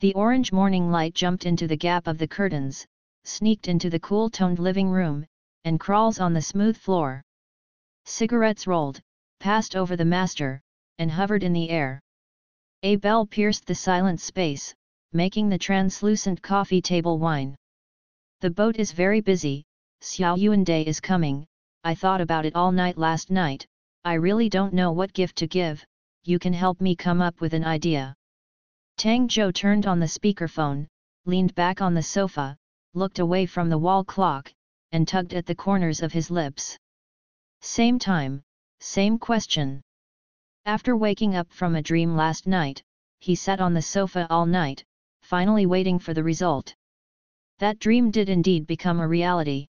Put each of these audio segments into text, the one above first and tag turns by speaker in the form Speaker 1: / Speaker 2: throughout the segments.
Speaker 1: The orange morning light jumped into the gap of the curtains, sneaked into the cool-toned living room, and crawls on the smooth floor. Cigarettes rolled, passed over the master, and hovered in the air. A bell pierced the silent space, making the translucent coffee table whine. The boat is very busy, Xiao Yuan Day is coming, I thought about it all night last night, I really don't know what gift to give, you can help me come up with an idea. Tang Zhou turned on the speakerphone, leaned back on the sofa, looked away from the wall clock, and tugged at the corners of his lips. Same time, same question. After waking up from a dream last night, he sat on the sofa all night, finally waiting for the result. That dream did indeed become a reality.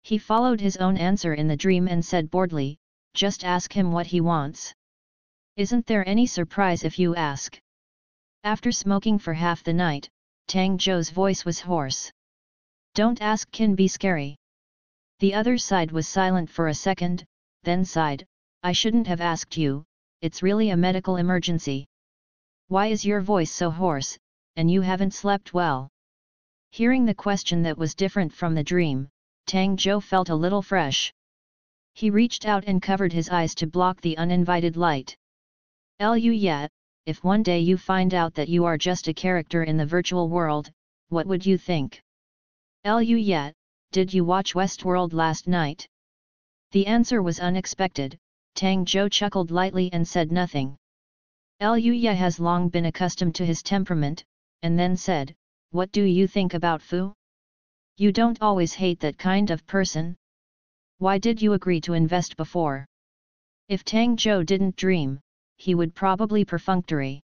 Speaker 1: He followed his own answer in the dream and said boredly, just ask him what he wants. Isn't there any surprise if you ask? After smoking for half the night, Tang Zhou's voice was hoarse. Don't ask, can be scary. The other side was silent for a second, then sighed, I shouldn't have asked you, it's really a medical emergency. Why is your voice so hoarse, and you haven't slept well? Hearing the question that was different from the dream, Tang Zhou felt a little fresh. He reached out and covered his eyes to block the uninvited light. Yeah, if one day you find out that you are just a character in the virtual world, what would you think? Yeah, did you watch Westworld last night? The answer was unexpected. Tang Zhou chuckled lightly and said nothing. Yeah has long been accustomed to his temperament, and then said, what do you think about Fu? You don't always hate that kind of person? Why did you agree to invest before? If Tang Zhou didn't dream, he would probably perfunctory.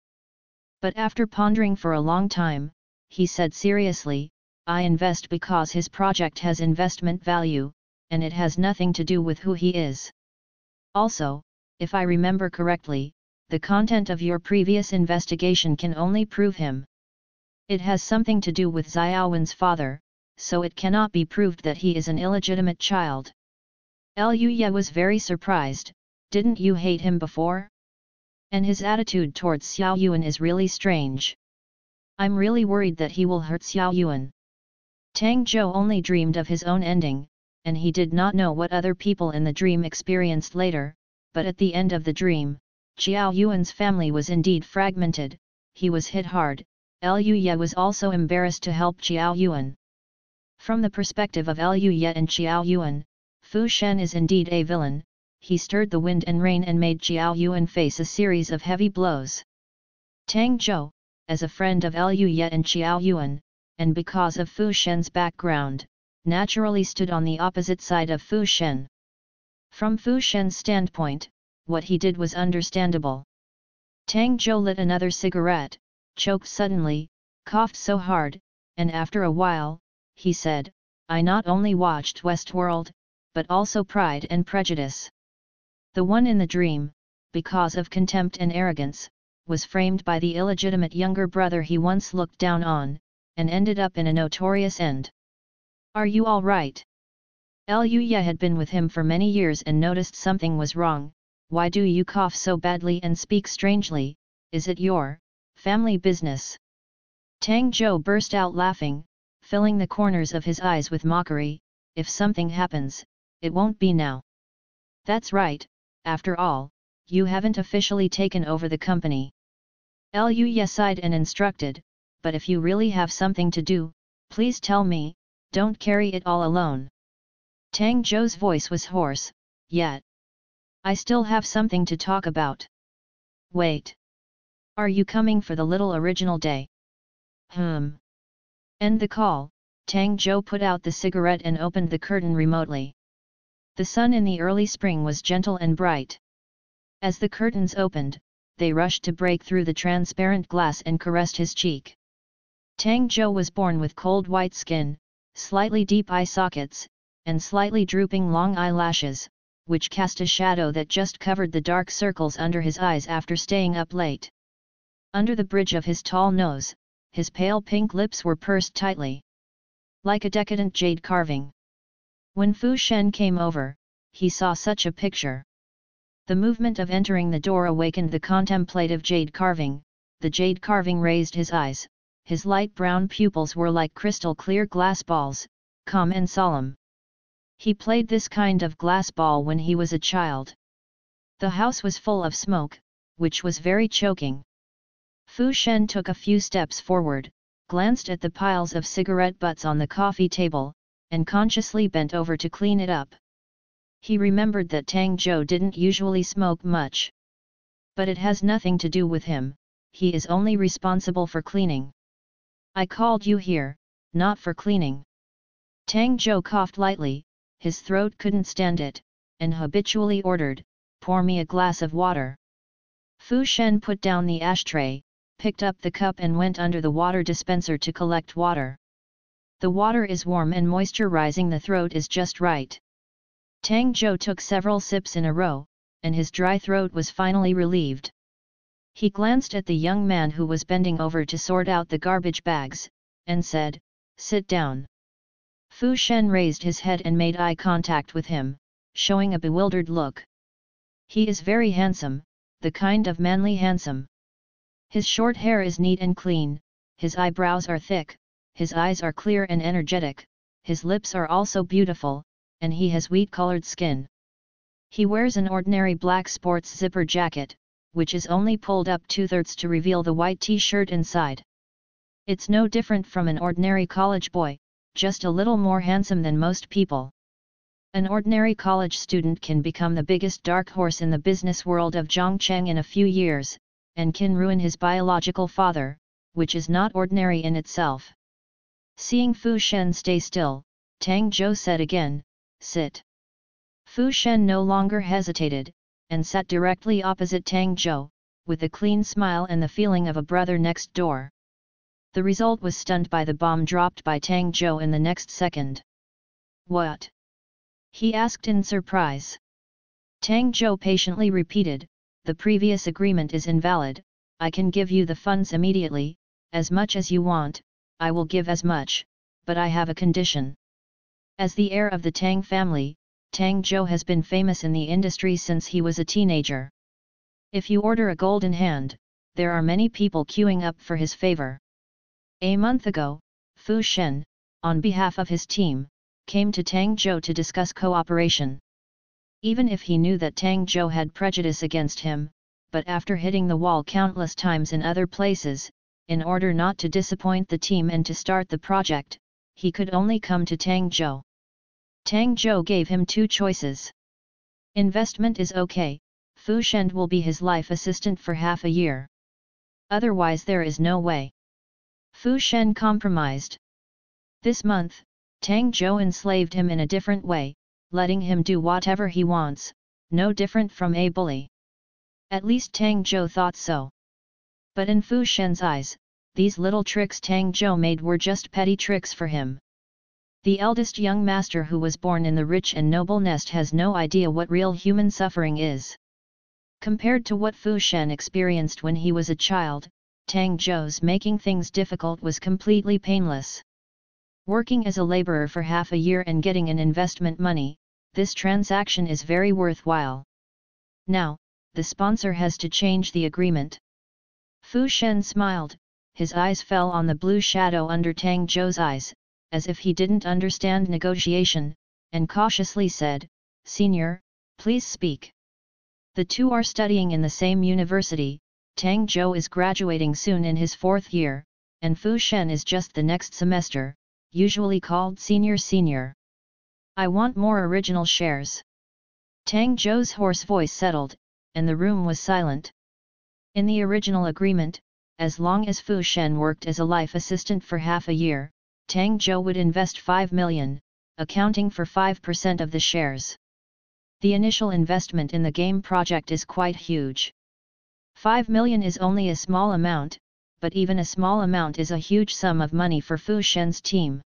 Speaker 1: But after pondering for a long time, he said seriously, I invest because his project has investment value, and it has nothing to do with who he is. Also, if I remember correctly, the content of your previous investigation can only prove him. It has something to do with Xiaowen's father, so it cannot be proved that he is an illegitimate child. Ye was very surprised, didn't you hate him before? And his attitude towards Xiao Yuan is really strange. I'm really worried that he will hurt Xiao Yuan. Tang Zhou only dreamed of his own ending, and he did not know what other people in the dream experienced later, but at the end of the dream, Xiao Yuan's family was indeed fragmented, he was hit hard, Ye was also embarrassed to help Xiao Yuan. From the perspective of Ye and Xiao Yuan, Fu Shen is indeed a villain, he stirred the wind and rain and made Xiao Yuan face a series of heavy blows. Tang Zhou, as a friend of Ye and Xiao Yuan, and because of Fu Shen's background, naturally stood on the opposite side of Fu Shen. From Fu Shen's standpoint, what he did was understandable. Tang Zhou lit another cigarette, choked suddenly, coughed so hard, and after a while, he said, I not only watched Westworld, but also Pride and Prejudice. The one in the dream, because of contempt and arrogance, was framed by the illegitimate younger brother he once looked down on, and ended up in a notorious end. Are you all right? Ye had been with him for many years and noticed something was wrong. Why do you cough so badly and speak strangely? Is it your family business? Tang Zhou burst out laughing, filling the corners of his eyes with mockery. If something happens, it won't be now. That's right, after all, you haven't officially taken over the company. Ye sighed and instructed, but if you really have something to do, please tell me, don't carry it all alone. Tang Zhou's voice was hoarse, yet I still have something to talk about. Wait. Are you coming for the little original day? End the call. Tang Zhou put out the cigarette and opened the curtain remotely. The sun in the early spring was gentle and bright. As the curtains opened, they rushed to break through the transparent glass and caressed his cheek. Tang Zhou was born with cold white skin, slightly deep eye sockets, and slightly drooping long eyelashes, which cast a shadow that just covered the dark circles under his eyes after staying up late. Under the bridge of his tall nose, his pale pink lips were pursed tightly, like a decadent jade carving. When Fu Shen came over, he saw such a picture. The movement of entering the door awakened the contemplative jade carving. The jade carving raised his eyes, his light brown pupils were like crystal clear glass balls, calm and solemn. He played this kind of glass ball when he was a child. The house was full of smoke, which was very choking. Fu Shen took a few steps forward, glanced at the piles of cigarette butts on the coffee table, and consciously bent over to clean it up. He remembered that Tang Zhou didn't usually smoke much. But it has nothing to do with him, he is only responsible for cleaning. I called you here, not for cleaning. Tang Zhou coughed lightly, his throat couldn't stand it, and habitually ordered, pour me a glass of water. Fu Shen put down the ashtray, picked up the cup and went under the water dispenser to collect water. The water is warm and moisturizing, the throat is just right. Tang Zhou took several sips in a row, and his dry throat was finally relieved. He glanced at the young man who was bending over to sort out the garbage bags, and said, "Sit down." Fu Shen raised his head and made eye contact with him, showing a bewildered look. He is very handsome, the kind of manly handsome. His short hair is neat and clean, his eyebrows are thick, his eyes are clear and energetic, his lips are also beautiful, and he has wheat-colored skin. He wears an ordinary black sports zipper jacket, which is only pulled up 2/3 to reveal the white t-shirt inside. It's no different from an ordinary college boy, just a little more handsome than most people. An ordinary college student can become the biggest dark horse in the business world of Zhongcheng in a few years, and can ruin his biological father, which is not ordinary in itself. Seeing Fu Shen stay still, Tang Zhou said again, "Sit." Fu Shen no longer hesitated, and sat directly opposite Tang Zhou, with a clean smile and the feeling of a brother next door. The result was stunned by the bomb dropped by Tang Zhou in the next second. "What?" he asked in surprise. Tang Zhou patiently repeated, "The previous agreement is invalid. I can give you the funds immediately, as much as you want, I will give as much, but I have a condition." As the heir of the Tang family, Tang Zhou has been famous in the industry since he was a teenager. If you order a golden hand, there are many people queuing up for his favor. A month ago, Fu Shen, on behalf of his team, came to Tang Zhou to discuss cooperation. Even if he knew that Tang Zhou had prejudice against him, but after hitting the wall countless times in other places, in order not to disappoint the team and to start the project, he could only come to Tang Zhou. Tang Zhou gave him two choices. Investment is okay, Fu Shen will be his life assistant for half a year. Otherwise there is no way. Fu Shen compromised. This month, Tang Zhou enslaved him in a different way, letting him do whatever he wants, no different from a bully. At least Tang Zhou thought so. But in Fu Shen's eyes, these little tricks Tang Zhou made were just petty tricks for him. The eldest young master who was born in the rich and noble nest has no idea what real human suffering is. Compared to what Fu Shen experienced when he was a child, Tang Zhou's making things difficult was completely painless. Working as a laborer for half a year and getting an investment money, this transaction is very worthwhile. Now, the sponsor has to change the agreement. Fu Shen smiled, his eyes fell on the blue shadow under Tang Zhou's eyes, as if he didn't understand negotiation, and cautiously said, "Senior, please speak." The two are studying in the same university, Tang Zhou is graduating soon in his 4th year, and Fu Shen is just the next semester, usually called senior. "I want more original shares." Tang Zhou's hoarse voice settled, and the room was silent. In the original agreement, as long as Fu Shen worked as a life assistant for half a year, Tang Zhou would invest 5 million, accounting for 5% of the shares. The initial investment in the game project is quite huge. 5 million is only a small amount, but even a small amount is a huge sum of money for Fu Shen's team.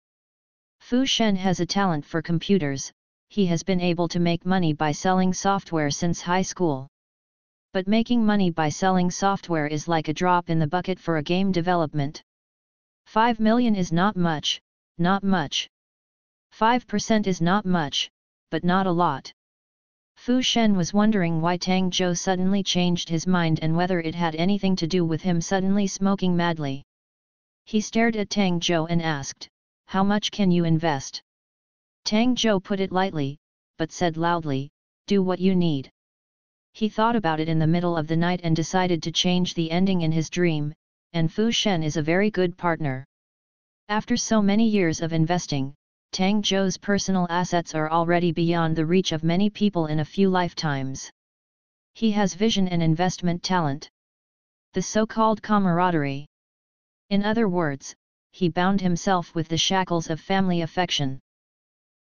Speaker 1: Fu Shen has a talent for computers, he has been able to make money by selling software since high school. But making money by selling software is like a drop in the bucket for a game development. 5 million is not much, not much. 5% is not much, but not a lot. Fu Shen was wondering why Tang Zhou suddenly changed his mind and whether it had anything to do with him suddenly smoking madly. He stared at Tang Zhou and asked, "How much can you invest?" Tang Zhou put it lightly, but said loudly, "Do what you need." He thought about it in the middle of the night and decided to change the ending in his dream, and Fu Shen is a very good partner. After so many years of investing, Tang Zhou's personal assets are already beyond the reach of many people in a few lifetimes. He has vision and investment talent. The so-called camaraderie. In other words, he bound himself with the shackles of family affection.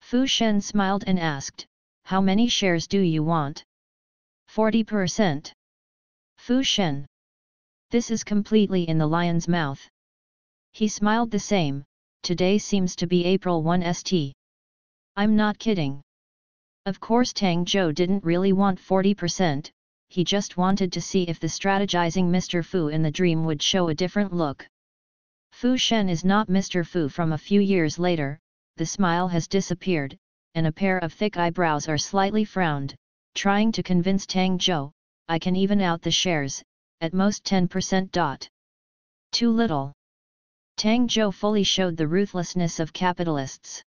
Speaker 1: Fu Shen smiled and asked, "How many shares do you want?" 40%. Fu Shen. This is completely in the lion's mouth. He smiled the same. Today seems to be April 1 St. I'm not kidding. Of course Tang Zhou didn't really want 40%, he just wanted to see if the strategizing Mr. Fu in the dream would show a different look. Fu Shen is not Mr. Fu from a few years later, the smile has disappeared, and a pair of thick eyebrows are slightly frowned, trying to convince Tang Zhou, "I can even out the shares, at most 10%. Too little." Tang Zhou fully showed the ruthlessness of capitalists.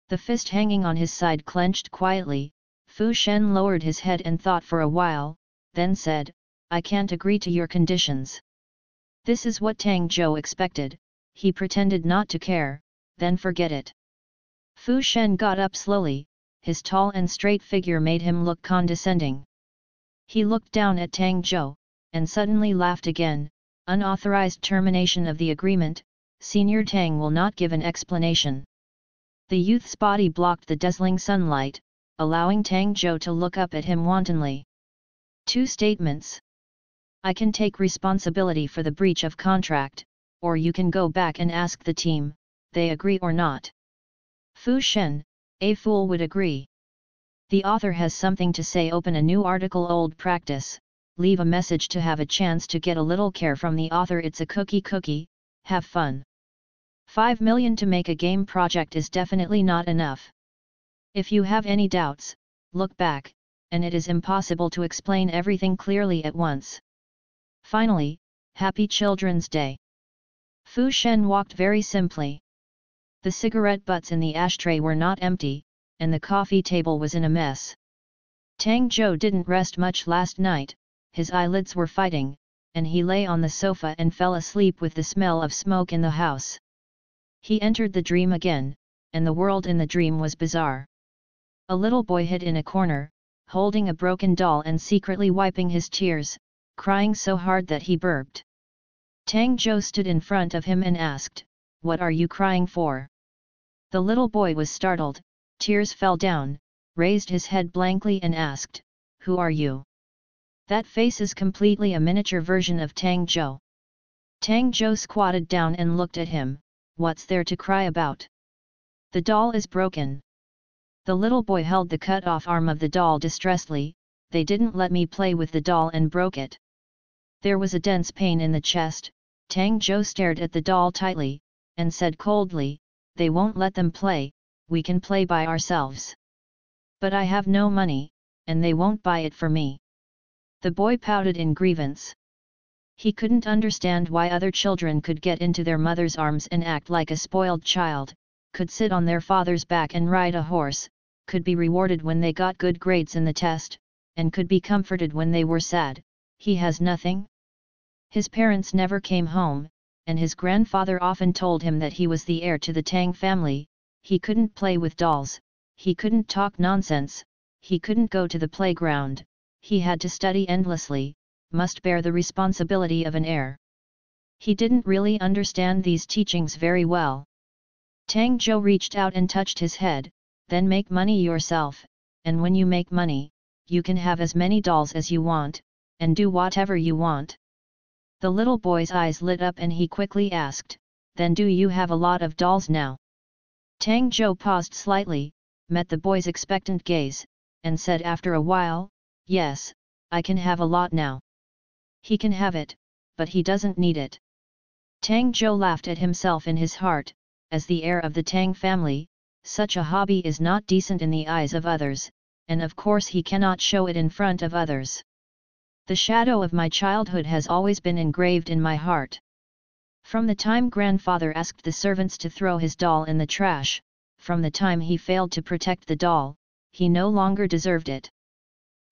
Speaker 1: The fist hanging on his side clenched quietly. Fu Shen lowered his head and thought for a while, then said, "I can't agree to your conditions." This is what Tang Zhou expected. He pretended not to care, then forget it. Fu Shen got up slowly, his tall and straight figure made him look condescending. He looked down at Tang Zhou, and suddenly laughed again. "Unauthorized termination of the agreement, Senior Tang will not give an explanation." The youth's body blocked the dazzling sunlight, allowing Tang Zhou to look up at him wantonly. "Two statements. I can take responsibility for the breach of contract, or you can go back and ask the team, they agree or not." Fu Shen, a fool would agree. The author has something to say. Open a new article. Old practice. Leave a message to have a chance to get a little care from the author. It's a cookie, have fun. 5 million to make a game project is definitely not enough. If you have any doubts, look back, and it is impossible to explain everything clearly at once. Finally, Happy Children's Day. Fu Shen walked very simply. The cigarette butts in the ashtray were not empty, and the coffee table was in a mess. Tang Zhou didn't rest much last night, his eyelids were fighting, and he lay on the sofa and fell asleep with the smell of smoke in the house. He entered the dream again, and the world in the dream was bizarre. A little boy hid in a corner, holding a broken doll and secretly wiping his tears, crying so hard that he burped. Tang Zhou stood in front of him and asked, "What are you crying for?" The little boy was startled, tears fell down, raised his head blankly and asked, "Who are you?" That face is completely a miniature version of Tang Zhou. Tang Zhou squatted down and looked at him. "What's there to cry about? The doll is broken." The little boy held the cut-off arm of the doll distressedly. "They didn't let me play with the doll and broke it." There was a dense pain in the chest. Tang Zhou stared at the doll tightly, and said coldly, "They won't let them play, we can play by ourselves." "But I have no money, and they won't buy it for me." The boy pouted in grievance. He couldn't understand why other children could get into their mother's arms and act like a spoiled child, could sit on their father's back and ride a horse, could be rewarded when they got good grades in the test, and could be comforted when they were sad. He has nothing? His parents never came home, and his grandfather often told him that he was the heir to the Tang family. He couldn't play with dolls, he couldn't talk nonsense, he couldn't go to the playground, he had to study endlessly, must bear the responsibility of an heir. He didn't really understand these teachings very well. Tang Zhou reached out and touched his head, "Then make money yourself, and when you make money, you can have as many dolls as you want, and do whatever you want." The little boy's eyes lit up and he quickly asked, "Then do you have a lot of dolls now?" Tang Zhou paused slightly, met the boy's expectant gaze, and said after a while, "Yes, I can have a lot now." He can have it, but he doesn't need it. Tang Zhou laughed at himself in his heart. As the heir of the Tang family, such a hobby is not decent in the eyes of others, and of course he cannot show it in front of others. "The shadow of my childhood has always been engraved in my heart." From the time grandfather asked the servants to throw his doll in the trash, from the time he failed to protect the doll, he no longer deserved it.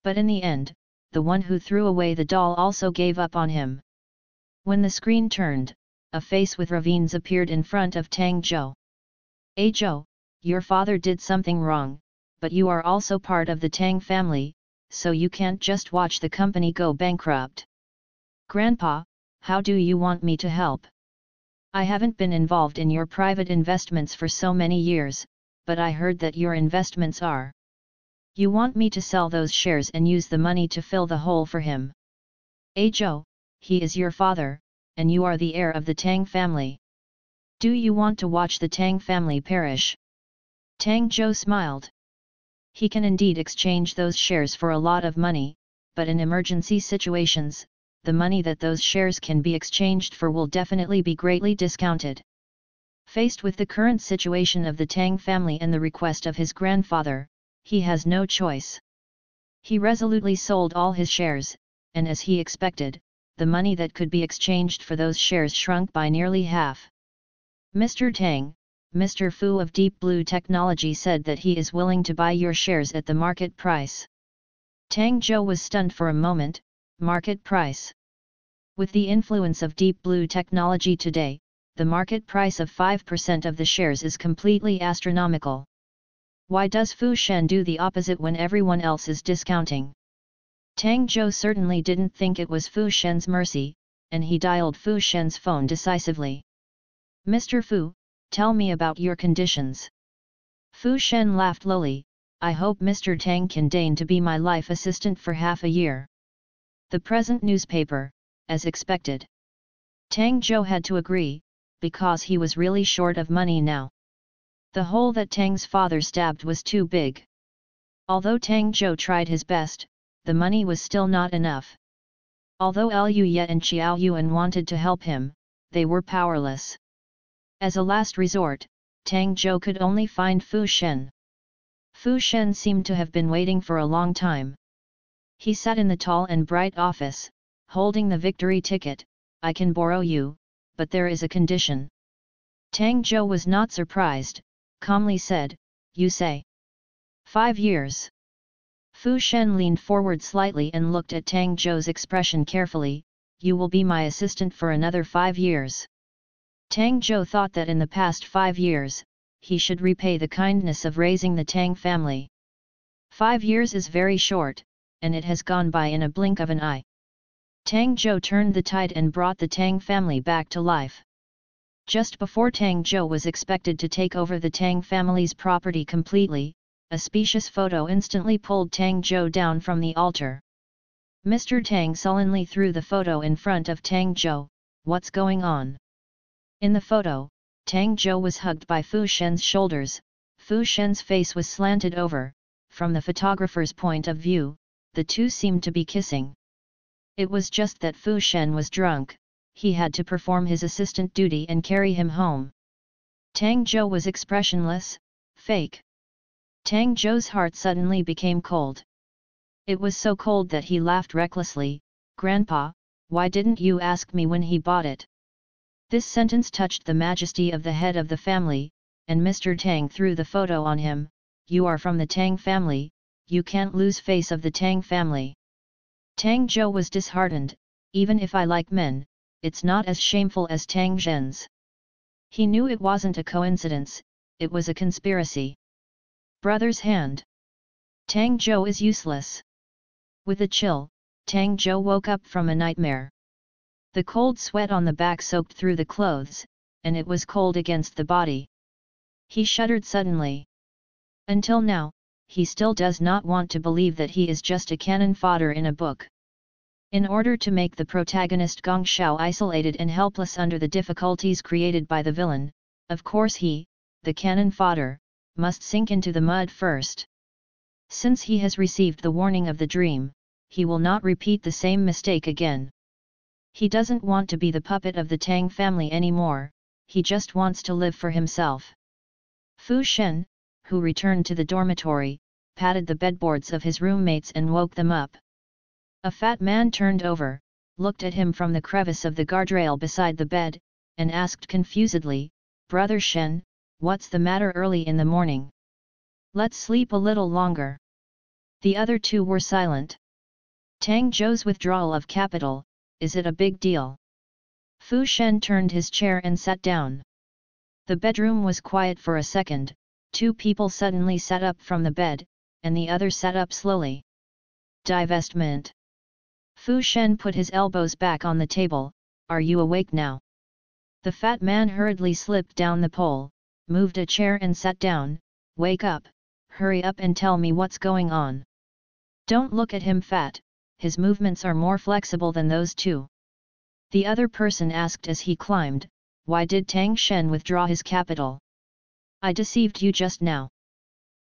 Speaker 1: But in the end, the one who threw away the doll also gave up on him. When the screen turned, a face with ravines appeared in front of Tang Zhou. Zhou, your father did something wrong, but you are also part of the Tang family, so you can't just watch the company go bankrupt. Grandpa, how do you want me to help? I haven't been involved in your private investments for so many years, but I heard that your investments are. You want me to sell those shares and use the money to fill the hole for him. Zhou, he is your father, and you are the heir of the Tang family. Do you want to watch the Tang family perish? Tang Zhou smiled. He can indeed exchange those shares for a lot of money, but in emergency situations, the money that those shares can be exchanged for will definitely be greatly discounted. Faced with the current situation of the Tang family and the request of his grandfather, he has no choice. He resolutely sold all his shares, and as he expected, the money that could be exchanged for those shares shrunk by nearly half. Mr. Tang, Mr. Fu of Deep Blue Technology said that he is willing to buy your shares at the market price. Tang Zhou was stunned for a moment. Market price. With the influence of Deep Blue Technology today, the market price of 5% of the shares is completely astronomical. Why does Fu Shen do the opposite when everyone else is discounting? Tang Zhou certainly didn't think it was Fu Shen's mercy, and he dialed Fu Shen's phone decisively. Mr. Fu, tell me about your conditions. Fu Shen laughed lowly. I hope Mr. Tang can deign to be my life assistant for half a year. The present newspaper, as expected. Tang Zhou had to agree, because he was really short of money now. The hole that Tang's father stabbed was too big. Although Tang Zhou tried his best, the money was still not enough. Although Liu Ye and Xiao Yuan wanted to help him, they were powerless. As a last resort, Tang Zhou could only find Fu Shen. Fu Shen seemed to have been waiting for a long time. He sat in the tall and bright office, holding the victory ticket. I can borrow you, but there is a condition. Tang Zhou was not surprised, calmly said, you say. 5 years. Fu Shen leaned forward slightly and looked at Tang Zhou's expression carefully. You will be my assistant for another 5 years. Tang Zhou thought that in the past 5 years, he should repay the kindness of raising the Tang family. 5 years is very short, and it has gone by in a blink of an eye. Tang Zhou turned the tide and brought the Tang family back to life. Just before Tang Zhou was expected to take over the Tang family's property completely, a specious photo instantly pulled Tang Zhou down from the altar. Mr. Tang sullenly threw the photo in front of Tang Zhou. What's going on? In the photo, Tang Zhou was hugged by Fu Shen's shoulders. Fu Shen's face was slanted over. From the photographer's point of view, the two seemed to be kissing. It was just that Fu Shen was drunk. He had to perform his assistant duty and carry him home. Tang Zhou was expressionless, fake. Tang Zhou's heart suddenly became cold. It was so cold that he laughed recklessly. Grandpa, why didn't you ask me when he bought it? This sentence touched the majesty of the head of the family, and Mr. Tang threw the photo on him. You are from the Tang family, you can't lose face of the Tang family. Tang Zhou was disheartened. Even if I like men, it's not as shameful as Tang Zhen's. He knew it wasn't a coincidence, it was a conspiracy. Brother's hand. Tang Zhou is useless. With a chill, Tang Zhou woke up from a nightmare. The cold sweat on the back soaked through the clothes, and it was cold against the body. He shuddered suddenly. Until now, he still does not want to believe that he is just a cannon fodder in a book. In order to make the protagonist Gong Xiao isolated and helpless under the difficulties created by the villain, of course he, the cannon fodder, must sink into the mud first. Since he has received the warning of the dream, he will not repeat the same mistake again. He doesn't want to be the puppet of the Tang family anymore, he just wants to live for himself. Fu Shen, who returned to the dormitory, patted the bedboards of his roommates and woke them up. A fat man turned over, looked at him from the crevice of the guardrail beside the bed. and asked confusedly, "Brother Shen, what's the matter early in the morning? Let's sleep a little longer." The other two were silent. "Tang Zhou's withdrawal of capital, is it a big deal?" Fu Shen turned his chair and sat down. The bedroom was quiet for a second. Two people suddenly sat up from the bed, and the other sat up slowly. "Divestment." Fu Shen put his elbows back on the table. "Are you awake now?" The fat man hurriedly slipped down the pole, moved a chair and sat down. "Wake up, hurry up and tell me what's going on." "Don't look at him, fat, his movements are more flexible than those two." The other person asked as he climbed, "Why did Tang Shen withdraw his capital?" "I deceived you just now."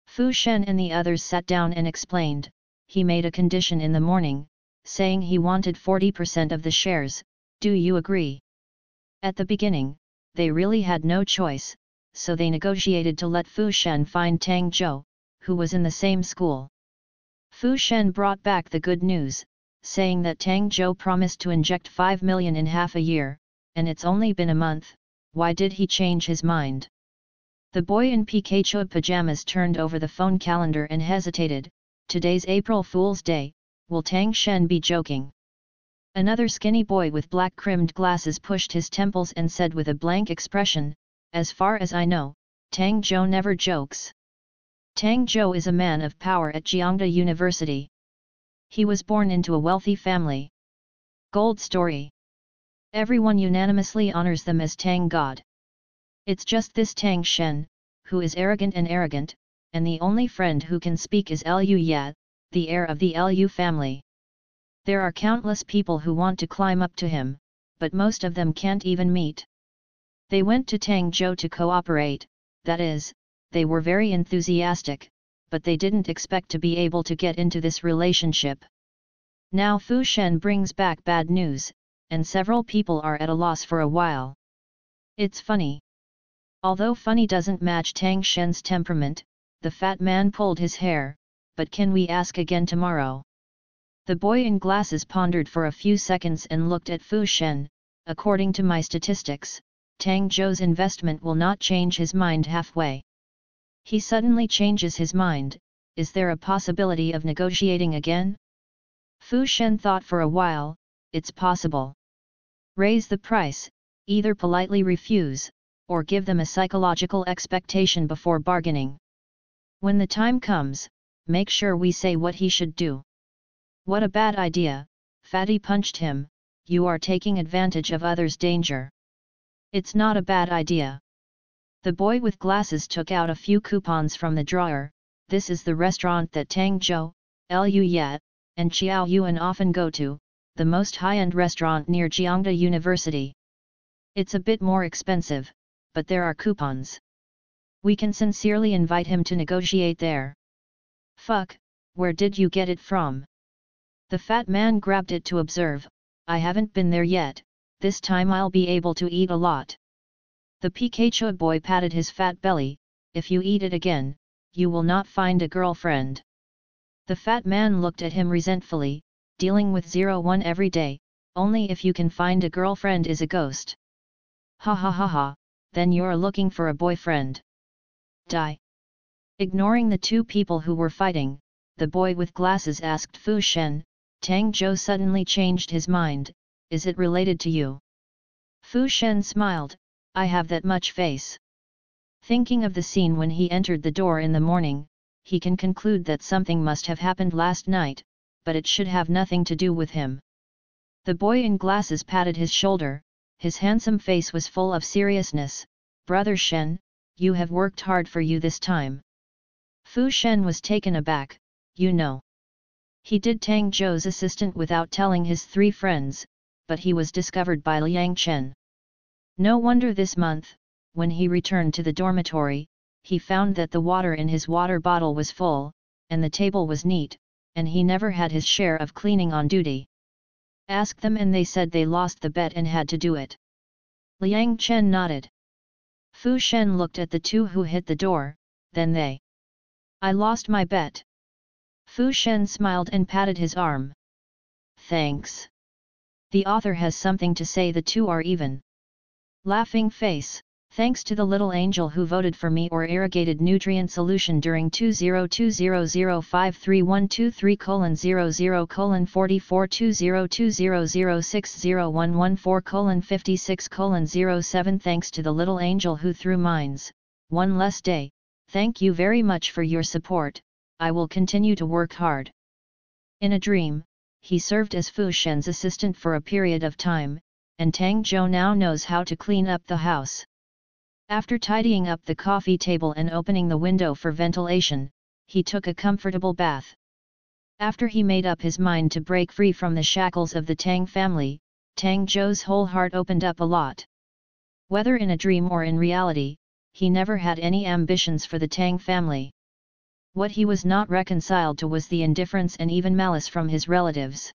Speaker 1: Fu Shen and the others sat down and explained. "He made a condition in the morning, saying he wanted 40% of the shares, do you agree?" At the beginning, they really had no choice, so they negotiated to let Fu Shen find Tang Zhou, who was in the same school. Fu Shen brought back the good news, saying that Tang Zhou promised to inject 5 million in half a year, and it's only been a month. Why did he change his mind? The boy in Pikachu pajamas turned over the phone calendar and hesitated. "Today's April Fool's Day, will Tang Shen be joking?" Another skinny boy with black-rimmed glasses pushed his temples and said with a blank expression, "As far as I know, Tang Zhou never jokes." Tang Zhou is a man of power at Jiangda University. He was born into a wealthy family. Gold story. Everyone unanimously honors them as Tang God. It's just this Tang Shen, who is arrogant, and the only friend who can speak is Liu Yat, the heir of the Liu family. There are countless people who want to climb up to him, but most of them can't even meet. They went to Tang Zhou to cooperate, that is, they were very enthusiastic, but they didn't expect to be able to get into this relationship. Now Fu Shen brings back bad news, and several people are at a loss for a while. It's funny. Although funny doesn't match Tang Shen's temperament, the fat man pulled his hair, "But can we ask again tomorrow?" The boy in glasses pondered for a few seconds and looked at Fu Shen. "According to my statistics, Tang Zhou's investment will not change his mind halfway. He suddenly changes his mind, is there a possibility of negotiating again?" Fu Shen thought for a while. "It's possible. Raise the price, either politely refuse, or give them a psychological expectation before bargaining. When the time comes, make sure we say what he should do." "What a bad idea," Fatty punched him, "you are taking advantage of others' danger." "It's not a bad idea." The boy with glasses took out a few coupons from the drawer. "This is the restaurant that Tang Zhou, Liu Yat, and Xiao Yuan often go to, the most high-end restaurant near Jiangda University. It's a bit more expensive, but there are coupons. We can sincerely invite him to negotiate there." "Fuck, where did you get it from?" The fat man grabbed it to observe. "I haven't been there yet, this time I'll be able to eat a lot." The Pikachu boy patted his fat belly. "If you eat it again, you will not find a girlfriend." The fat man looked at him resentfully. "Dealing with 01 every day, only if you can find a girlfriend is a ghost." "Ha ha ha ha, then you're looking for a boyfriend." "Die." Ignoring the two people who were fighting, the boy with glasses asked Fu Shen. "Tang Zhou suddenly changed his mind, is it related to you?" Fu Shen smiled. "I have that much face." Thinking of the scene when he entered the door in the morning, he can conclude that something must have happened last night, but it should have nothing to do with him. The boy in glasses patted his shoulder, his handsome face was full of seriousness. "Brother Shen, you have worked hard for you this time." Fu Shen was taken aback. "You know. He did Tang Zhou's assistant without telling his three friends, but he was discovered by Liang Chen. No wonder this month, when he returned to the dormitory, he found that the water in his water bottle was full, and the table was neat, and he never had his share of cleaning on duty. Ask them and they said they lost the bet and had to do it." Liang Chen nodded. Fu Shen looked at the two who hit the door, then they. "I lost my bet." Fu Shen smiled and patted his arm. "Thanks. The author has something to say, the two are even." Laughing face. Thanks to the little angel who voted for me or irrigated nutrient solution during 2020531203:00602114:560114:07. Thanks to the little angel who threw mines, one less day. Thank you very much for your support. I will continue to work hard. In a dream, he served as Fu Shen's assistant for a period of time, and Tang Zhou now knows how to clean up the house. After tidying up the coffee table and opening the window for ventilation, he took a comfortable bath. After he made up his mind to break free from the shackles of the Tang family, Tang Zhou's whole heart opened up a lot. Whether in a dream or in reality, he never had any ambitions for the Tang family. What he was not reconciled to was the indifference and even malice from his relatives.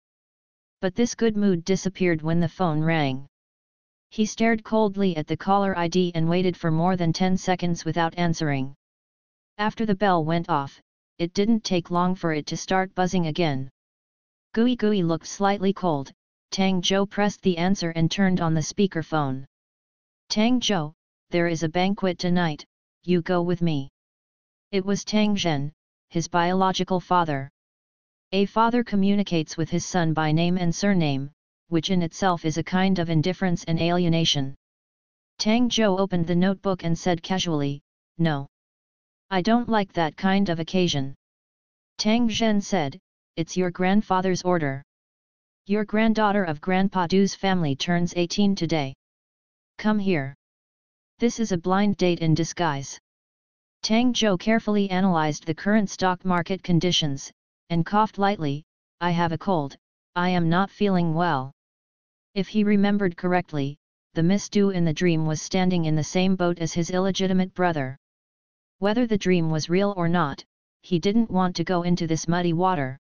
Speaker 1: But this good mood disappeared when the phone rang. He stared coldly at the caller ID and waited for more than 10 seconds without answering. After the bell went off, it didn't take long for it to start buzzing again. Gui looked slightly cold. Tang Zhou pressed the answer and turned on the speakerphone. Tang Zhou, there is a banquet tonight, you go with me. It was Tang Zhen, his biological father. A father communicates with his son by name and surname, which in itself is a kind of indifference and alienation. Tang Zhou opened the notebook and said casually, "No. I don't like that kind of occasion." Tang Zhen said, "It's your grandfather's order. Your granddaughter of Grandpa Du's family turns 18 today. Come here. This is a blind date in disguise." Tang Zhou carefully analyzed the current stock market conditions, and coughed lightly, "I have a cold, I am not feeling well." If he remembered correctly, the Miss Du in the dream was standing in the same boat as his illegitimate brother. Whether the dream was real or not, he didn't want to go into this muddy water.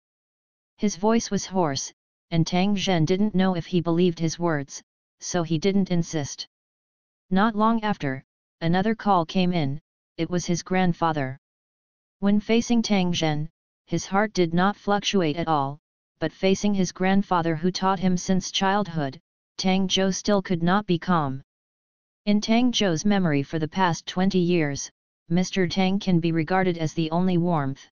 Speaker 1: His voice was hoarse, and Tang Zhen didn't know if he believed his words, so he didn't insist. Not long after, another call came in. It was his grandfather. When facing Tang Zhen, his heart did not fluctuate at all, but facing his grandfather who taught him since childhood, Tang Zhou still could not be calm. In Tang Zhou's memory for the past 20 years, Mr. Tang can be regarded as the only warmth.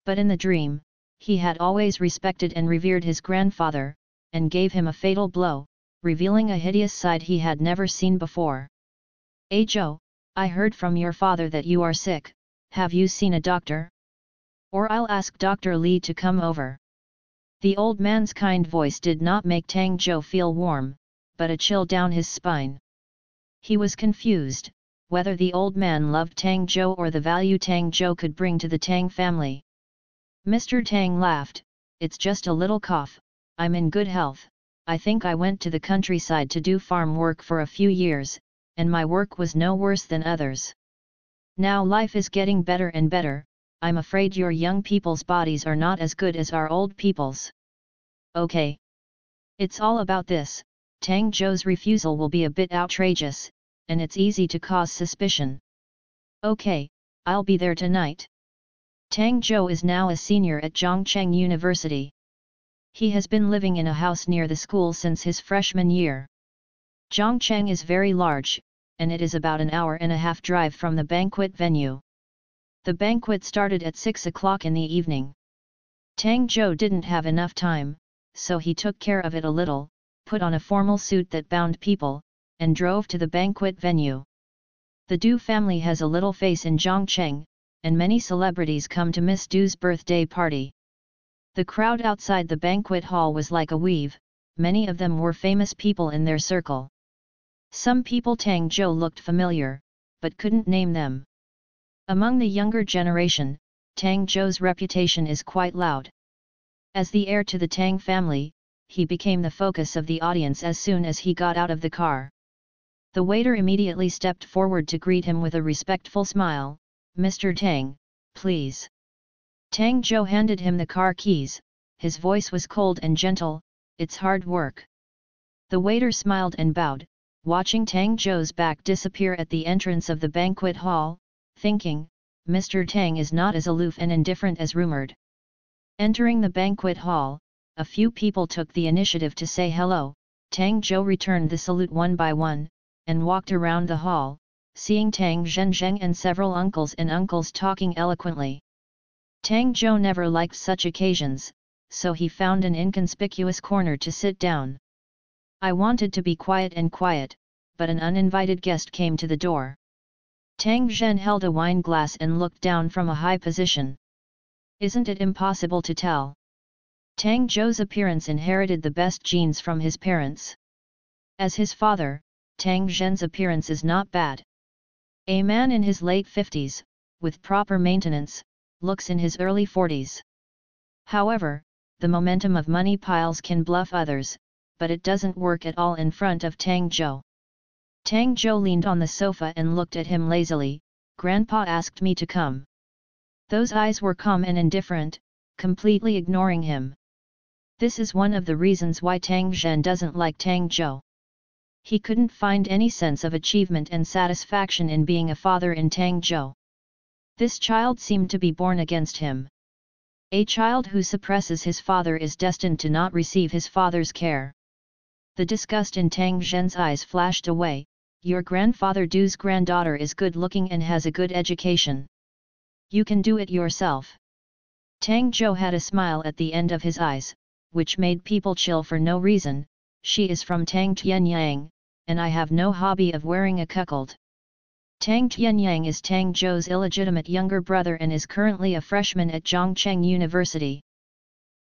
Speaker 1: But in the dream, he had always respected and revered his grandfather, and gave him a fatal blow, revealing a hideous side he had never seen before. Zhou, I heard from your father that you are sick, have you seen a doctor? Or I'll ask Dr. Li to come over. The old man's kind voice did not make Tang Zhou feel warm, but a chill down his spine. He was confused, whether the old man loved Tang Zhou or the value Tang Zhou could bring to the Tang family. Mr. Tang laughed, "It's just a little cough, I'm in good health. I think I went to the countryside to do farm work for a few years, and my work was no worse than others. Now life is getting better and better. I'm afraid your young people's bodies are not as good as our old people's." Okay. It's all about this. Tang Zhou's refusal will be a bit outrageous, and it's easy to cause suspicion. Okay, I'll be there tonight. Tang Zhou is now a senior at Zhongcheng University. He has been living in a house near the school since his freshman year. Zhongcheng is very large, and it is about an hour and a half drive from the banquet venue. The banquet started at 6 o'clock in the evening. Tang Zhou didn't have enough time, so he took care of it a little, put on a formal suit that bound people, and drove to the banquet venue. The Du family has a little face in Zhongcheng, and many celebrities come to Miss Du's birthday party. The crowd outside the banquet hall was like a weave, many of them were famous people in their circle. Some people Tang Zhou looked familiar, but couldn't name them. Among the younger generation, Tang Zhou's reputation is quite loud. As the heir to the Tang family, he became the focus of the audience as soon as he got out of the car. The waiter immediately stepped forward to greet him with a respectful smile. "Mr. Tang, please." Tang Zhou handed him the car keys. His voice was cold and gentle, "It's hard work." The waiter smiled and bowed, watching Tang Zhou's back disappear at the entrance of the banquet hall, thinking, Mr. Tang is not as aloof and indifferent as rumored. Entering the banquet hall, a few people took the initiative to say hello. Tang Zhou returned the salute one by one, and walked around the hall, seeing Tang Zhenzheng and several uncles and uncles talking eloquently. Tang Zhou never liked such occasions, so he found an inconspicuous corner to sit down. I wanted to be quiet, but an uninvited guest came to the door. Tang Zhen held a wine glass and looked down from a high position. Isn't it impossible to tell? Tang Zhou's appearance inherited the best genes from his parents. As his father, Tang Zhen's appearance is not bad. A man in his late 50s, with proper maintenance, looks in his early 40s. However, the momentum of money piles can bluff others, but it doesn't work at all in front of Tang Zhou. Tang Zhou leaned on the sofa and looked at him lazily. Grandpa asked me to come. Those eyes were calm and indifferent, completely ignoring him. This is one of the reasons why Tang Zhen doesn't like Tang Zhou. He couldn't find any sense of achievement and satisfaction in being a father in Tang Zhou. This child seemed to be born against him. A child who suppresses his father is destined to not receive his father's care. The disgust in Tang Zhen's eyes flashed away. Your grandfather Du's granddaughter is good-looking and has a good education. You can do it yourself. Tang Zhou had a smile at the end of his eyes, which made people chill for no reason. She is from Tang Tianyang, and I have no hobby of wearing a cuckold. Tang Tianyang is Tang Zhou's illegitimate younger brother and is currently a freshman at Zhongcheng University.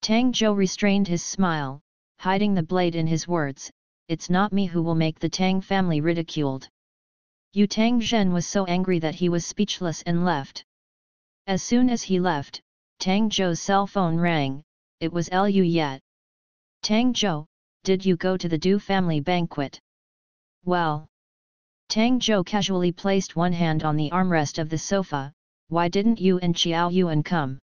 Speaker 1: Tang Zhou restrained his smile, hiding the blade in his words. It's not me who will make the Tang family ridiculed. Yu Tang Zhen was so angry that he was speechless and left. As soon as he left, Tang Zhou's cell phone rang. It was Lu Yet. Tang Zhou, did you go to the Du family banquet? Well. Tang Zhou casually placed one hand on the armrest of the sofa. Why didn't you and Xiao Yuan come?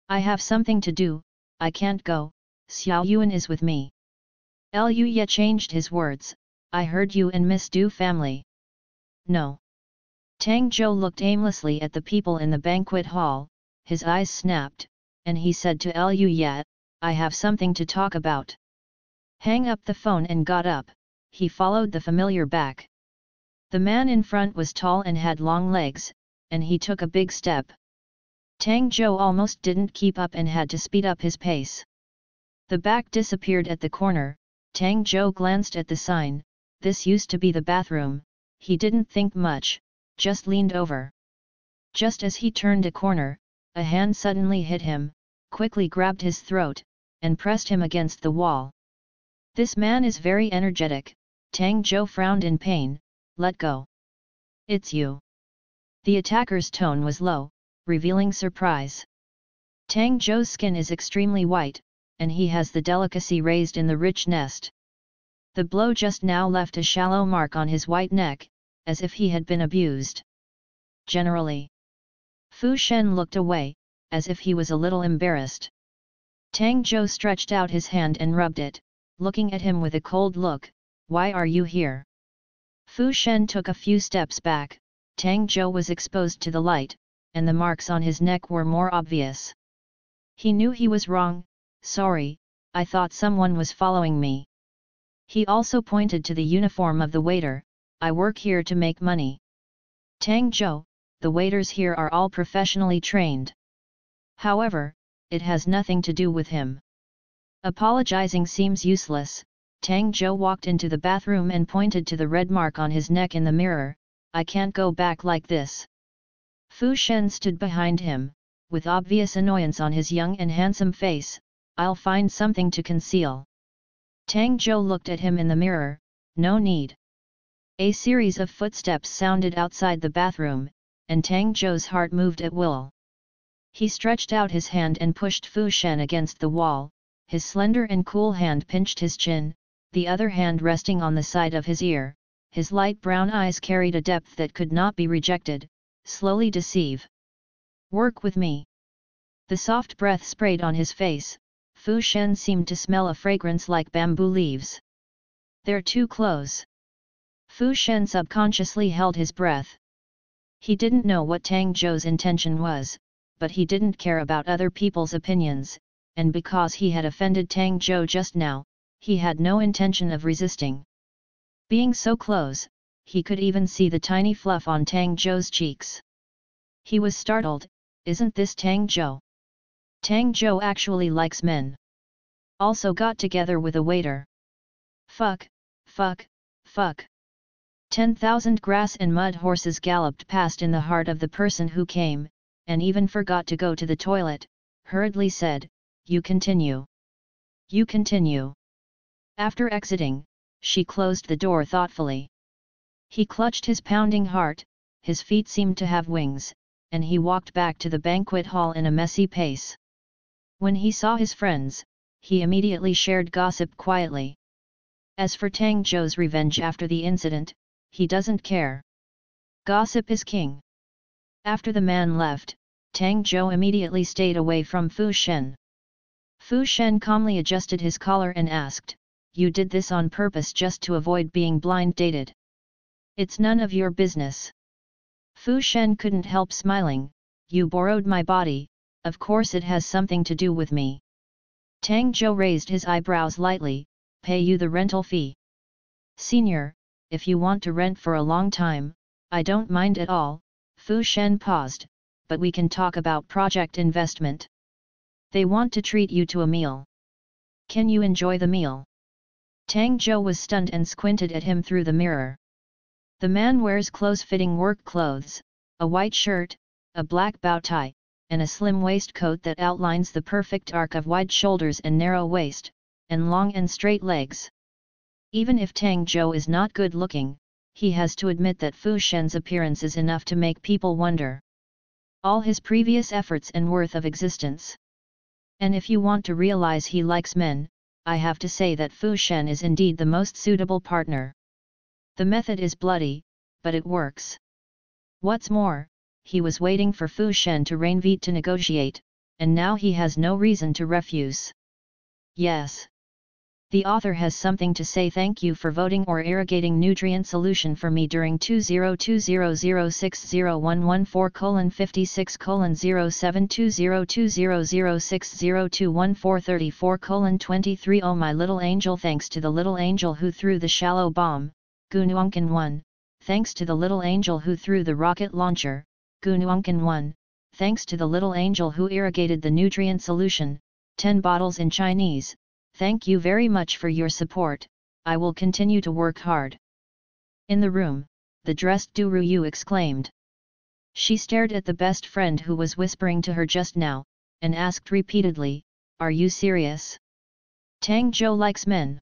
Speaker 1: I have something to do, I can't go, Xiao Yuan is with me. Lu Ye changed his words. I heard you and Miss Du family. No. Tang Zhou looked aimlessly at the people in the banquet hall, his eyes snapped, and he said to Lu Ye, I have something to talk about. Hang up the phone and got up. He followed the familiar back. The man in front was tall and had long legs, and he took a big step. Tang Zhou almost didn't keep up and had to speed up his pace. The back disappeared at the corner. Tang Zhou glanced at the sign. This used to be the bathroom. He didn't think much, just leaned over. Just as he turned a corner, a hand suddenly hit him, quickly grabbed his throat, and pressed him against the wall. This man is very energetic. Tang Zhou frowned in pain. Let go. It's you. The attacker's tone was low, revealing surprise. Tang Zhou's skin is extremely white, and he has the delicacy raised in the rich nest. The blow just now left a shallow mark on his white neck, as if he had been abused. Generally. Fu Shen looked away, as if he was a little embarrassed. Tang Zhou stretched out his hand and rubbed it, looking at him with a cold look. Why are you here? Fu Shen took a few steps back. Tang Zhou was exposed to the light, and the marks on his neck were more obvious. He knew he was wrong. Sorry, I thought someone was following me. He also pointed to the uniform of the waiter. I work here to make money. Tang Zhou, the waiters here are all professionally trained. However, it has nothing to do with him. Apologizing seems useless. Tang Zhou walked into the bathroom and pointed to the red mark on his neck in the mirror. I can't go back like this. Fu Shen stood behind him, with obvious annoyance on his young and handsome face. I'll find something to conceal. Tang Zhou looked at him in the mirror. No need. A series of footsteps sounded outside the bathroom, and Tang Zhou's heart moved at will. He stretched out his hand and pushed Fu Shen against the wall. His slender and cool hand pinched his chin, the other hand resting on the side of his ear. His light brown eyes carried a depth that could not be rejected. Slowly deceive. Work with me. The soft breath sprayed on his face. Fu Shen seemed to smell a fragrance like bamboo leaves. They're too close. Fu Shen subconsciously held his breath. He didn't know what Tang Zhou's intention was, but he didn't care about other people's opinions, and because he had offended Tang Zhou just now, he had no intention of resisting. Being so close, he could even see the tiny fluff on Tang Zhou's cheeks. He was startled. Isn't this Tang Zhou? Tang Zhou actually likes men. Also got together with a waiter. Fuck, fuck, fuck. 10,000 grass and mud horses galloped past in the heart of the person who came, and even forgot to go to the toilet, hurriedly said, "You continue. You continue." After exiting, she closed the door thoughtfully. He clutched his pounding heart, his feet seemed to have wings, and he walked back to the banquet hall in a messy pace. When he saw his friends, he immediately shared gossip quietly. As for Tang Zhou's revenge after the incident, he doesn't care. Gossip is king. After the man left, Tang Zhou immediately stayed away from Fu Shen. Fu Shen calmly adjusted his collar and asked, "You did this on purpose just to avoid being blind dated?" "It's none of your business." Fu Shen couldn't help smiling, "You borrowed my body, of course it has something to do with me." Tang Zhou raised his eyebrows lightly, "Pay you the rental fee." "Senior, if you want to rent for a long time, I don't mind at all." Fu Shen paused, "But we can talk about project investment. They want to treat you to a meal. Can you enjoy the meal?" Tang Zhou was stunned and squinted at him through the mirror. The man wears close-fitting work clothes, a white shirt, a black bow tie, and a slim waistcoat that outlines the perfect arc of wide shoulders and narrow waist, and long and straight legs. Even if Tang Zhou is not good-looking, he has to admit that Fu Shen's appearance is enough to make people wonder. All his previous efforts and worth of existence. And if you want to realize he likes men, I have to say that Fu Shen is indeed the most suitable partner. The method is bloody, but it works. What's more, he was waiting for Fu Shen to rein veto to negotiate, and now he has no reason to refuse. Yes. The author has something to say. Thank you for voting or irrigating nutrient solution for me during 2020060114:56:072006021434:23. Oh my little angel, thanks to the little angel who threw the shallow bomb, Gunuankan 1, thanks to the little angel who threw the rocket launcher, Gunuankan 1, thanks to the little angel who irrigated the nutrient solution, 10 bottles in Chinese. Thank you very much for your support, I will continue to work hard. In the room, the dressed Du Ruyu exclaimed. She stared at the best friend who was whispering to her just now, and asked repeatedly, "Are you serious? Tang Zhou likes men?"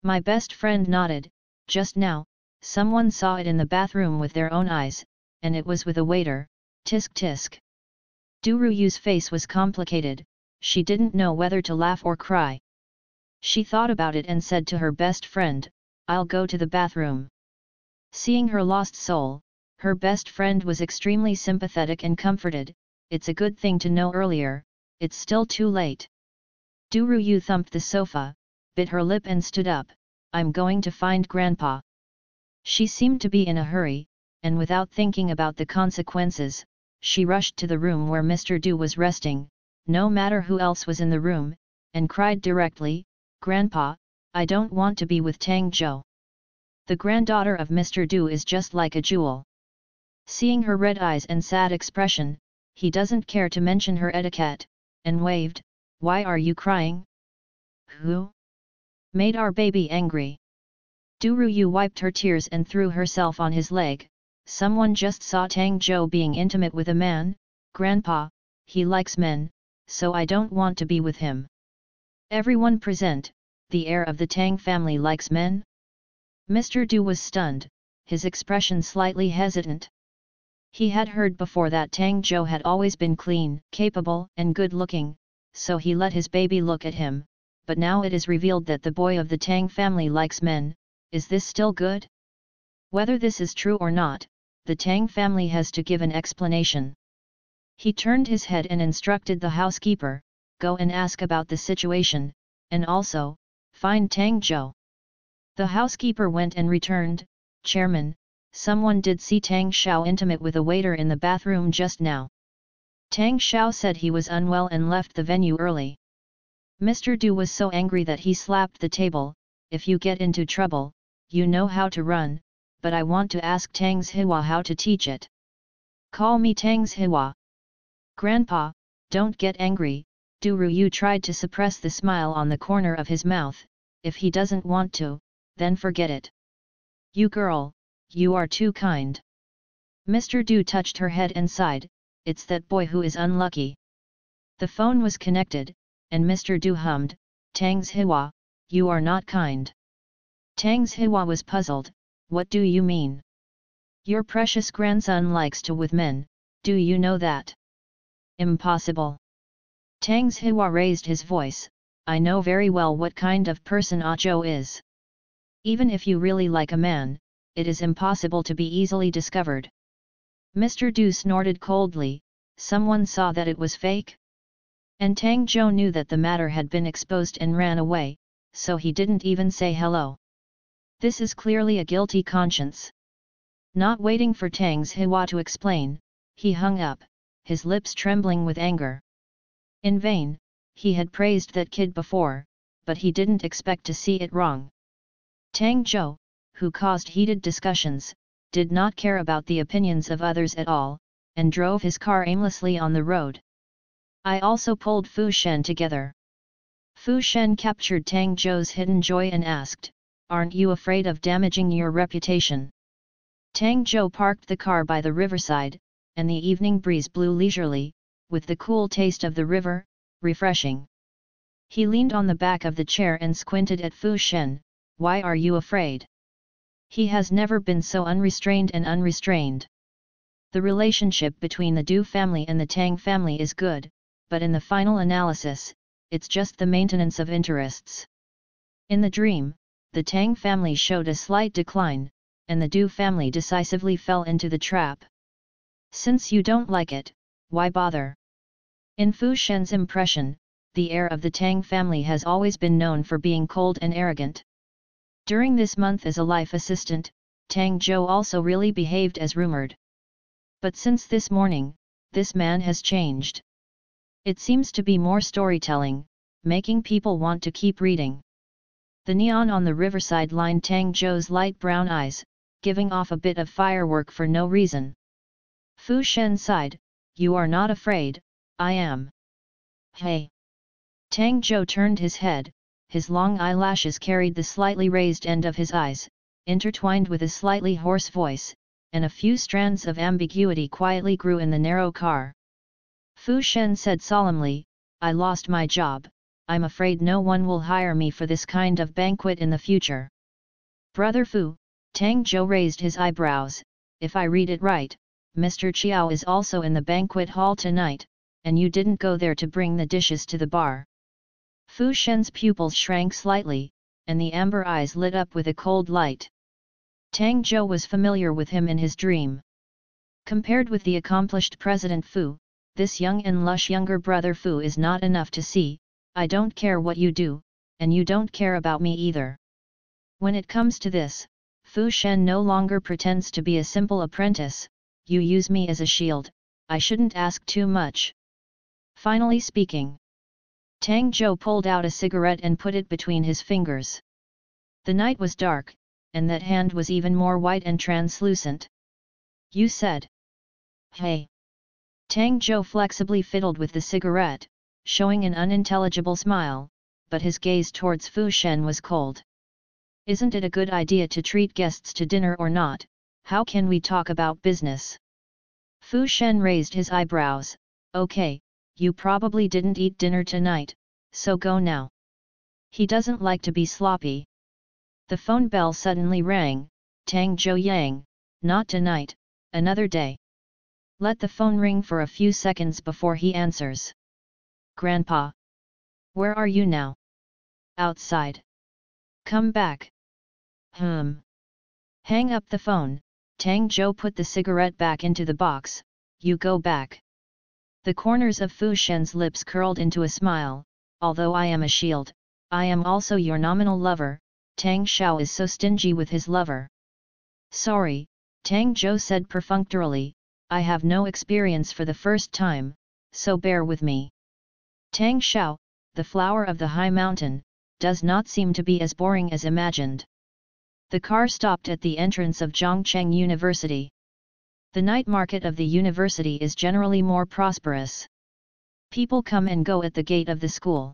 Speaker 1: My best friend nodded. Just now, someone saw it in the bathroom with their own eyes, and it was with a waiter. Tisk tisk. Du Ruyu's face was complicated, she didn't know whether to laugh or cry. She thought about it and said to her best friend, "I'll go to the bathroom." Seeing her lost soul, her best friend was extremely sympathetic and comforted. "It's a good thing to know earlier, it's still too late." Du Ruyu thumped the sofa, bit her lip and stood up. "I'm going to find Grandpa." She seemed to be in a hurry, and without thinking about the consequences, she rushed to the room where Mr. Du was resting, no matter who else was in the room, and cried directly, "Grandpa, I don't want to be with Tang Zhou. The granddaughter of Mr. Du is just like a jewel." Seeing her red eyes and sad expression, he doesn't care to mention her etiquette, and waved, "Why are you crying? Who made our baby angry?" Du Ruyu wiped her tears and threw herself on his leg. "Someone just saw Tang Zhou being intimate with a man, Grandpa, he likes men, so I don't want to be with him." Everyone present, the heir of the Tang family likes men? Mr. Du was stunned, his expression slightly hesitant. He had heard before that Tang Zhou had always been clean, capable and good-looking, so he let his baby look at him, but now it is revealed that the boy of the Tang family likes men. Is this still good? Whether this is true or not, the Tang family has to give an explanation. He turned his head and instructed the housekeeper, "Go and ask about the situation, and also, find Tang Zhou." The housekeeper went and returned, "Chairman, someone did see Tang Xiao intimate with a waiter in the bathroom just now." Tang Xiao said he was unwell and left the venue early. Mr. Du was so angry that he slapped the table. "If you get into trouble, you know how to run, but I want to ask Tang's Hiwa how to teach it. Call me Tang's Hiwa. Grandpa, don't get angry, Du Ruyu tried to suppress the smile on the corner of his mouth. If he doesn't want to, then forget it. You girl, you are too kind. Mr. Du touched her head and sighed, it's that boy who is unlucky. The phone was connected, and Mr. Du hummed, Tang's Hiwa, you are not kind. Tang's Hiwa was puzzled, what do you mean? Your precious grandson likes to with men, do you know that? Impossible. Tang's Hiwa raised his voice, I know very well what kind of person Ah Zhou is. Even if you really like a man, it is impossible to be easily discovered. Mr. Du snorted coldly, someone saw that it was fake? And Tang Zhou knew that the matter had been exposed and ran away, so he didn't even say hello. This is clearly a guilty conscience. Not waiting for Tang's Hiwa to explain, he hung up, his lips trembling with anger. In vain, he had praised that kid before, but he didn't expect to see it wrong. Tang Zhou, who caused heated discussions, did not care about the opinions of others at all, and drove his car aimlessly on the road. I also pulled Fu Shen together. Fu Shen captured Tang Zhou's hidden joy and asked, aren't you afraid of damaging your reputation? Tang Zhou parked the car by the riverside, and the evening breeze blew leisurely, with the cool taste of the river, refreshing. He leaned on the back of the chair and squinted at Fu Shen, why are you afraid? He has never been so unrestrained and unrestrained. The relationship between the Du family and the Tang family is good, but in the final analysis, it's just the maintenance of interests. In the dream, the Tang family showed a slight decline, and the Du family decisively fell into the trap. Since you don't like it, why bother? In Fu Shen's impression, the heir of the Tang family has always been known for being cold and arrogant. During this month as a life assistant, Tang Zhou also really behaved as rumored. But since this morning, this man has changed. It seems to be more storytelling, making people want to keep reading. The neon on the riverside lined Tang Zhou's light brown eyes, giving off a bit of firework for no reason. Fu Shen sighed, you are not afraid, I am. Hey! Tang Zhou turned his head, his long eyelashes carried the slightly raised end of his eyes, intertwined with a slightly hoarse voice, and a few strands of ambiguity quietly grew in the narrow car. Fu Shen said solemnly, I lost my job, I'm afraid no one will hire me for this kind of banquet in the future. Brother Fu, Tang Zhou raised his eyebrows, if I read it right, Mr. Chiao is also in the banquet hall tonight, and you didn't go there to bring the dishes to the bar. Fu Shen's pupils shrank slightly, and the amber eyes lit up with a cold light. Tang Zhou was familiar with him in his dream. Compared with the accomplished President Fu, this young and lush younger brother Fu is not enough to see, I don't care what you do, and you don't care about me either. When it comes to this, Fu Shen no longer pretends to be a simple apprentice, you use me as a shield, I shouldn't ask too much. Finally speaking. Tang Zhou pulled out a cigarette and put it between his fingers. The night was dark, and that hand was even more white and translucent. You said. Hey! Tang Zhou flexibly fiddled with the cigarette, showing an unintelligible smile, but his gaze towards Fu Shen was cold. Isn't it a good idea to treat guests to dinner or not? How can we talk about business? Fu Shen raised his eyebrows, okay, you probably didn't eat dinner tonight, so go now. He doesn't like to be sloppy. The phone bell suddenly rang, Tang Zhou Yang, not tonight, another day. Let the phone ring for a few seconds before he answers. Grandpa. Where are you now? Outside. Come back. Hang up the phone, Tang Zhou put the cigarette back into the box, you go back. The corners of Fu Shen's lips curled into a smile, although I am a shield, I am also your nominal lover, Tang Xiao is so stingy with his lover. Sorry, Tang Zhou said perfunctorily, I have no experience for the first time, so bear with me. Tang Xiao, the flower of the high mountain, does not seem to be as boring as imagined. The car stopped at the entrance of Zhongcheng University. The night market of the university is generally more prosperous. People come and go at the gate of the school.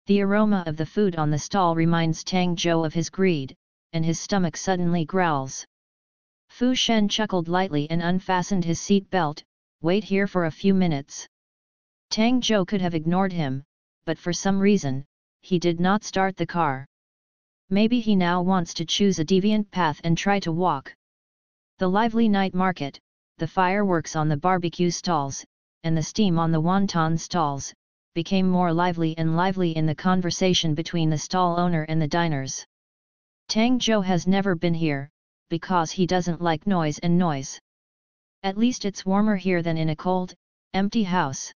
Speaker 1: The aroma of the food on the stall reminds Tang Zhou of his greed, and his stomach suddenly growls. Fu Shen chuckled lightly and unfastened his seat belt. Wait here for a few minutes. Tang Zhou could have ignored him, but for some reason, he did not start the car. Maybe he now wants to choose a deviant path and try to walk. The lively night market, the fireworks on the barbecue stalls, and the steam on the wonton stalls, became more lively and lively in the conversation between the stall owner and the diners. Tang Zhou has never been here, because he doesn't like noise and noise. At least it's warmer here than in a cold, empty house.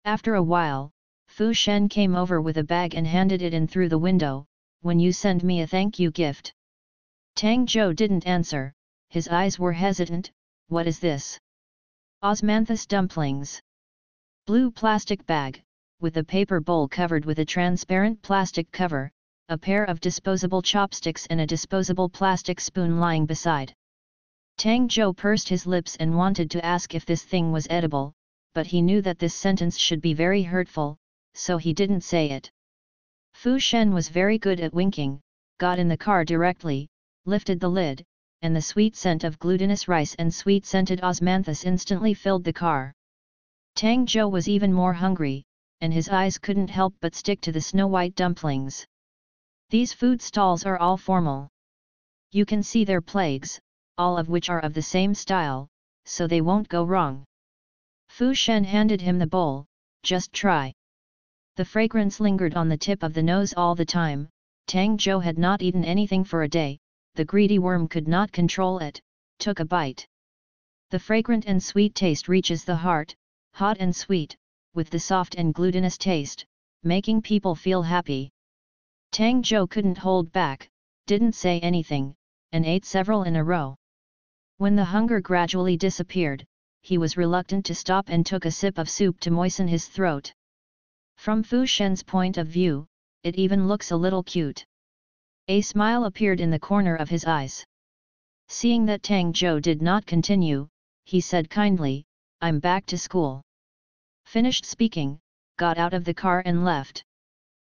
Speaker 1: After a while, Fu Shen came over with a bag and handed it in through the window. When you send me a thank you gift. Tang Zhou didn't answer, his eyes were hesitant. What is this? Osmanthus dumplings. Blue plastic bag, with a paper bowl covered with a transparent plastic cover, a pair of disposable chopsticks and a disposable plastic spoon lying beside. Tang Zhou pursed his lips and wanted to ask if this thing was edible, but he knew that this sentence should be very hurtful, so he didn't say it. Fu Shen was very good at winking, got in the car directly, lifted the lid, and the sweet scent of glutinous rice and sweet-scented osmanthus instantly filled the car. Tang Zhou was even more hungry, and his eyes couldn't help but stick to the snow-white dumplings. These food stalls are all formal. You can see their plagues, all of which are of the same style, so they won't go wrong. Fu Shen handed him the bowl. Just try. The fragrance lingered on the tip of the nose all the time. Tang Zhou had not eaten anything for a day, the greedy worm could not control it, took a bite. The fragrant and sweet taste reaches the heart, hot and sweet, with the soft and glutinous taste, making people feel happy. Tang Zhou couldn't hold back, didn't say anything, and ate several in a row. When the hunger gradually disappeared, he was reluctant to stop and took a sip of soup to moisten his throat. From Fu Shen's point of view, it even looks a little cute. A smile appeared in the corner of his eyes. Seeing that Tang Zhou did not continue, he said kindly, I'm back to school. Finished speaking, got out of the car and left.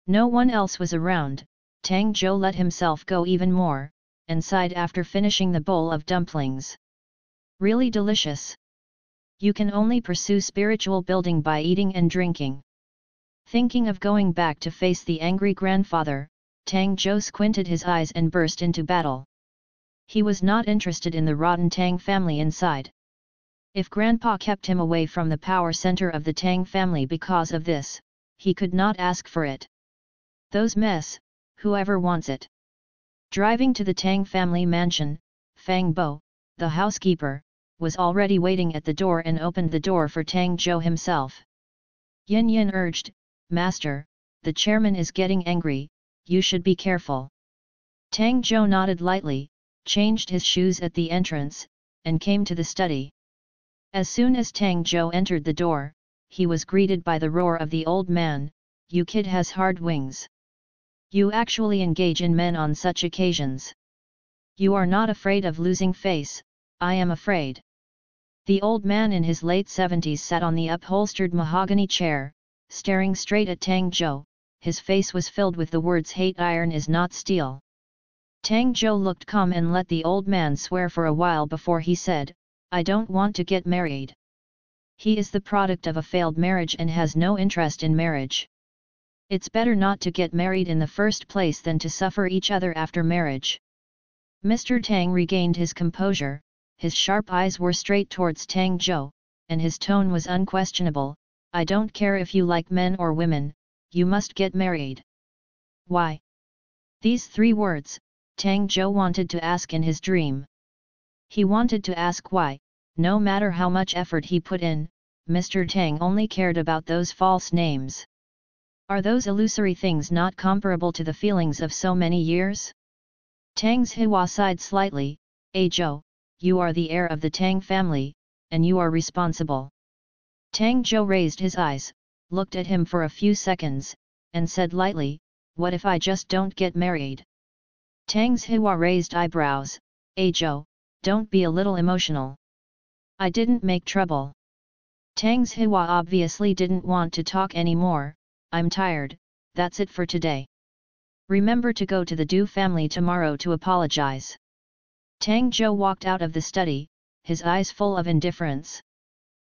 Speaker 1: No one else was around. Tang Zhou let himself go even more, and sighed after finishing the bowl of dumplings. Really delicious. You can only pursue spiritual building by eating and drinking. Thinking of going back to face the angry grandfather, Tang Zhou squinted his eyes and burst into battle. He was not interested in the rotten Tang family inside. If Grandpa kept him away from the power center of the Tang family because of this, he could not ask for it. Those mess, whoever wants it. Driving to the Tang family mansion, Fang Bo, the housekeeper, was already waiting at the door and opened the door for Tang Zhou himself. Yin Yin urged, Master, the chairman is getting angry, you should be careful. Tang Zhou nodded lightly, changed his shoes at the entrance, and came to the study. As soon as Tang Zhou entered the door, he was greeted by the roar of the old man, You kid has hard wings. You actually engage in men on such occasions. You are not afraid of losing face, I am afraid. The old man in his late 70s sat on the upholstered mahogany chair, staring straight at Tang Zhou. His face was filled with the words hate iron is not steel. Tang Zhou looked calm and let the old man swear for a while before he said, I don't want to get married. He is the product of a failed marriage and has no interest in marriage. It's better not to get married in the first place than to suffer each other after marriage. Mr. Tang regained his composure, his sharp eyes were straight towards Tang Zhou, and his tone was unquestionable, I don't care if you like men or women, you must get married. Why? These 3 words, Tang Zhou wanted to ask in his dream. He wanted to ask why, no matter how much effort he put in, Mr. Tang only cared about those false names. Are those illusory things not comparable to the feelings of so many years? Tang's Hua sighed slightly, Zhou, you are the heir of the Tang family, and you are responsible. Tang Zhou raised his eyes, looked at him for a few seconds, and said lightly, what if I just don't get married? Tang Zhihua raised eyebrows. Zhou, don't be a little emotional. I didn't make trouble. Tang Zhihua obviously didn't want to talk anymore. I'm tired, that's it for today. Remember to go to the Du family tomorrow to apologize. Tang Zhou walked out of the study, his eyes full of indifference.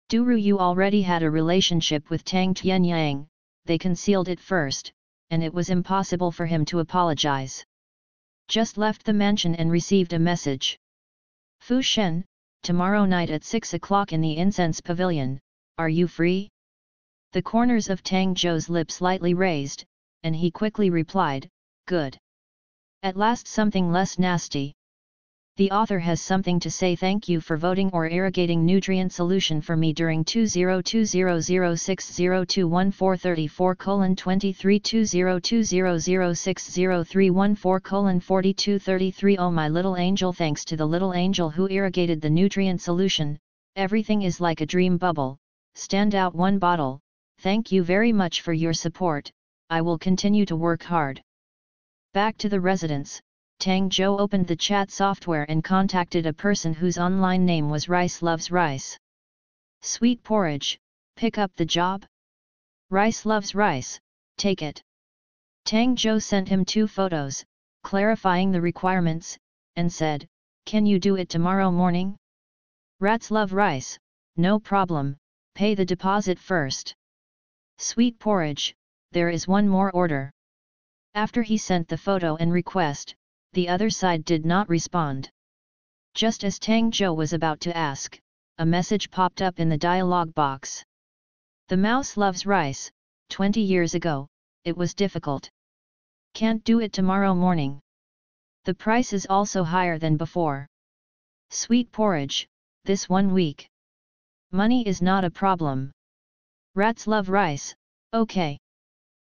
Speaker 1: Du Ruyu already had a relationship with Tang Tianyang, they concealed it first, and it was impossible for him to apologize. Just left the mansion and received a message. Fu Shen, tomorrow night at 6 o'clock in the incense pavilion, are you free? The corners of Tang Zhou's lips slightly raised, and he quickly replied, good. At last something less nasty. The author has something to say. Thank you for voting or irrigating nutrient solution for me during 2020602434:23 Oh my little angel, thanks to the little angel who irrigated the nutrient solution, everything is like a dream bubble. Stand out one bottle. Thank you very much for your support. I will continue to work hard. Back to the residence, Tang Zhou opened the chat software and contacted a person whose online name was Rice Loves Rice. Sweet porridge, pick up the job? Rice loves rice, take it. Tang Zhou sent him 2 photos, clarifying the requirements, and said, can you do it tomorrow morning? Rats love rice, no problem, pay the deposit first. Sweet porridge, there is one more order. After he sent the photo and request, the other side did not respond. Just as Tang Zhou was about to ask, a message popped up in the dialog box. The mouse loves rice. 20 years ago, it was difficult. Can't do it tomorrow morning. The price is also higher than before. Sweet porridge, this 1 week. Money is not a problem. Rats love rice, okay.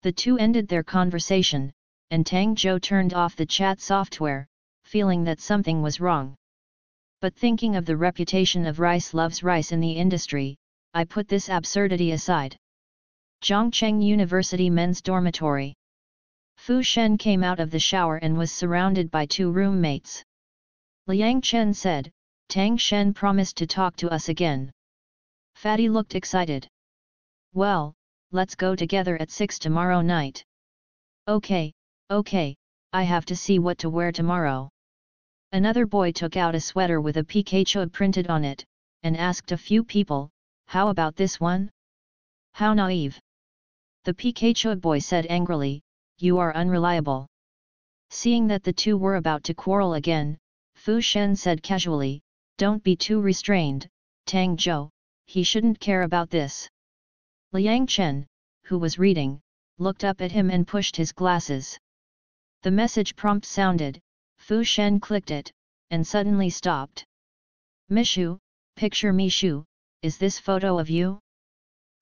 Speaker 1: The two ended their conversation, and Tang Zhou turned off the chat software, feeling that something was wrong. But thinking of the reputation of Rice Loves Rice in the industry, I put this absurdity aside. Zhongcheng University Men's Dormitory. Fu Shen came out of the shower and was surrounded by 2 roommates. Liang Chen said, Tang Shen promised to talk to us again. Fatty looked excited. Well, let's go together at 6 tomorrow night. Okay, I have to see what to wear tomorrow. Another boy took out a sweater with a Pikachu printed on it, and asked a few people, how about this one? How naive. The Pikachu boy said angrily, you are unreliable. Seeing that the two were about to quarrel again, Fu Shen said casually, don't be too restrained, Tang Zhou, he shouldn't care about this. Liang Chen, who was reading, looked up at him and pushed his glasses. The message prompt sounded, Fu Shen clicked it, and suddenly stopped. Mishu, picture Mishu, is this photo of you?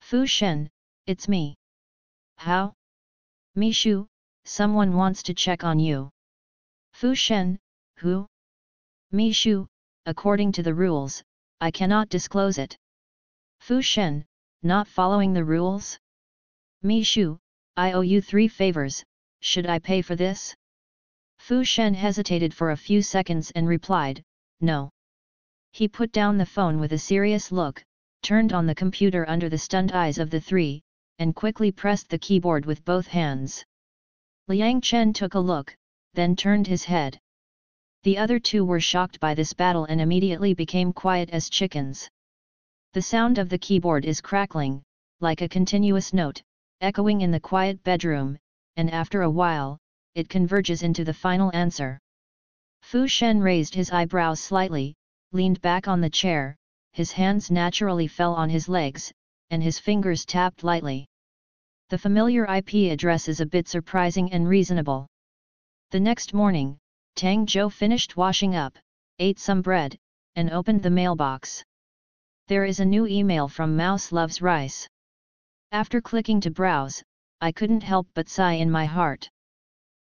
Speaker 1: Fu Shen, it's me. How? Mishu, someone wants to check on you. Fu Shen, who? Mishu, according to the rules, I cannot disclose it. Fu Shen, not following the rules? Mishu, I owe you 3 favors, should I pay for this? Fu Shen hesitated for a few seconds and replied, no. He put down the phone with a serious look, turned on the computer under the stunned eyes of the 3, and quickly pressed the keyboard with both hands. Liang Chen took a look, then turned his head. The other 2 were shocked by this battle and immediately became quiet as chickens. The sound of the keyboard is crackling, like a continuous note, echoing in the quiet bedroom, and after a while, it converges into the final answer. Fu Shen raised his eyebrows slightly, leaned back on the chair, his hands naturally fell on his legs, and his fingers tapped lightly. The familiar IP address is a bit surprising and reasonable. The next morning, Tang Zhou finished washing up, ate some bread, and opened the mailbox. There is a new email from Mouse Loves Rice. After clicking to browse, I couldn't help but sigh in my heart.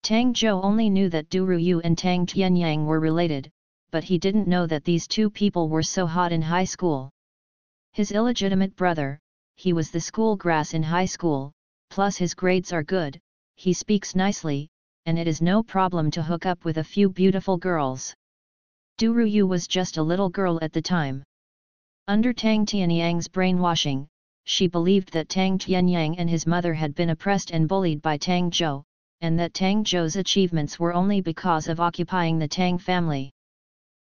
Speaker 1: Tang Zhou only knew that Du Ruyu and Tang Tianyang were related, but he didn't know that these 2 people were so hot in high school. His illegitimate brother, he was the school grass in high school, plus his grades are good, he speaks nicely, and it is no problem to hook up with a few beautiful girls. Du Ruyu was just a little girl at the time. Under Tang Tianyang's brainwashing, she believed that Tang Tianyang and his mother had been oppressed and bullied by Tang Zhou, and that Tang Zhou's achievements were only because of occupying the Tang family.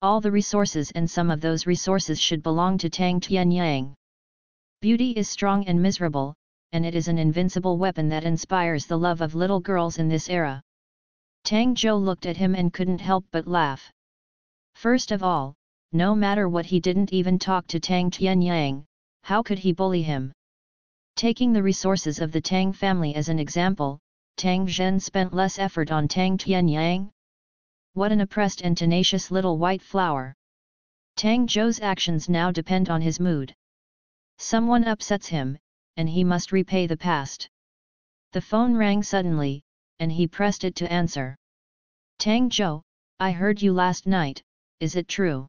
Speaker 1: All the resources and some of those resources should belong to Tang Tianyang. Beauty is strong and miserable, and it is an invincible weapon that inspires the love of little girls in this era. Tang Zhou looked at him and couldn't help but laugh. First of all, no matter what, he didn't even talk to Tang Tianyang. How could he bully him? Taking the resources of the Tang family as an example, Tang Zhen spent less effort on Tang Tianyang. What an oppressed and tenacious little white flower. Tang Zhou's actions now depend on his mood. Someone upsets him, and he must repay the past. The phone rang suddenly, and he pressed it to answer. Tang Zhou, I heard you last night, is it true?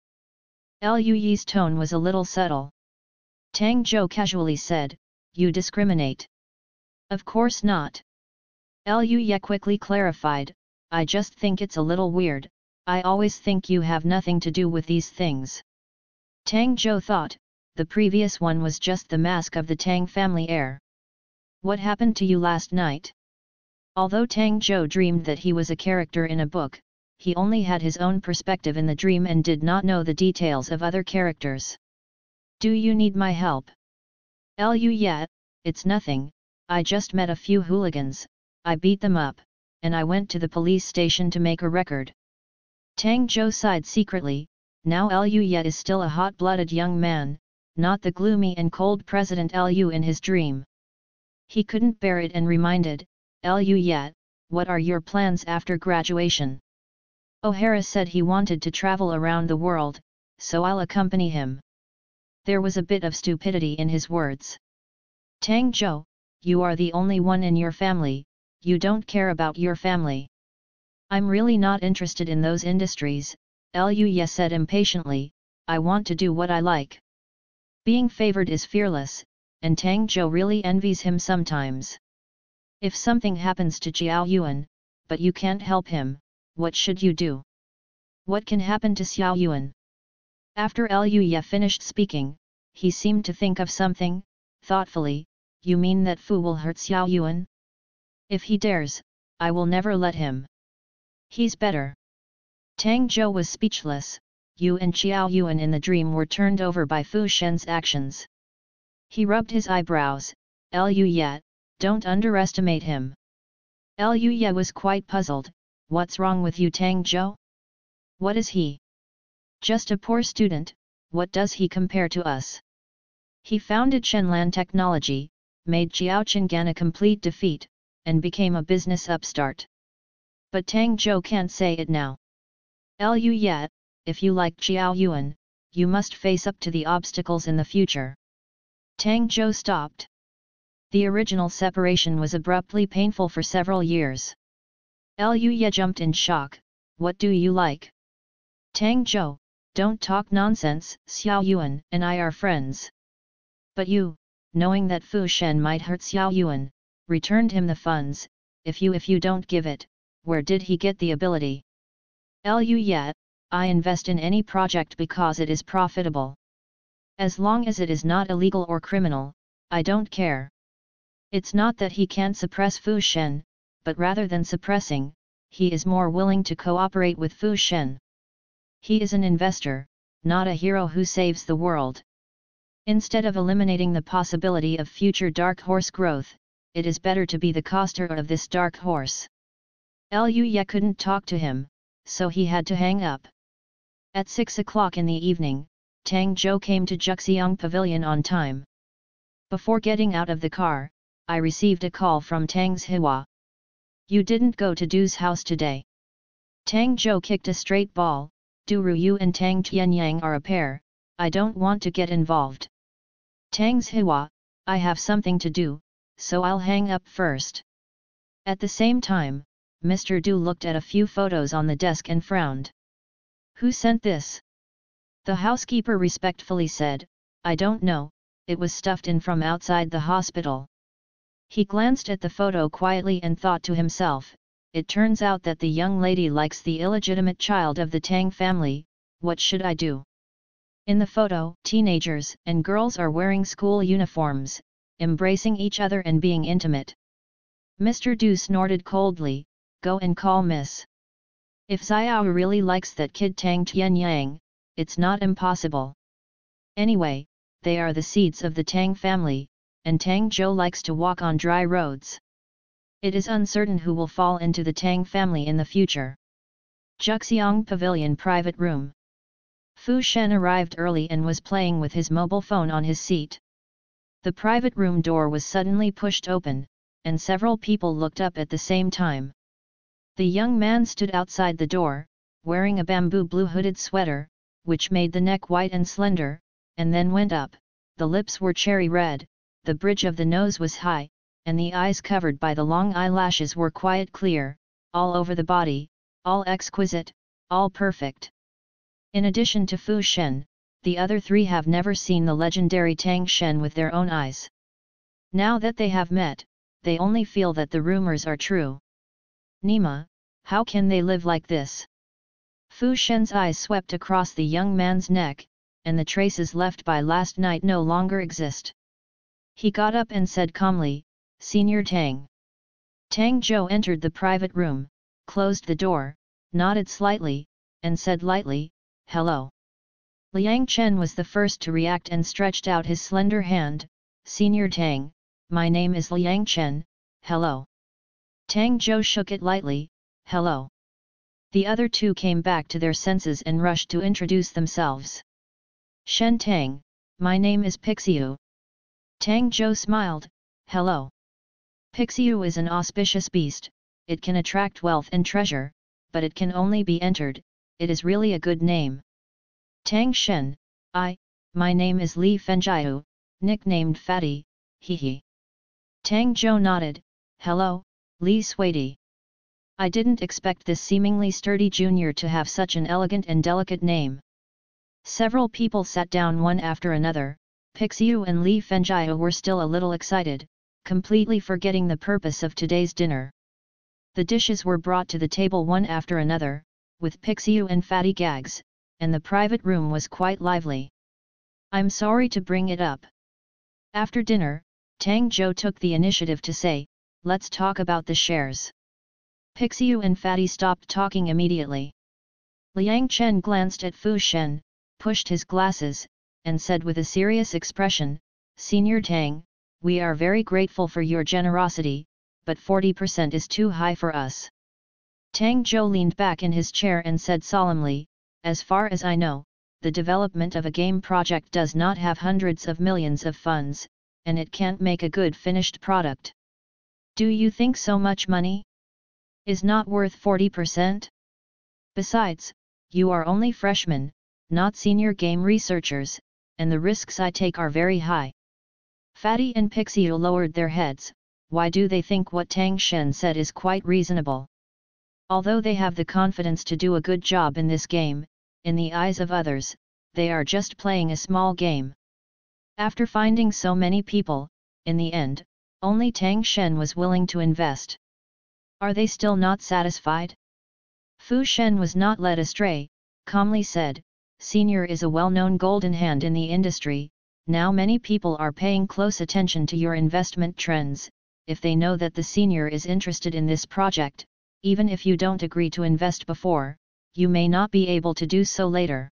Speaker 1: Liu Yi's tone was a little subtle. Tang Zhou casually said, you discriminate. Of course not. Liu Ye quickly clarified, I just think it's a little weird, I always think you have nothing to do with these things. Tang Zhou thought, the previous one was just the mask of the Tang family heir. What happened to you last night? Although Tang Zhou dreamed that he was a character in a book, he only had his own perspective in the dream and did not know the details of other characters. Do you need my help? Liu Ye, it's nothing, I just met a few hooligans, I beat them up, and I went to the police station to make a record. Tang Zhou sighed secretly, now Liu Ye is still a hot-blooded young man, not the gloomy and cold President Liu in his dream. He couldn't bear it and reminded, Liu Ye, what are your plans after graduation? O'Hara said he wanted to travel around the world, so I'll accompany him. There was a bit of stupidity in his words. Tang Zhou, you are the only one in your family, you don't care about your family. I'm really not interested in those industries, Liu Ye said impatiently, I want to do what I like. Being favored is fearless, and Tang Zhou really envies him sometimes. If something happens to Xiao Yuan, but you can't help him, what should you do? What can happen to Xiao Yuan? After Liu Ye finished speaking, he seemed to think of something, thoughtfully, you mean that Fu will hurt Xiao Yuan? If he dares, I will never let him. He's better. Tang Zhou was speechless, Yu and Xiao Yuan in the dream were turned over by Fu Shen's actions. He rubbed his eyebrows, Liu Ye, don't underestimate him. Liu Ye was quite puzzled, what's wrong with you Tang Zhou? What is he? Just a poor student, what does he compare to us? He founded Shenlan Technology, made Xiao Qinggan a complete defeat, and became a business upstart. But Tang Zhou can't say it now. Liu Ye, if you like Xiao Yuan, you must face up to the obstacles in the future. Tang Zhou stopped. The original separation was abruptly painful for several years. Liu Ye jumped in shock, what do you like? Tang Zhou, don't talk nonsense, Xiao Yuan and I are friends. But you, knowing that Fu Shen might hurt Xiao Yuan, returned him the funds, if you don't give it, where did he get the ability? Liu Ye, I invest in any project because it is profitable. As long as it is not illegal or criminal, I don't care. It's not that he can't suppress Fu Shen, but rather than suppressing, he is more willing to cooperate with Fu Shen. He is an investor, not a hero who saves the world. Instead of eliminating the possibility of future dark horse growth, it is better to be the coster of this dark horse. Liu Ye couldn't talk to him, so he had to hang up. At 6 o'clock in the evening, Tang Zhou came to Juxiang Pavilion on time. Before getting out of the car, I received a call from Tang's Hua. You didn't go to Du's house today. Tang Zhou kicked a straight ball, Du Ruyu and Tang Tianyang are a pair, I don't want to get involved. Tang's Hua, I have something to do, so I'll hang up first. At the same time, Mr. Du looked at a few photos on the desk and frowned. Who sent this? The housekeeper respectfully said, I don't know, it was stuffed in from outside the hospital. He glanced at the photo quietly and thought to himself, it turns out that the young lady likes the illegitimate child of the Tang family, what should I do? In the photo, teenagers and girls are wearing school uniforms, embracing each other and being intimate. Mr. Du snorted coldly, go and call Miss. If Xiao really likes that kid Tang Tianyang, it's not impossible. Anyway, they are the seeds of the Tang family, and Tang Zhou likes to walk on dry roads. It is uncertain who will fall into the Tang family in the future. Juxiang Pavilion Private Room. Fu Shen arrived early and was playing with his mobile phone on his seat. The private room door was suddenly pushed open, and several people looked up at the same time. The young man stood outside the door, wearing a bamboo blue hooded sweater, which made the neck white and slender, and then went up. The lips were cherry red, the bridge of the nose was high, and the eyes covered by the long eyelashes were quite clear, all over the body, all exquisite, all perfect. In addition to Fu Shen, the other three have never seen the legendary Tang Shen with their own eyes. Now that they have met, they only feel that the rumors are true. Nima, how can they live like this? Fu Shen's eyes swept across the young man's neck, and the traces left by last night no longer exist. He got up and said calmly, Senior Tang. Tang Zhou entered the private room, closed the door, nodded slightly, and said lightly, hello. Liang Chen was the first to react and stretched out his slender hand, Senior Tang, my name is Liang Chen, hello. Tang Zhou shook it lightly, hello. The other two came back to their senses and rushed to introduce themselves. Shen Tang, my name is Pixiu. Tang Zhou smiled, hello. Pixiu is an auspicious beast, it can attract wealth and treasure, but it can only be entered, it is really a good name. Tang Shen, my name is Li Fenjiu, nicknamed Fatty, hee. Tang Zhou nodded, hello, Li Suidi. I didn't expect this seemingly sturdy junior to have such an elegant and delicate name. Several people sat down one after another. Pixiu and Li Fenjiu were still a little excited, completely forgetting the purpose of today's dinner. The dishes were brought to the table one after another, with Pixiu and Fatty gags, and the private room was quite lively. I'm sorry to bring it up. After dinner, Tang Zhou took the initiative to say, let's talk about the shares. Pixiu and Fatty stopped talking immediately. Liang Chen glanced at Fu Shen, pushed his glasses, and said with a serious expression, Senior Tang, we are very grateful for your generosity, but 40% is too high for us. Tang Zhou leaned back in his chair and said solemnly, as far as I know, the development of a game project does not have hundreds of millions of funds, and it can't make a good finished product. Do you think so much money is not worth 40%? Besides, you are only freshmen, not senior game researchers, and the risks I take are very high. Fatty and Pixiu lowered their heads. Why do they think what Tang Shen said is quite reasonable? Although they have the confidence to do a good job in this game, in the eyes of others, they are just playing a small game. After finding so many people, in the end, only Tang Shen was willing to invest. Are they still not satisfied? Fu Shen was not led astray, calmly said, Senior is a well-known golden hand in the industry, now many people are paying close attention to your investment trends. If they know that the senior is interested in this project, even if you don't agree to invest before, you may not be able to do so later.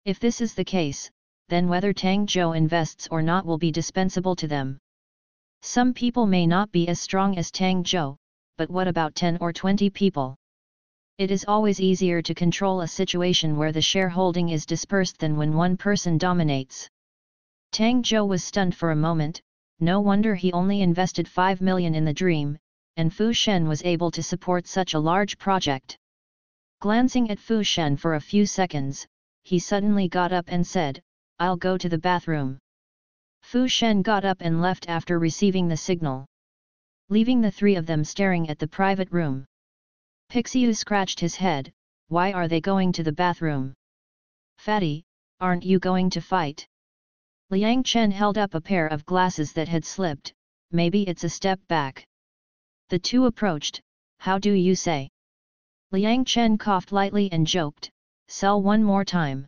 Speaker 1: If this is the case, then whether Tang Zhou invests or not will be dispensable to them. Some people may not be as strong as Tang Zhou, but what about 10 or 20 people? It is always easier to control a situation where the shareholding is dispersed than when one person dominates. Tang Zhou was stunned for a moment. No wonder he only invested 5 million in the dream, and Fu Shen was able to support such a large project. Glancing at Fu Shen for a few seconds, he suddenly got up and said, I'll go to the bathroom. Fu Shen got up and left after receiving the signal, leaving the three of them staring at the private room. Pixiu scratched his head, why are they going to the bathroom? Fatty, aren't you going to fight? Liang Chen held up a pair of glasses that had slipped, maybe it's a step back. The two approached, How do you say? Liang Chen coughed lightly and joked, sell one more time.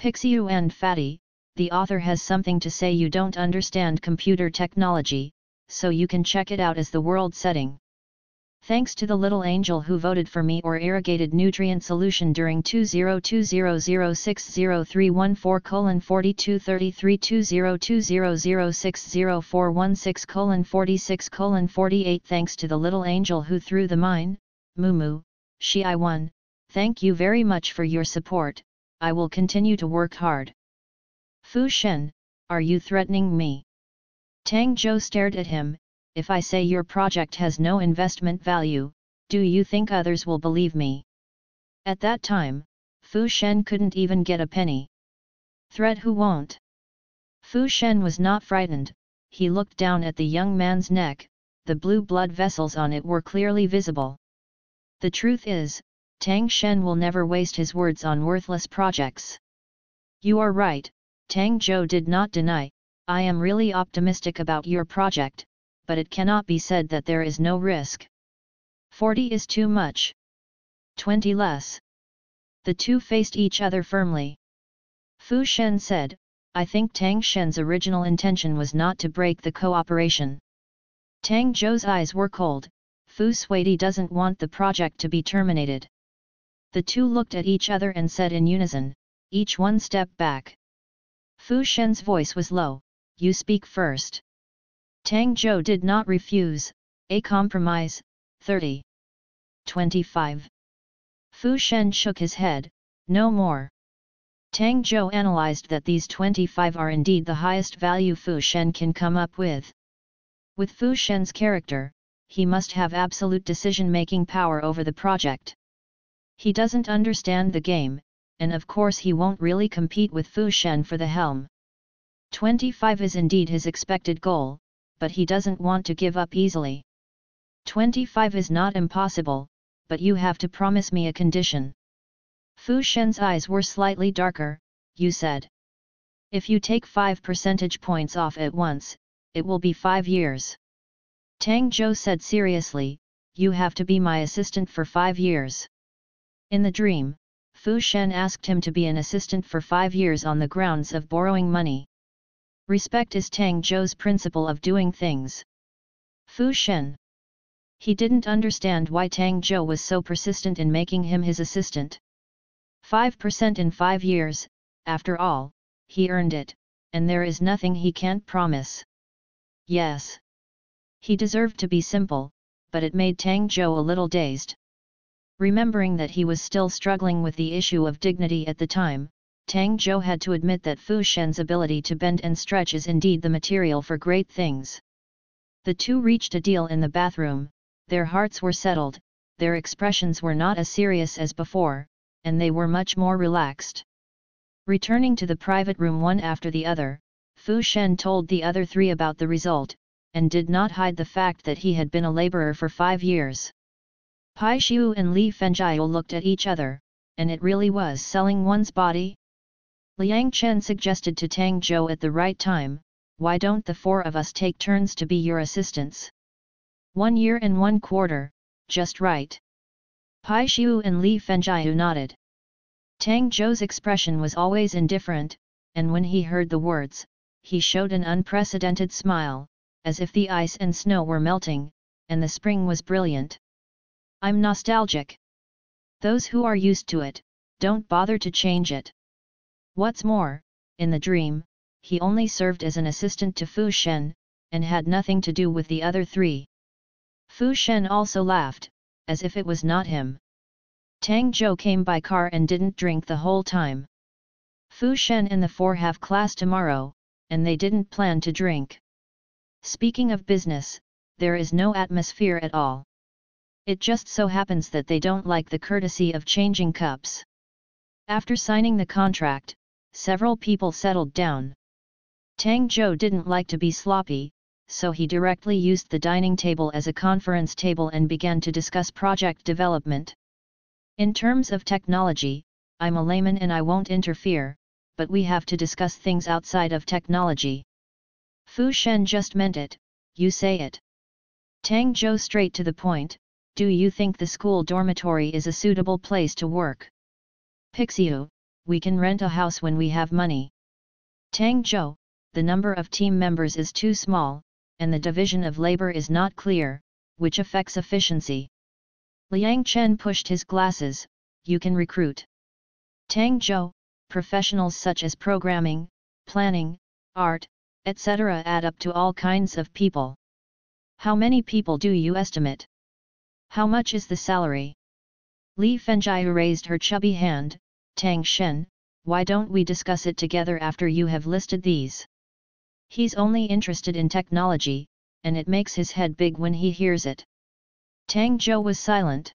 Speaker 1: Pixiu and Fatty, the author has something to say. You don't understand computer technology, so you can check it out as the world setting. Thanks to the little angel who voted for me or irrigated nutrient solution during 20200314,42332020060416:46:48. Thanks to the little angel who threw the mine, Mumu, she I won. Thank you very much for your support. I will continue to work hard. Fu Shen, are you threatening me? Tang Zhou stared at him. If I say your project has no investment value, do you think others will believe me? At that time, Fu Shen couldn't even get a penny. Threat who won't? Fu Shen was not frightened. He looked down at the young man's neck. The blue blood vessels on it were clearly visible. The truth is, Tang Shen will never waste his words on worthless projects. You are right, Tang Zhou did not deny. I am really optimistic about your project, but it cannot be said that there is no risk. 40 is too much. 20 less. The two faced each other firmly. Fu Shen said, I think Tang Shen's original intention was not to break the cooperation. Tang Zhou's eyes were cold. Fu Suidi doesn't want the project to be terminated. The two looked at each other and said in unison, each one step back. Fu Shen's voice was low, you speak first. Tang Zhou did not refuse, a compromise, 30. 25. Fu Shen shook his head, no more. Tang Zhou analyzed that these 25 are indeed the highest value Fu Shen can come up with. With Fu Shen's character, he must have absolute decision-making power over the project. He doesn't understand the game, and of course he won't really compete with Fu Shen for the helm. 25 is indeed his expected goal, but he doesn't want to give up easily. 25 is not impossible, but you have to promise me a condition. Fu Shen's eyes were slightly darker, you said. If you take 5 percentage points off at once, it will be 5 years. Tang Zhou said seriously, you have to be my assistant for 5 years. In the dream, Fu Shen asked him to be an assistant for 5 years on the grounds of borrowing money. Respect is Tang Zhou's principle of doing things. Fu Shen. He didn't understand why Tang Zhou was so persistent in making him his assistant. 5% in 5 years, after all, he earned it, and there is nothing he can't promise. Yes. He deserved to be simple, but it made Tang Zhou a little dazed. Remembering that he was still struggling with the issue of dignity at the time, Tang Zhou had to admit that Fu Shen's ability to bend and stretch is indeed the material for great things. The two reached a deal in the bathroom, their hearts were settled, their expressions were not as serious as before, and they were much more relaxed. Returning to the private room one after the other, Fu Shen told the other three about the result, and did not hide the fact that he had been a laborer for 5 years. Pai Xiu and Li Fengjiu looked at each other, and it really was selling one's body? Liang Chen suggested to Tang Zhou at the right time, why don't the 4 of us take turns to be your assistants? 1 year and 1 quarter, just right. Pai Xiu and Li Fengjiu nodded. Tang Zhou's expression was always indifferent, and when he heard the words, he showed an unprecedented smile, as if the ice and snow were melting, and the spring was brilliant. I'm nostalgic. Those who are used to it, don't bother to change it. What's more, in the dream, he only served as an assistant to Fu Shen, and had nothing to do with the other 3. Fu Shen also laughed, as if it was not him. Tang Zhou came by car and didn't drink the whole time. Fu Shen and the 4 have class tomorrow, and they didn't plan to drink. Speaking of business, there is no atmosphere at all. It just so happens that they don't like the courtesy of changing cups. After signing the contract, several people settled down. Tang Zhou didn't like to be sloppy, so he directly used the dining table as a conference table and began to discuss project development. In terms of technology, I'm a layman and I won't interfere, but we have to discuss things outside of technology. Fu Shen just meant it, you say it. Tang Zhou straight to the point, Do you think the school dormitory is a suitable place to work? Pixiu, we can rent a house when we have money. Tang Zhou, the number of team members is too small, and the division of labor is not clear, which affects efficiency. Liang Chen pushed his glasses. You can recruit. Tang Zhou, professionals such as programming, planning, art, etc. add up to all kinds of people. How many people do you estimate? How much is the salary? Li Fengjiu raised her chubby hand. Tang Shen, why don't we discuss it together after you have listed these? He's only interested in technology, and it makes his head big when he hears it. Tang Zhou was silent.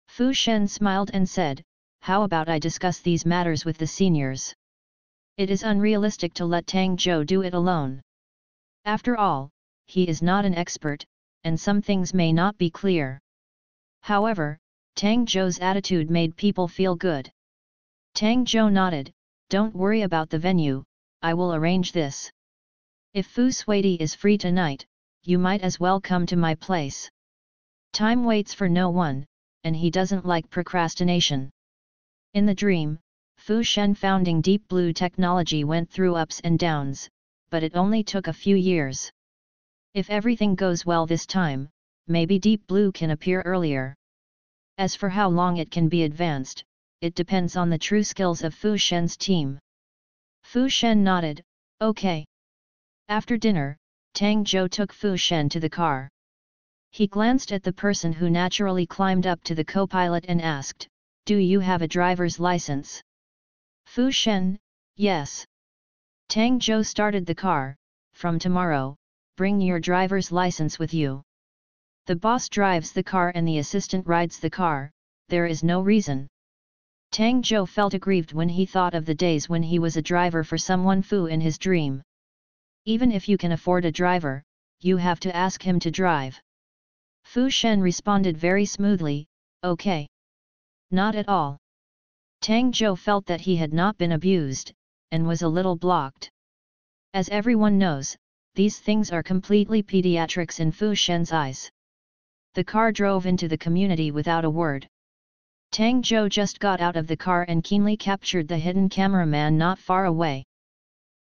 Speaker 1: Fu Shen smiled and said, how about I discuss these matters with the seniors? It is unrealistic to let Tang Zhou do it alone. After all, he is not an expert, and some things may not be clear. However, Tang Zhou's attitude made people feel good. Tang Zhou nodded, don't worry about the venue, I will arrange this. If Fu Suidi is free tonight, you might as well come to my place. Time waits for no one, and he doesn't like procrastination. In the dream, Fu Shen founding Deep Blue technology went through ups and downs, but it only took a few years. If everything goes well this time, maybe Deep Blue can appear earlier. As for how long it can be advanced, it depends on the true skills of Fu Shen's team. Fu Shen nodded, okay. After dinner, Tang Zhou took Fu Shen to the car. He glanced at the person who naturally climbed up to the co-pilot and asked, do you have a driver's license? Fu Shen, yes. Tang Zhou started the car. From tomorrow, bring your driver's license with you. The boss drives the car and the assistant rides the car, there is no reason. Tang Zhou felt aggrieved when he thought of the days when he was a driver for someone Fu in his dream. Even if you can afford a driver, you have to ask him to drive. Fu Shen responded very smoothly, okay. Not at all. Tang Zhou felt that he had not been abused, and was a little blocked. As everyone knows, these things are completely pediatrics in Fu Shen's eyes. The car drove into the community without a word. Tang Zhou just got out of the car and keenly captured the hidden cameraman not far away.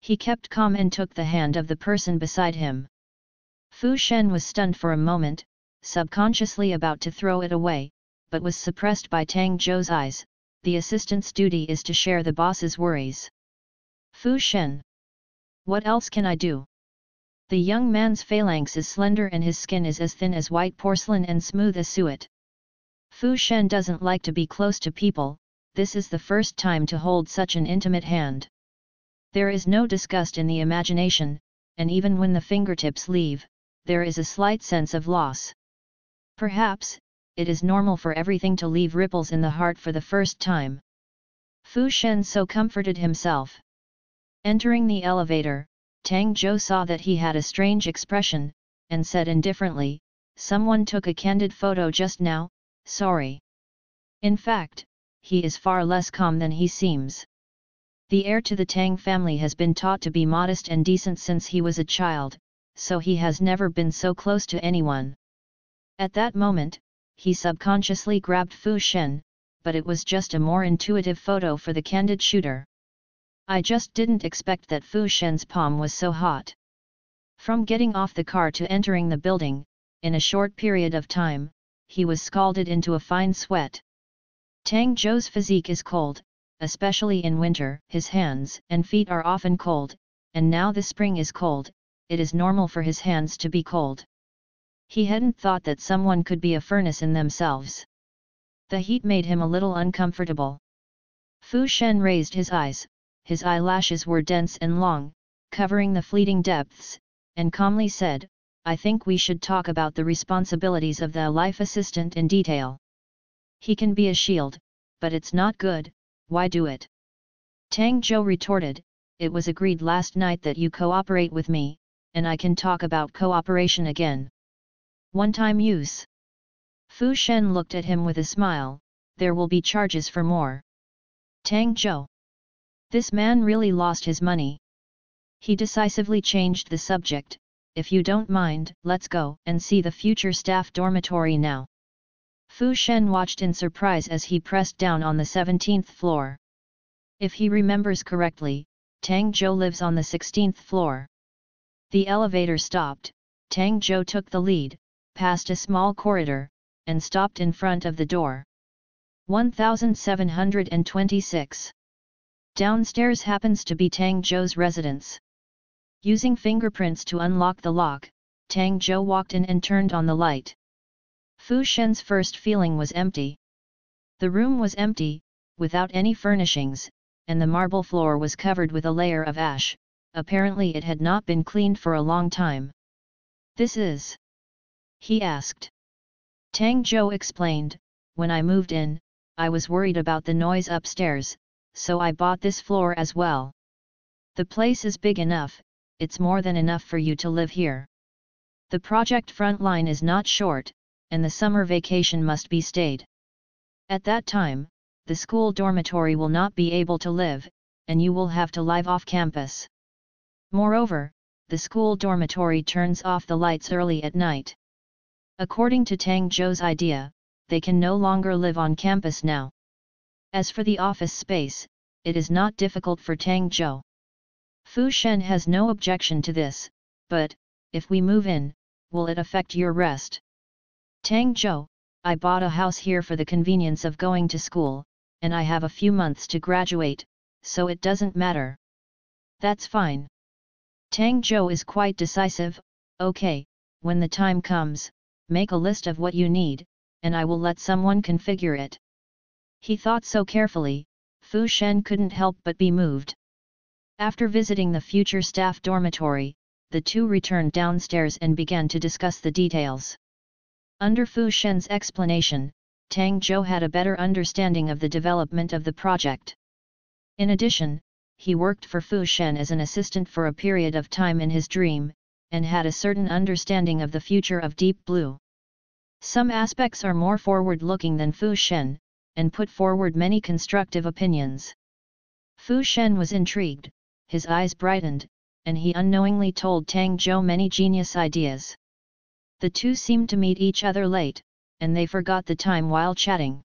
Speaker 1: He kept calm and took the hand of the person beside him. Fu Shen was stunned for a moment, subconsciously about to throw it away, but was suppressed by Tang Zhou's eyes. The assistant's duty is to share the boss's worries. Fu Shen. What else can I do? The young man's phalanx is slender and his skin is as thin as white porcelain and smooth as suet. Fu Shen doesn't like to be close to people, this is the first time to hold such an intimate hand. There is no disgust in the imagination, and even when the fingertips leave, there is a slight sense of loss. Perhaps, it is normal for everything to leave ripples in the heart for the first time. Fu Shen so comforted himself. Entering the elevator, Tang Zhou saw that he had a strange expression, and said indifferently, someone took a candid photo just now, sorry. In fact, he is far less calm than he seems. The heir to the Tang family has been taught to be modest and decent since he was a child, so he has never been so close to anyone. At that moment, he subconsciously grabbed Fu Shen, but it was just a more intuitive photo for the candid shooter. I just didn't expect that Fu Shen's palm was so hot. From getting off the car to entering the building, in a short period of time, he was scalded into a fine sweat. Tang Zhou's physique is cold, especially in winter. His hands and feet are often cold, and now the spring is cold, it is normal for his hands to be cold. He hadn't thought that someone could be a furnace in themselves. The heat made him a little uncomfortable. Fu Shen raised his eyes, his eyelashes were dense and long, covering the fleeting depths, and calmly said, I think we should talk about the responsibilities of the life assistant in detail. He can be a shield, but it's not good, why do it? Tang Zhou retorted, it was agreed last night that you cooperate with me, and I can talk about cooperation again. One-time use. Fu Shen looked at him with a smile, there will be charges for more. Tang Zhou. This man really lost his money. He decisively changed the subject, if you don't mind, let's go and see the future staff dormitory now. Fu Shen watched in surprise as he pressed down on the 17th floor. If he remembers correctly, Tang Zhou lives on the 16th floor. The elevator stopped, Tang Zhou took the lead, passed a small corridor, and stopped in front of the door. 1726. Downstairs happens to be Tang Zhou's residence. Using fingerprints to unlock the lock, Tang Zhou walked in and turned on the light. Fu Shen's first feeling was empty. The room was empty, without any furnishings, and the marble floor was covered with a layer of ash. Apparently it had not been cleaned for a long time. "This is?" he asked. Tang Zhou explained, "When I moved in, I was worried about the noise upstairs, so I bought this floor as well. The place is big enough, it's more than enough for you to live here. The project frontline is not short, and the summer vacation must be stayed. At that time, the school dormitory will not be able to live, and you will have to live off campus. Moreover, the school dormitory turns off the lights early at night." According to Tang Zhou's idea, they can no longer live on campus now. As for the office space, it is not difficult for Tang Zhou. Fu Shen has no objection to this, but, if we move in, will it affect your rest? Tang Zhou, I bought a house here for the convenience of going to school, and I have a few months to graduate, so it doesn't matter. That's fine. Tang Zhou is quite decisive. Okay, when the time comes, make a list of what you need, and I will let someone configure it. He thought so carefully, Fu Shen couldn't help but be moved. After visiting the future staff dormitory, the two returned downstairs and began to discuss the details. Under Fu Shen's explanation, Tang Zhou had a better understanding of the development of the project. In addition, he worked for Fu Shen as an assistant for a period of time in his dream, and had a certain understanding of the future of Deep Blue. Some aspects are more forward-looking than Fu Shen, and put forward many constructive opinions. Fu Shen was intrigued, his eyes brightened, and he unknowingly told Tang Zhou many genius ideas. The two seemed to meet each other late, and they forgot the time while chatting.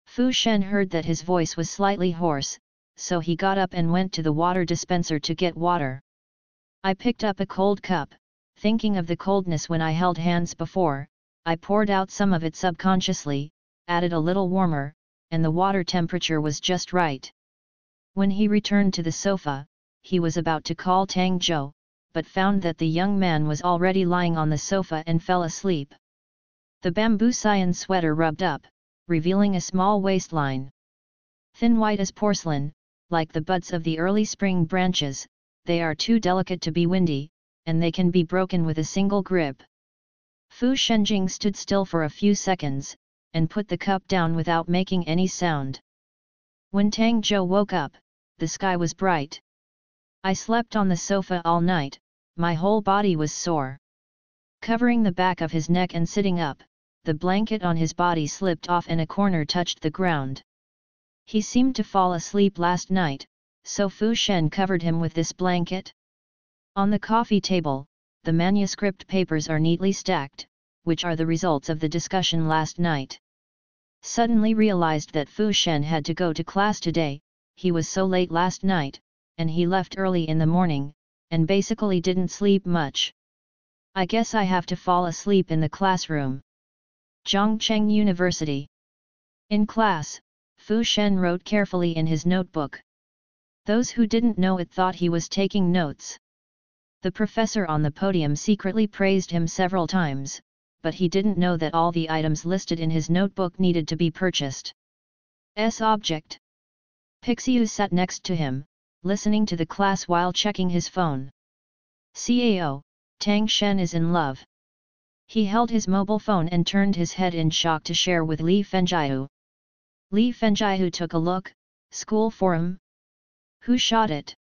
Speaker 1: Fu Shen heard that his voice was slightly hoarse, so he got up and went to the water dispenser to get water. I picked up a cold cup, thinking of the coldness when I held hands before. I poured out some of it subconsciously, added a little warmer, and the water temperature was just right. When he returned to the sofa, he was about to call Tang Zhou, but found that the young man was already lying on the sofa and fell asleep. The bamboo cyan sweater rubbed up, revealing a small waistline. Thin white as porcelain, like the buds of the early spring branches, they are too delicate to be windy, and they can be broken with a single grip. Fu Shenjing stood still for a few seconds, and put the cup down without making any sound. When Tang Zhou woke up, the sky was bright. I slept on the sofa all night, my whole body was sore. Covering the back of his neck and sitting up, the blanket on his body slipped off and a corner touched the ground. He seemed to fall asleep last night, so Fu Shen covered him with this blanket. On the coffee table, the manuscript papers are neatly stacked, which are the results of the discussion last night. Suddenly realized that Fu Shen had to go to class today, he was so late last night, and he left early in the morning, and basically didn't sleep much. I guess I have to fall asleep in the classroom. Zhongcheng University. In class, Fu Shen wrote carefully in his notebook. Those who didn't know it thought he was taking notes. The professor on the podium secretly praised him several times, but he didn't know that all the items listed in his notebook needed to be purchased. Object. Pixiu sat next to him, listening to the class while checking his phone. Cao, Tang Shen is in love. He held his mobile phone and turned his head in shock to share with Li Fenjiu. Li Fenjiu took a look. School forum? Who shot it?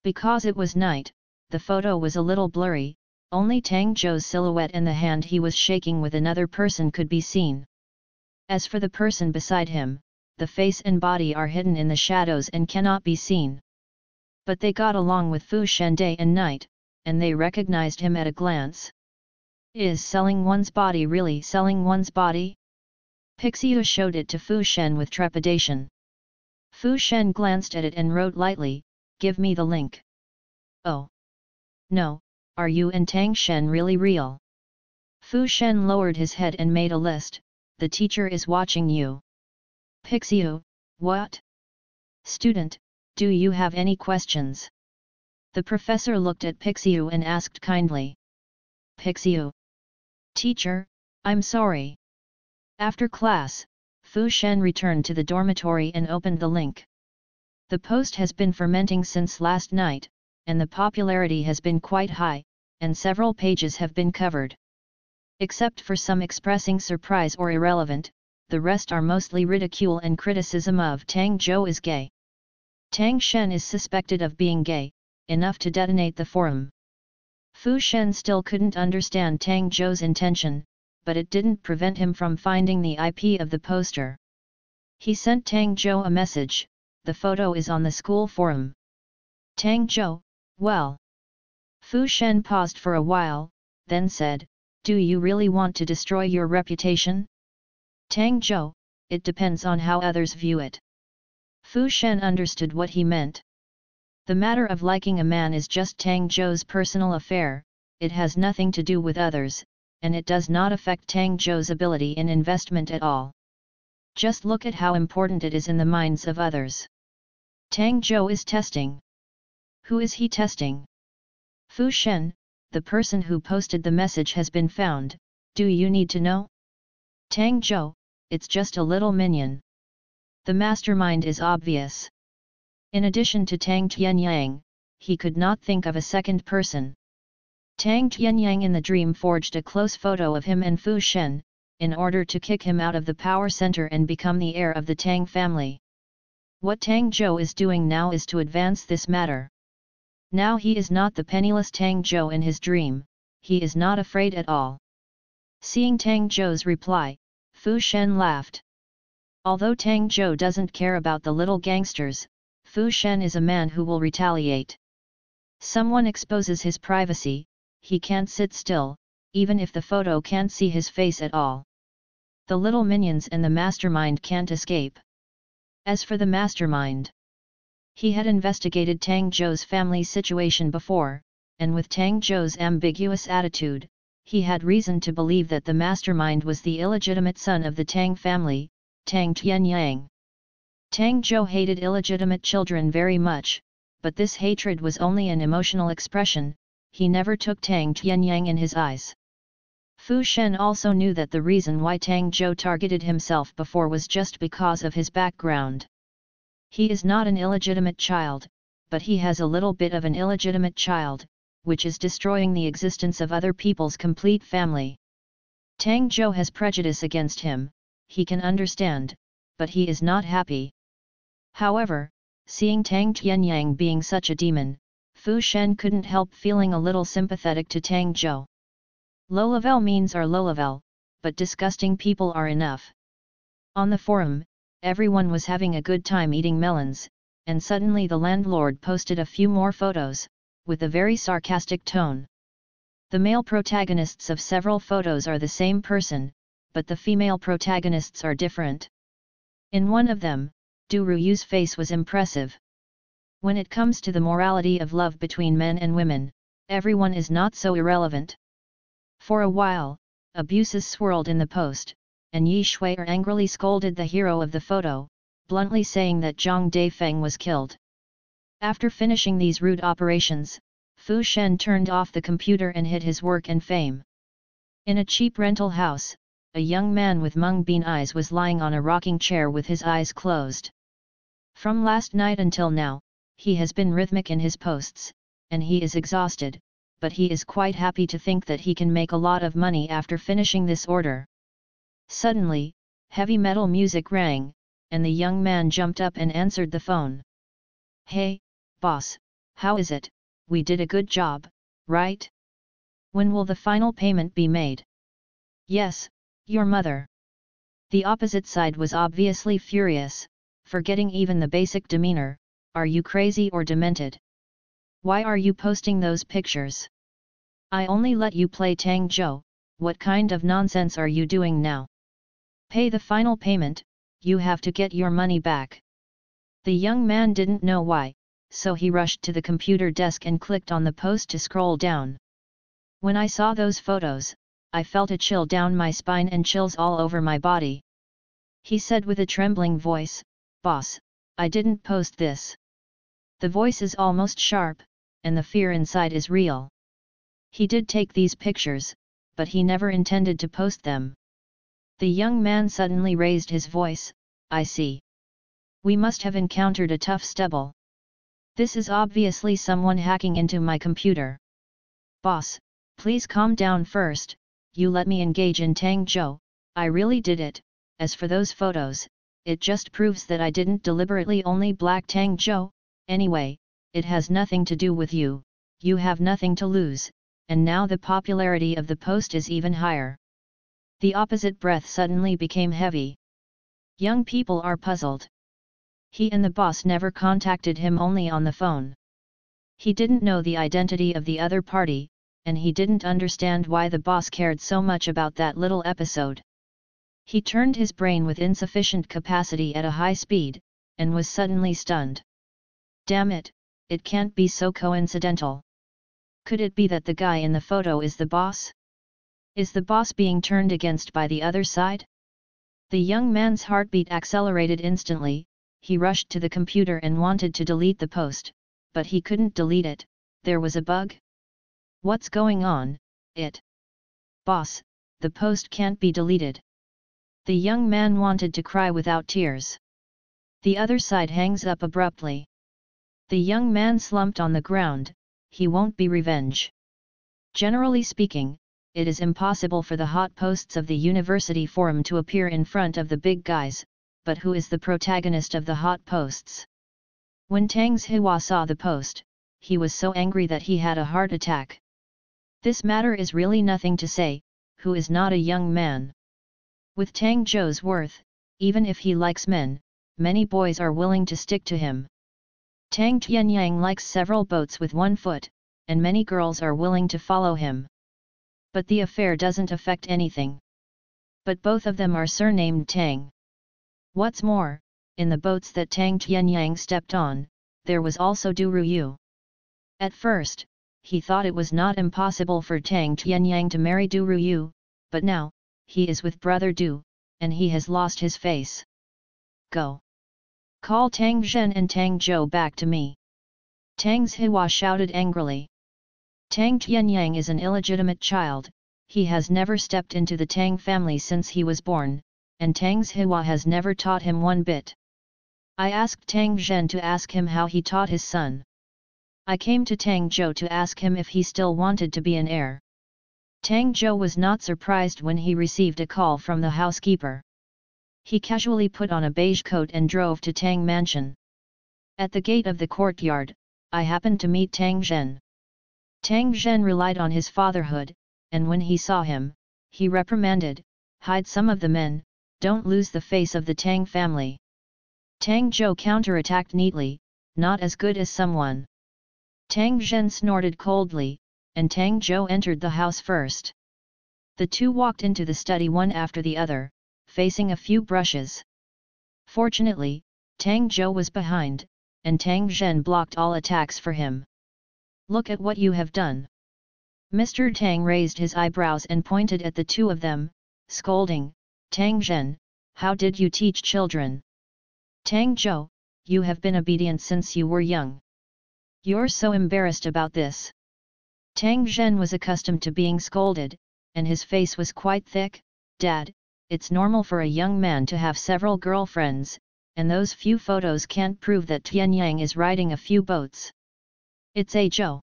Speaker 1: Because it was night, the photo was a little blurry, only Tang Zhou's silhouette and the hand he was shaking with another person could be seen. As for the person beside him, the face and body are hidden in the shadows and cannot be seen. But they got along with Fu Shen day and night, and they recognized him at a glance. Is selling one's body really selling one's body? Pixiu showed it to Fu Shen with trepidation. Fu Shen glanced at it and wrote lightly, "Give me the link." "Oh. No, are you and Tang Shen really real?" Fu Shen lowered his head and made a list, "The teacher is watching you." Pixiu, what? Student, do you have any questions? The professor looked at Pixiu and asked kindly. Pixiu. Teacher, I'm sorry. After class, Fu Shen returned to the dormitory and opened the link. The post has been fermenting since last night, and the popularity has been quite high, and several pages have been covered. Except for some expressing surprise or irrelevant, the rest are mostly ridicule and criticism of Tang Zhou is gay. Tang Shen is suspected of being gay, enough to detonate the forum. Fu Shen still couldn't understand Tang Zhou's intention, but it didn't prevent him from finding the IP of the poster. He sent Tang Zhou a message, "The photo is on the school forum." Tang Zhou, well. Fu Shen paused for a while, then said, "Do you really want to destroy your reputation?" Tang Zhou, "It depends on how others view it." Fu Shen understood what he meant. The matter of liking a man is just Tang Zhou's personal affair, it has nothing to do with others, and it does not affect Tang Zhou's ability in investment at all. Just look at how important it is in the minds of others. Tang Zhou is testing. Who is he testing? Fu Shen, the person who posted the message has been found, do you need to know? Tang Zhou, it's just a little minion. The mastermind is obvious. In addition to Tang Tianyang, he could not think of a second person. Tang Tianyang in the dream forged a close photo of him and Fu Shen, in order to kick him out of the power center and become the heir of the Tang family. What Tang Zhou is doing now is to advance this matter. Now he is not the penniless Tang Zhou in his dream, he is not afraid at all. Seeing Tang Zhou's reply, Fu Shen laughed. Although Tang Zhou doesn't care about the little gangsters, Fu Shen is a man who will retaliate. Someone exposes his privacy, he can't sit still, even if the photo can't see his face at all. The little minions and the mastermind can't escape. As for the mastermind, he had investigated Tang Zhou's family situation before, and with Tang Zhou's ambiguous attitude, he had reason to believe that the mastermind was the illegitimate son of the Tang family, Tang Tianyang. Tang Zhou hated illegitimate children very much, but this hatred was only an emotional expression, he never took Tang Tianyang in his eyes. Fu Shen also knew that the reason why Tang Zhou targeted himself before was just because of his background. He is not an illegitimate child, but he has a little bit of an illegitimate child, which is destroying the existence of other people's complete family. Tang Zhou has prejudice against him, he can understand, but he is not happy. However, seeing Tang Tianyang being such a demon, Fu Shen couldn't help feeling a little sympathetic to Tang Zhou. Low-level means are low-level, but disgusting people are enough. On the forum, everyone was having a good time eating melons, and suddenly the landlord posted a few more photos, with a very sarcastic tone. The male protagonists of several photos are the same person, but the female protagonists are different. In one of them, Du Ruyu's face was impressive. When it comes to the morality of love between men and women, everyone is not so irrelevant. For a while, abuses swirled in the post, and Yi Shui'er angrily scolded the hero of the photo, bluntly saying that Zhang Daifeng was killed. After finishing these rude operations, Fu Shen turned off the computer and hid his work and fame. In a cheap rental house, a young man with mung bean eyes was lying on a rocking chair with his eyes closed. From last night until now, he has been rhythmic in his posts, and he is exhausted, but he is quite happy to think that he can make a lot of money after finishing this order. Suddenly, heavy metal music rang, and the young man jumped up and answered the phone. "Hey, boss, how is it? We did a good job, right? When will the final payment be made?" "Yes, your mother." The opposite side was obviously furious, forgetting even the basic demeanor, "Are you crazy or demented? Why are you posting those pictures? I only let you play Tang Zhou, what kind of nonsense are you doing now?" Pay the final payment, you have to get your money back. The young man didn't know why, so he rushed to the computer desk and clicked on the post to scroll down. When I saw those photos, I felt a chill down my spine and chills all over my body. He said with a trembling voice, "Boss, I didn't post this." The voice is almost sharp, and the fear inside is real. He did take these pictures, but he never intended to post them. The young man suddenly raised his voice, "I see. We must have encountered a tough stubble. This is obviously someone hacking into my computer. Boss, please calm down first, you let me engage in Tang Zhou, I really did it. As for those photos, it just proves that I didn't deliberately only black Tang Zhou, anyway, it has nothing to do with you, you have nothing to lose, and now the popularity of the post is even higher." The opposite breath suddenly became heavy. Young people are puzzled. He and the boss never contacted him, only on the phone. He didn't know the identity of the other party, and he didn't understand why the boss cared so much about that little episode. He turned his brain with insufficient capacity at a high speed, and was suddenly stunned. Damn it, it can't be so coincidental. Could it be that the guy in the photo is the boss? Is the boss being turned against by the other side? The young man's heartbeat accelerated instantly. He rushed to the computer and wanted to delete the post, but he couldn't delete it, there was a bug. What's going on, Boss, the post can't be deleted. The young man wanted to cry without tears. The other side hangs up abruptly. The young man slumped on the ground, he won't be revenge. Generally speaking, it is impossible for the hot posts of the university forum to appear in front of the big guys, but who is the protagonist of the hot posts? When Tang Zhihua saw the post, he was so angry that he had a heart attack. This matter is really nothing to say, who is not a young man. With Tang Zhou's worth, even if he likes men, many boys are willing to stick to him. Tang Tianyang likes several boats with one foot, and many girls are willing to follow him. But the affair doesn't affect anything. But both of them are surnamed Tang. What's more, in the boats that Tang Tianyang stepped on, there was also Du Ruyu. At first, he thought it was not impossible for Tang Tianyang to marry Du Ruyu, but now, he is with brother Du, and he has lost his face. Go! Call Tang Zhen and Tang Zhou back to me! Tang Zhihua shouted angrily. Tang Tianyang is an illegitimate child, he has never stepped into the Tang family since he was born, and Tang Zhihua has never taught him one bit. I asked Tang Zhen to ask him how he taught his son. I came to Tang Zhou to ask him if he still wanted to be an heir. Tang Zhou was not surprised when he received a call from the housekeeper. He casually put on a beige coat and drove to Tang Mansion. At the gate of the courtyard, I happened to meet Tang Zhen. Tang Zhen relied on his fatherhood, and when he saw him, he reprimanded, "Hide some of the men, don't lose the face of the Tang family." Tang Zhou counterattacked neatly, "Not as good as someone." Tang Zhen snorted coldly, and Tang Zhou entered the house first. The two walked into the study one after the other, facing a few brushes. Fortunately, Tang Zhou was behind, and Tang Zhen blocked all attacks for him. "Look at what you have done." Mr. Tang raised his eyebrows and pointed at the two of them, scolding, "Tang Zhen, how did you teach children? Tang Zhou, you have been obedient since you were young. You're so embarrassed about this." Tang Zhen was accustomed to being scolded, and his face was quite thick. "Dad, it's normal for a young man to have several girlfriends, and those few photos can't prove that Tianyang is riding a few boats. It's a Zhou.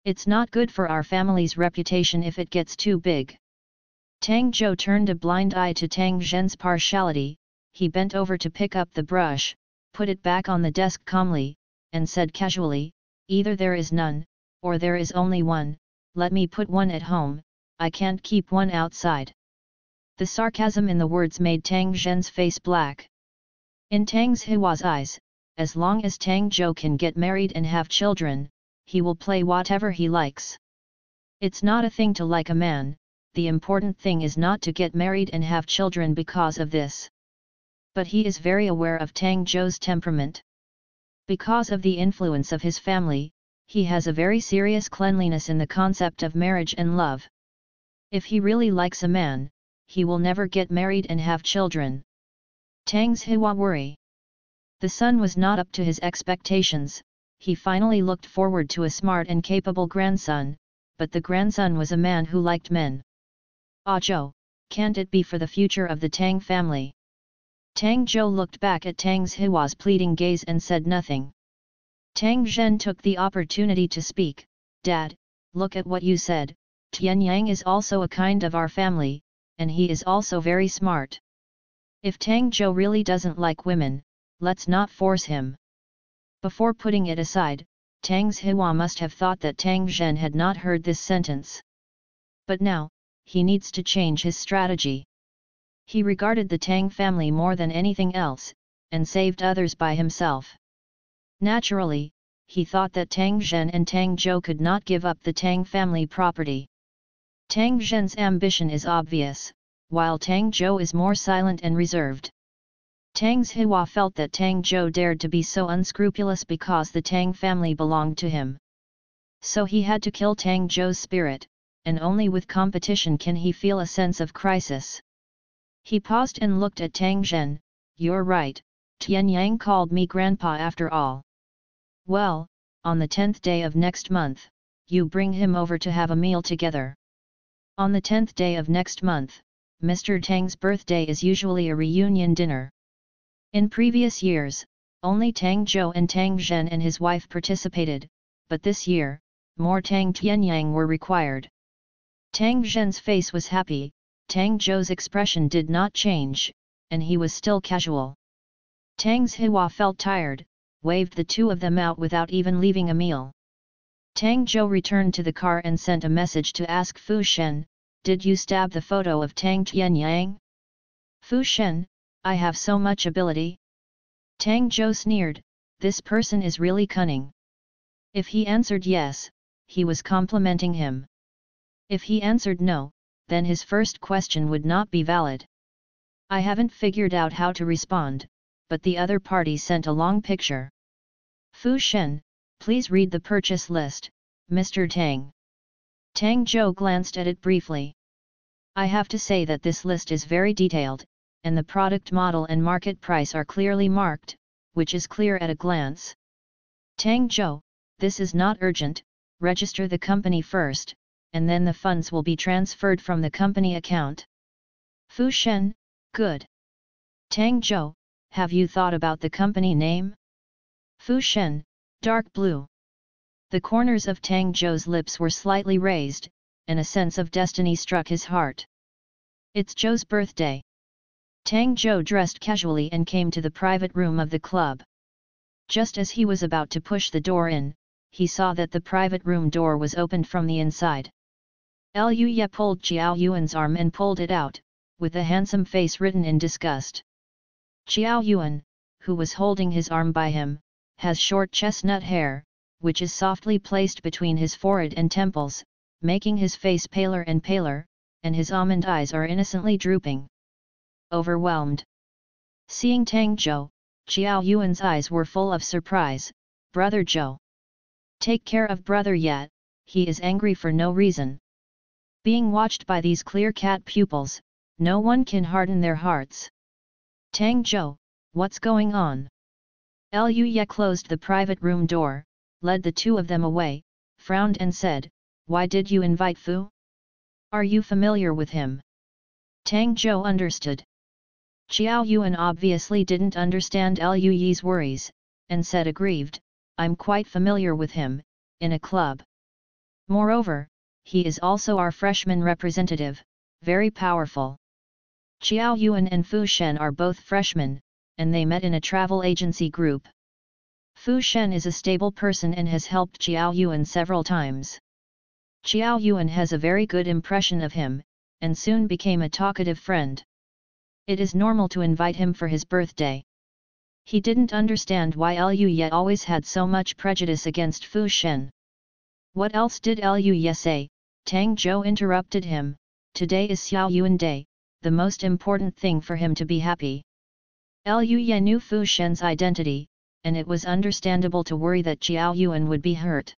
Speaker 1: It's not good for our family's reputation if it gets too big." Tang Zhou turned a blind eye to Tang Zhen's partiality. He bent over to pick up the brush, put it back on the desk calmly, and said casually, "Either there is none, or there is only one, let me put one at home, I can't keep one outside." The sarcasm in the words made Tang Zhen's face black. In Tang Zhihua's eyes, as long as Tang Zhou can get married and have children, he will play whatever he likes. It's not a thing to like a man, the important thing is not to get married and have children because of this. But he is very aware of Tang Zhou's temperament. Because of the influence of his family, he has a very serious cleanliness in the concept of marriage and love. If he really likes a man, he will never get married and have children. Tang's Hua worry. The son was not up to his expectations. He finally looked forward to a smart and capable grandson, but the grandson was a man who liked men. Ah Zhou, can't it be for the future of the Tang family? Tang Zhou looked back at Tang's Hua's pleading gaze and said nothing. Tang Zhen took the opportunity to speak. Dad, look at what you said, Tian Yang is also a kind of our family, and he is also very smart. If Tang Zhou really doesn't like women, let's not force him. Before putting it aside, Tang's Hua must have thought that Tang Zhen had not heard this sentence. But now, he needs to change his strategy. He regarded the Tang family more than anything else, and saved others by himself. Naturally, he thought that Tang Zhen and Tang Zhou could not give up the Tang family property. Tang Zhen's ambition is obvious, while Tang Zhou is more silent and reserved. Tang's Hua felt that Tang Zhou dared to be so unscrupulous because the Tang family belonged to him. So he had to kill Tang Zhou's spirit, and only with competition can he feel a sense of crisis. He paused and looked at Tang Zhen. You're right, Tian Yang called me grandpa after all. Well, on the 10th day of next month, you bring him over to have a meal together. On the 10th day of next month, Mr. Tang's birthday is usually a reunion dinner. In previous years, only Tang Zhou and Tang Zhen and his wife participated, but this year, more Tang Tianyang were required. Tang Zhen's face was happy, Tang Zhou's expression did not change, and he was still casual. Tang's Hua felt tired, waved the two of them out without even leaving a meal. Tang Zhou returned to the car and sent a message to ask Fu Shen, did you stab the photo of Tang Tianyang? Fu Shen, I have so much ability. Tang Zhou sneered, this person is really cunning. If he answered yes, he was complimenting him. If he answered no, then his first question would not be valid. I haven't figured out how to respond, but the other party sent a long picture. Fu Shen, please read the purchase list, Mr. Tang. Tang Zhou glanced at it briefly. I have to say that this list is very detailed, and the product model and market price are clearly marked, which is clear at a glance. Tang Zhou, this is not urgent, register the company first, and then the funds will be transferred from the company account. Fu Shen, good. Tang Zhou, have you thought about the company name? Fu Shen, dark blue. The corners of Tang Zhou's lips were slightly raised, and a sense of destiny struck his heart. It's Zhou's birthday. Tang Zhou dressed casually and came to the private room of the club. Just as he was about to push the door in, he saw that the private room door was opened from the inside. Liu Ye pulled Xiao Yuan's arm and pulled it out, with a handsome face written in disgust. Xiao Yuan, who was holding his arm by him, has short chestnut hair, which is softly placed between his forehead and temples, making his face paler and paler, and his almond eyes are innocently drooping. Overwhelmed. Seeing Tang Zhou, Xiao Yuan's eyes were full of surprise. Brother Zhou. Take care of brother Yet, he is angry for no reason. Being watched by these clear-cut pupils, no one can harden their hearts. Tang Zhou, what's going on? Liu Ye closed the private room door, led the two of them away, frowned and said, why did you invite Fu? Are you familiar with him? Tang Zhou understood. Xiao Yuan obviously didn't understand Liu Ye's worries, and said aggrieved, I'm quite familiar with him, in a club. Moreover, he is also our freshman representative, very powerful. Xiao Yuan and Fu Shen are both freshmen, and they met in a travel agency group. Fu Shen is a stable person and has helped Xiao Yuan several times. Xiao Yuan has a very good impression of him, and soon became a talkative friend. It is normal to invite him for his birthday. He didn't understand why Liu Ye always had so much prejudice against Fu Shen. What else did Liu Ye say? Tang Zhou interrupted him, Today is Xiao Yuan Day, the most important thing for him to be happy. Liu Ye knew Fu Shen's identity, and it was understandable to worry that Xiao Yuan would be hurt.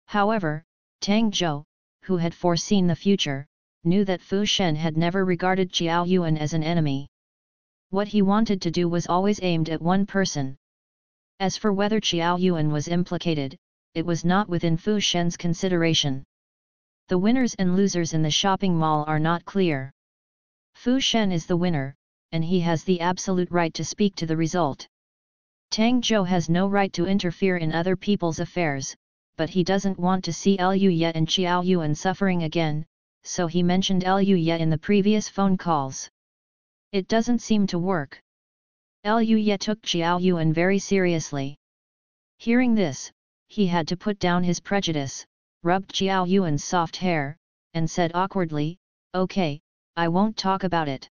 Speaker 1: However, Tang Zhou, who had foreseen the future, knew that Fu Shen had never regarded Xiao Yuan as an enemy. What he wanted to do was always aimed at one person. As for whether Xiao Yuan was implicated, it was not within Fu Shen's consideration. The winners and losers in the shopping mall are not clear. Fu Shen is the winner, and he has the absolute right to speak to the result. Tang Zhou has no right to interfere in other people's affairs, but he doesn't want to see Liu Ye and Xiao Yuan suffering again, so he mentioned Liu Ye in the previous phone calls. It doesn't seem to work. Liu Ye took Xiao Yuan very seriously. Hearing this, he had to put down his prejudice, rubbed Xiao Yuan's soft hair, and said awkwardly, "Okay, I won't talk about it."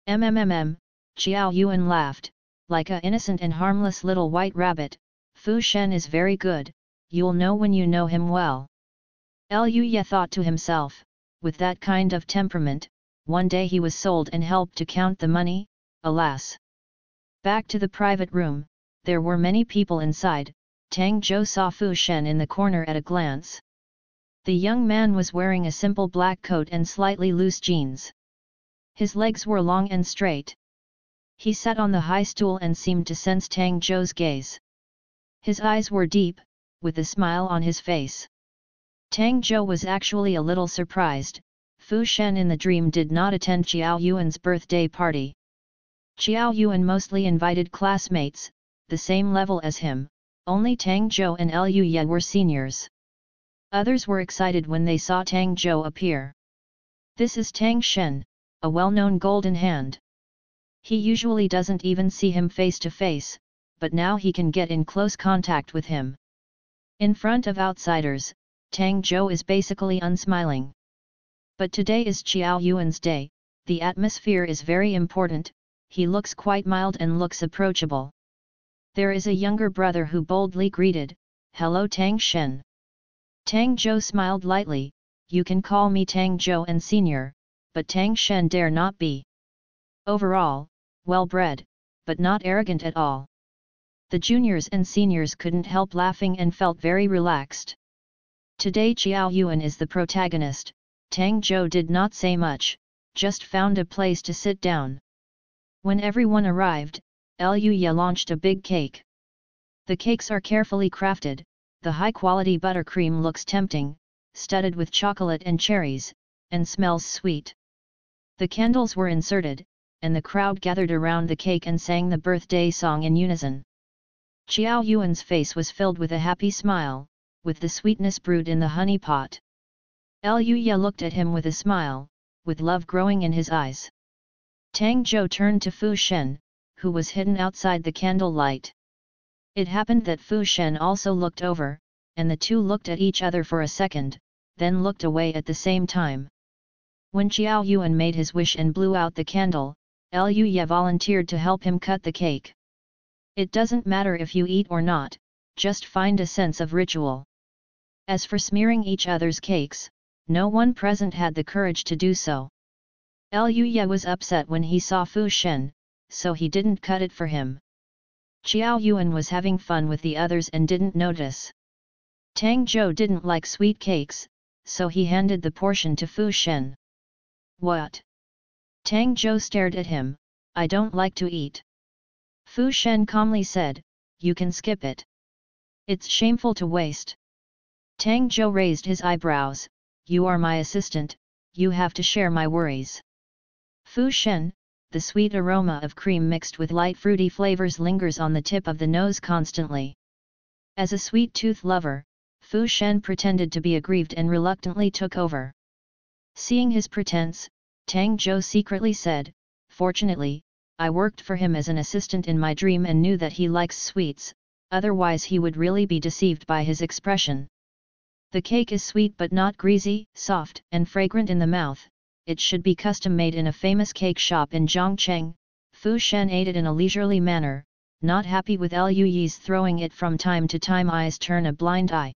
Speaker 1: Xiao Yuan laughed, like a innocent and harmless little white rabbit. Fu Shen is very good, you'll know when you know him well. Liu Ye thought to himself, with that kind of temperament, one day he was sold and helped to count the money, alas. Back to the private room, there were many people inside. Tang Zhou saw Fu Shen in the corner at a glance. The young man was wearing a simple black coat and slightly loose jeans. His legs were long and straight. He sat on the high stool and seemed to sense Tang Zhou's gaze. His eyes were deep, with a smile on his face. Tang Zhou was actually a little surprised. Fu Shen in the dream did not attend Xiao Yuan's birthday party. Xiao Yuan mostly invited classmates, the same level as him, only Tang Zhou and Liu Ye were seniors. Others were excited when they saw Tang Zhou appear. This is Tang Shen, a well-known golden hand. He usually doesn't even see him face to face, but now he can get in close contact with him. In front of outsiders, Tang Zhou is basically unsmiling. But today is Xiao Yuan's day, the atmosphere is very important, he looks quite mild and looks approachable. There is a younger brother who boldly greeted, "Hello Tang Shen." Tang Zhou smiled lightly, "You can call me Tang Zhou and senior, but Tang Shen dare not be." Overall, well-bred, but not arrogant at all. The juniors and seniors couldn't help laughing and felt very relaxed. Today Xiao Yuan is the protagonist. Tang Zhou did not say much, just found a place to sit down. When everyone arrived, Liu Ye launched a big cake. The cakes are carefully crafted, the high-quality buttercream looks tempting, studded with chocolate and cherries, and smells sweet. The candles were inserted, and the crowd gathered around the cake and sang the birthday song in unison. Xiao Yuan's face was filled with a happy smile, with the sweetness brewed in the honey pot. Liu Ye looked at him with a smile, with love growing in his eyes. Tang Zhou turned to Fu Shen, who was hidden outside the candlelight. It happened that Fu Shen also looked over, and the two looked at each other for a second, then looked away at the same time. When Xiao Yuan made his wish and blew out the candle, Liu Ye volunteered to help him cut the cake. It doesn't matter if you eat or not, just find a sense of ritual. As for smearing each other's cakes, no one present had the courage to do so. Liu Ye was upset when he saw Fu Shen, so he didn't cut it for him. Xiao Yuan was having fun with the others and didn't notice. Tang Zhou didn't like sweet cakes, so he handed the portion to Fu Shen. "What?" Tang Zhou stared at him, "I don't like to eat." Fu Shen calmly said, "You can skip it. It's shameful to waste." Tang Zhou raised his eyebrows, "You are my assistant, you have to share my worries." Fu Shen, the sweet aroma of cream mixed with light fruity flavors lingers on the tip of the nose constantly. As a sweet tooth lover, Fu Shen pretended to be aggrieved and reluctantly took over. Seeing his pretense, Tang Zhou secretly said, "Fortunately, I worked for him as an assistant in my dream and knew that he likes sweets, otherwise he would really be deceived by his expression." The cake is sweet but not greasy, soft and fragrant in the mouth. It should be custom-made in a famous cake shop in Zhongcheng. Fu Shen ate it in a leisurely manner, not happy with Liu Ye's throwing it from time to time. Eyes turn a blind eye.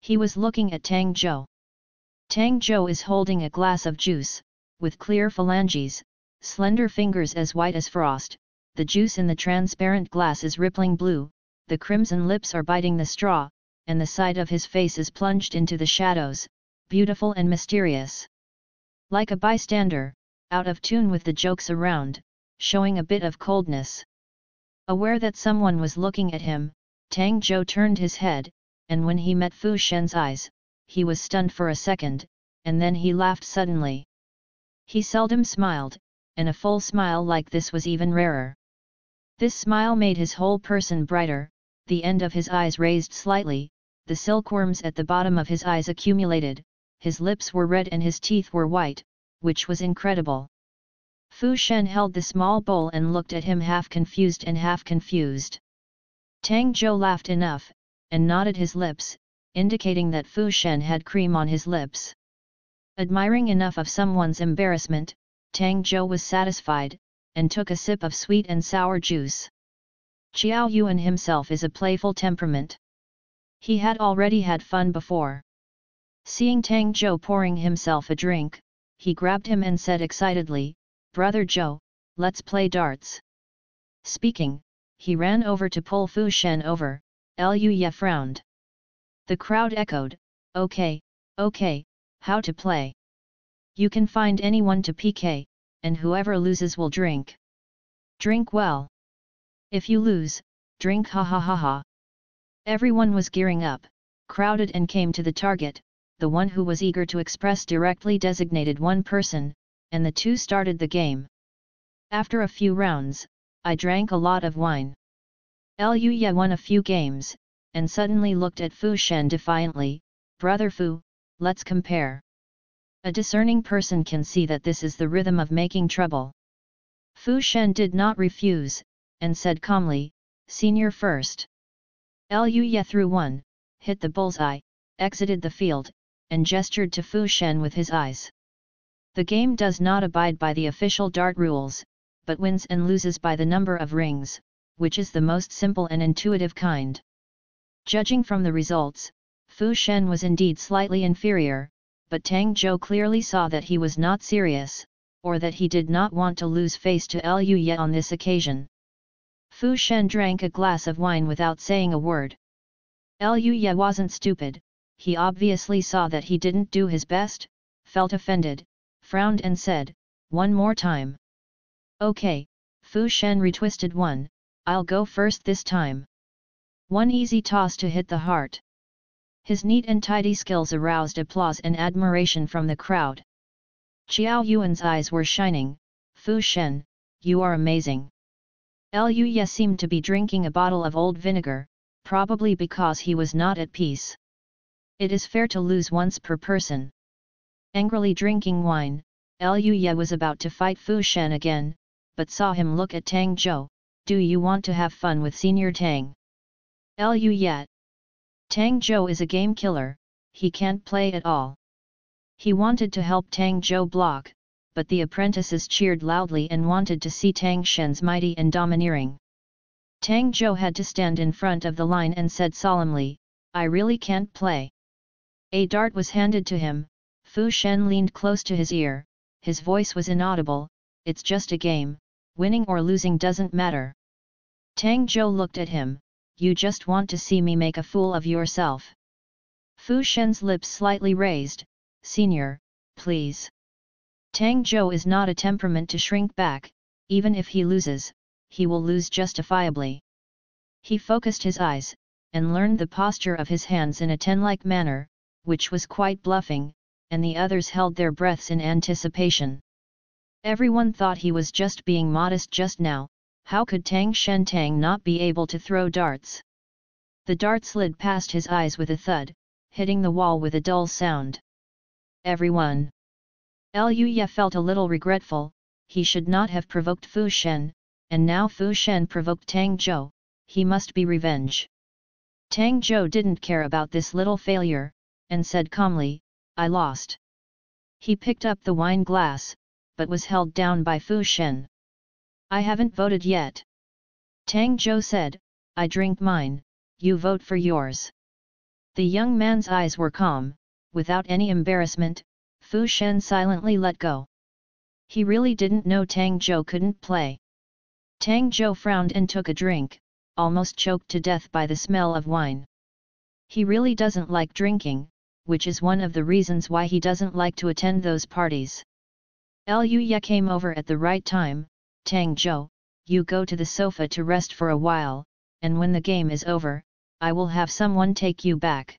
Speaker 1: He was looking at Tang Zhou. Tang Zhou is holding a glass of juice, with clear phalanges, slender fingers as white as frost. The juice in the transparent glass is rippling blue, the crimson lips are biting the straw, and the side of his face is plunged into the shadows, beautiful and mysterious. Like a bystander, out of tune with the jokes around, showing a bit of coldness. Aware that someone was looking at him, Tang Zhou turned his head, and when he met Fu Shen's eyes, he was stunned for a second, and then he laughed suddenly. He seldom smiled, and a full smile like this was even rarer. This smile made his whole person brighter, the end of his eyes raised slightly, the silkworms at the bottom of his eyes accumulated, his lips were red and his teeth were white, which was incredible. Fu Shen held the small bowl and looked at him half confused and half confused. Tang Zhou laughed enough, and nodded his lips, indicating that Fu Shen had cream on his lips. Admiring enough of someone's embarrassment, Tang Zhou was satisfied, and took a sip of sweet and sour juice. Qiao Yuan himself is a playful temperament. He had already had fun before. Seeing Tang Zhou pouring himself a drink, he grabbed him and said excitedly, "Brother Zhou, let's play darts." Speaking, he ran over to pull Fu Shen over. Liu Ye frowned. The crowd echoed, "Okay, okay, how to play? You can find anyone to PK, and whoever loses will drink. Drink well. If you lose, drink ha ha ha ha." Everyone was gearing up, crowded and came to the target. The one who was eager to express directly designated one person, and the two started the game. After a few rounds, I drank a lot of wine. Liu Ye won a few games, and suddenly looked at Fu Shen defiantly, "Brother Fu, let's compare." A discerning person can see that this is the rhythm of making trouble. Fu Shen did not refuse, and said calmly, "Senior first." Liu Ye threw one, hit the bullseye, exited the field, and gestured to Fu Shen with his eyes. The game does not abide by the official dart rules, but wins and loses by the number of rings, which is the most simple and intuitive kind. Judging from the results, Fu Shen was indeed slightly inferior, but Tang Zhou clearly saw that he was not serious, or that he did not want to lose face to Liu Ye on this occasion. Fu Shen drank a glass of wine without saying a word. Liu Ye wasn't stupid, he obviously saw that he didn't do his best, felt offended, frowned and said, "One more time." "Okay," Fu Shen retwisted one, "I'll go first this time." One easy toss to hit the heart. His neat and tidy skills aroused applause and admiration from the crowd. Qiao Yuan's eyes were shining. "Fu Shen, you are amazing." Liu Ye seemed to be drinking a bottle of old vinegar, probably because he was not at peace. It is fair to lose once per person. Angrily drinking wine, Liu Ye was about to fight Fu Shen again, but saw him look at Tang Zhou. "Do you want to have fun with Senior Tang?" Liu Ye. Tang Zhou is a game killer, he can't play at all. He wanted to help Tang Zhou block, but the apprentices cheered loudly and wanted to see Tang Shen's mighty and domineering. Tang Zhou had to stand in front of the line and said solemnly, "I really can't play." A dart was handed to him. Fu Shen leaned close to his ear, his voice was inaudible, "It's just a game, winning or losing doesn't matter." Tang Zhou looked at him, "You just want to see me make a fool of yourself." Fu Shen's lips slightly raised, "Senior, please." Tang Zhou is not a temperament to shrink back, even if he loses, he will lose justifiably. He focused his eyes, and learned the posture of his hands in a ten-like manner, which was quite bluffing, and the others held their breaths in anticipation. Everyone thought he was just being modest just now. How could Tang Shentang not be able to throw darts? The dart slid past his eyes with a thud, hitting the wall with a dull sound. Everyone. Liu Ye felt a little regretful, he should not have provoked Fu Shen, and now Fu Shen provoked Tang Zhou, he must be revenge. Tang Zhou didn't care about this little failure, and said calmly, "I lost." He picked up the wine glass, but was held down by Fu Shen. "I haven't voted yet." Tang Zhou said, "I drink mine, you vote for yours." The young man's eyes were calm, Without any embarrassment, Fu Shen silently let go. He really didn't know Tang Zhou couldn't play. Tang Zhou frowned and took a drink, almost choked to death by the smell of wine. He really doesn't like drinking, which is one of the reasons why he doesn't like to attend those parties. Liu Ye came over at the right time. Tang Zhou, you go to the sofa to rest for a while, and when the game is over, I will have someone take you back.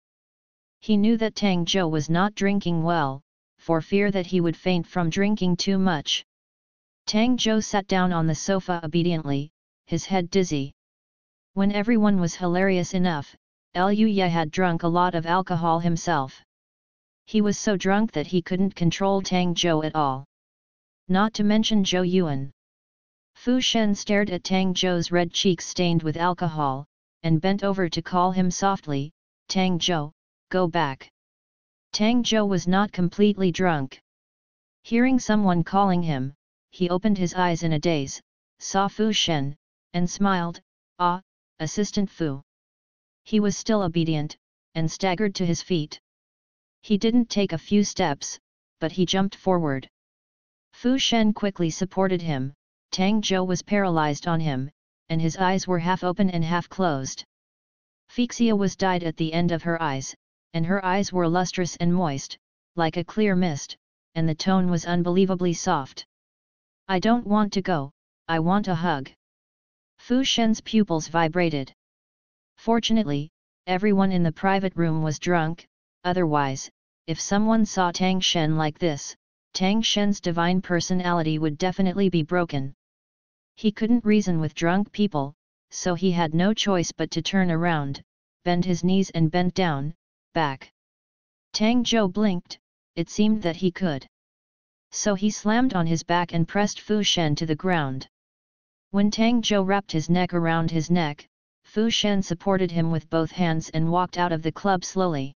Speaker 1: He knew that Tang Zhou was not drinking well, for fear that he would faint from drinking too much. Tang Zhou sat down on the sofa obediently, his head dizzy. When everyone was hilarious enough, Liu Ye had drunk a lot of alcohol himself. He was so drunk that he couldn't control Tang Zhou at all. Not to mention Zhou Yuan. Fu Shen stared at Tang Zhou's red cheeks stained with alcohol, and bent over to call him softly, Tang Zhou, go back. Tang Zhou was not completely drunk. Hearing someone calling him, he opened his eyes in a daze, saw Fu Shen, and smiled, ah, Assistant Fu. He was still obedient, and staggered to his feet. He didn't take a few steps, but he jumped forward. Fu Shen quickly supported him. Tang Zhou was paralyzed on him, and his eyes were half open and half closed. Fuchsia was dyed at the end of her eyes, and her eyes were lustrous and moist, like a clear mist, and the tone was unbelievably soft. I don't want to go, I want a hug. Fu Shen's pupils vibrated. Fortunately, everyone in the private room was drunk, otherwise, if someone saw Tang Shen like this, Tang Shen's divine personality would definitely be broken. He couldn't reason with drunk people, so he had no choice but to turn around, bend his knees and bend down, back. Tang Zhou blinked, it seemed that he could. So he slammed on his back and pressed Fu Shen to the ground. When Tang Zhou wrapped his neck around his neck, Fu Shen supported him with both hands and walked out of the club slowly.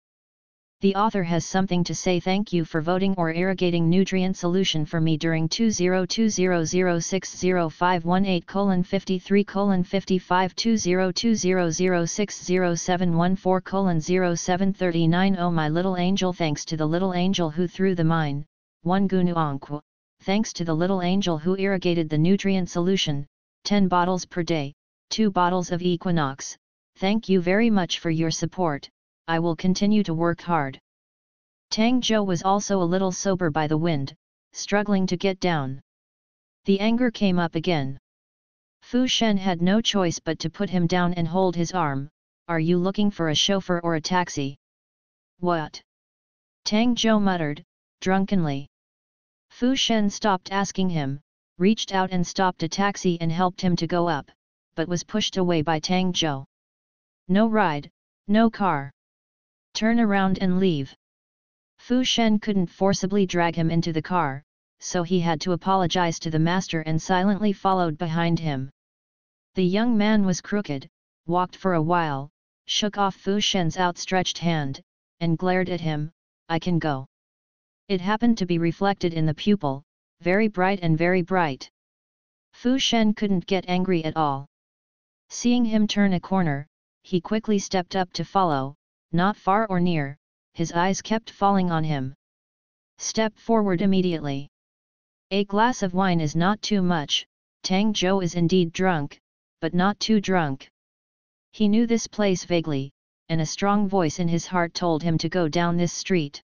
Speaker 1: The author has something to say. Thank you for voting or irrigating nutrient solution for me during 2020060518:53:55 2020060714:0739. Oh my little angel, thanks to the little angel who threw the mine, 1 Gunuanqu, thanks to the little angel who irrigated the nutrient solution, 10 bottles per day, 2 bottles of Equinox. Thank you very much for your support. I will continue to work hard. Tang Zhou was also a little sober by the wind, struggling to get down. The anger came up again. Fu Shen had no choice but to put him down and hold his arm. Are you looking for a chauffeur or a taxi? What? Tang Zhou muttered, drunkenly. Fu Shen stopped asking him, reached out and stopped a taxi and helped him to go up, but was pushed away by Tang Zhou. No ride, no car. Turn around and leave. Fu Shen couldn't forcibly drag him into the car, so he had to apologize to the master and silently followed behind him. The young man was crooked, walked for a while, shook off Fu Shen's outstretched hand, and glared at him, I can go. It happened to be reflected in the pupil, very bright and very bright. Fu Shen couldn't get angry at all. Seeing him turn a corner, he quickly stepped up to follow, not far or near, his eyes kept falling on him. Step forward immediately. A glass of wine is not too much. Tang Zhou is indeed drunk, but not too drunk. He knew this place vaguely, and a strong voice in his heart told him to go down this street.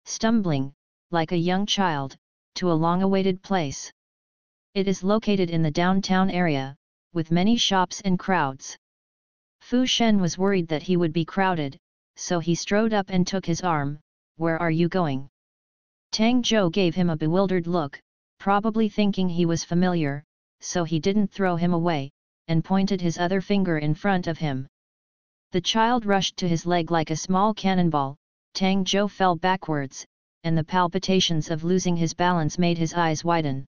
Speaker 1: Stumbling, like a young child, to a long-awaited place. It is located in the downtown area, with many shops and crowds. Fu Shen was worried that he would be crowded, so he strode up and took his arm. Where are you going? Tang Zhou gave him a bewildered look, probably thinking he was familiar, so he didn't throw him away, and pointed his other finger in front of him. The child rushed to his leg like a small cannonball. Tang Zhou fell backwards, and the palpitations of losing his balance made his eyes widen.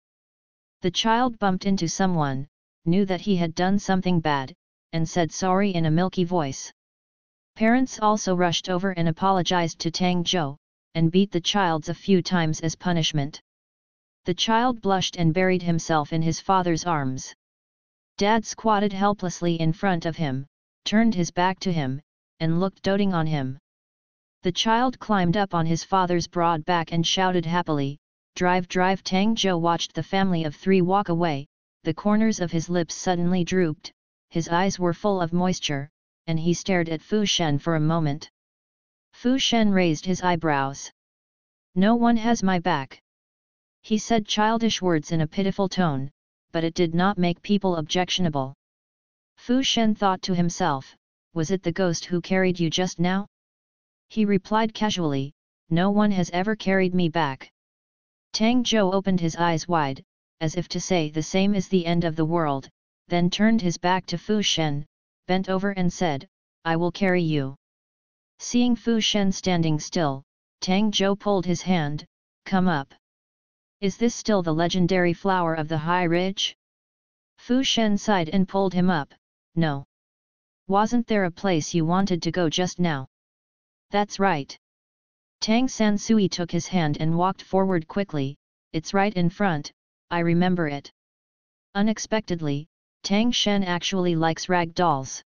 Speaker 1: The child bumped into someone, knew that he had done something bad, and said sorry in a milky voice. Parents also rushed over and apologized to Tang Zhou, and beat the child a few times as punishment. The child blushed and buried himself in his father's arms. Dad squatted helplessly in front of him, turned his back to him, and looked doting on him. The child climbed up on his father's broad back and shouted happily, "Drive, drive!" Tang Zhou watched the family of three walk away, the corners of his lips suddenly drooped, his eyes were full of moisture, and he stared at Fu Shen for a moment. Fu Shen raised his eyebrows. "No one has my back." He said childish words in a pitiful tone, but it did not make people objectionable. Fu Shen thought to himself, "Was it the ghost who carried you just now?" He replied casually, "No one has ever carried me back." Tang Zhou opened his eyes wide, as if to say the same is the end of the world, then turned his back to Fu Shen, bent over and said, "I will carry you." Seeing Fu Shen standing still, Tang Zhou pulled his hand, "Come up." "Is this still the legendary flower of the high ridge?" Fu Shen sighed and pulled him up. "No. Wasn't there a place you wanted to go just now?" "That's right." Tang Sansui took his hand and walked forward quickly, "It's right in front, I remember it." Unexpectedly, Tang Shen actually likes rag dolls.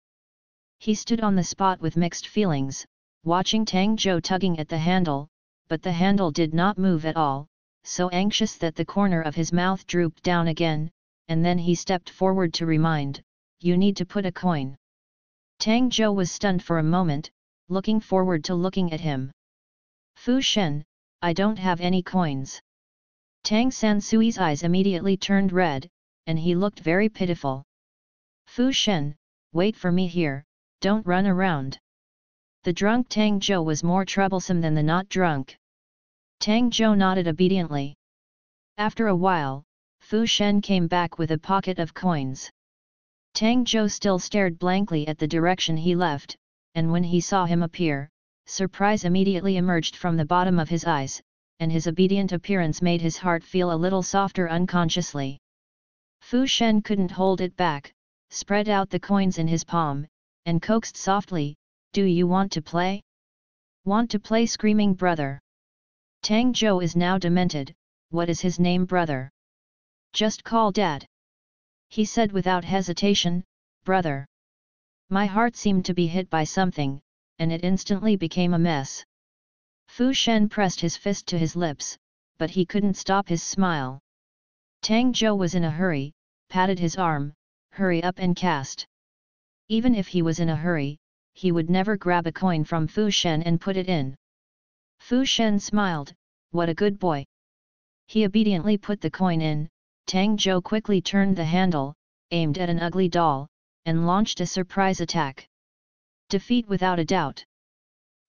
Speaker 1: He stood on the spot with mixed feelings, watching Tang Zhou tugging at the handle, but the handle did not move at all, so anxious that the corner of his mouth drooped down again, and then he stepped forward to remind, "You need to put a coin." Tang Zhou was stunned for a moment, looking forward to looking at him. "Fu Shen, I don't have any coins." Tang Sansui's eyes immediately turned red, and he looked very pitiful. "Fu Shen, wait for me here, don't run around." The drunk Tang Zhou was more troublesome than the not drunk. Tang Zhou nodded obediently. After a while, Fu Shen came back with a pocket of coins. Tang Zhou still stared blankly at the direction he left, and when he saw him appear, surprise immediately emerged from the bottom of his eyes, and his obedient appearance made his heart feel a little softer unconsciously. Fu Shen couldn't hold it back, spread out the coins in his palm, and coaxed softly, "Do you want to play?" "Want to play?" screaming brother. Tang Zhou is now demented, "What is his name, brother?" "Just call Dad." He said without hesitation, "Brother." My heart seemed to be hit by something, and it instantly became a mess. Fu Shen pressed his fist to his lips, but he couldn't stop his smile. Tang Zhou was in a hurry, patted his arm, "Hurry up and cast." Even if he was in a hurry, he would never grab a coin from Fu Shen and put it in. Fu Shen smiled, "What a good boy." He obediently put the coin in. Tang Zhou quickly turned the handle, aimed at an ugly doll, and launched a surprise attack. Defeat without a doubt.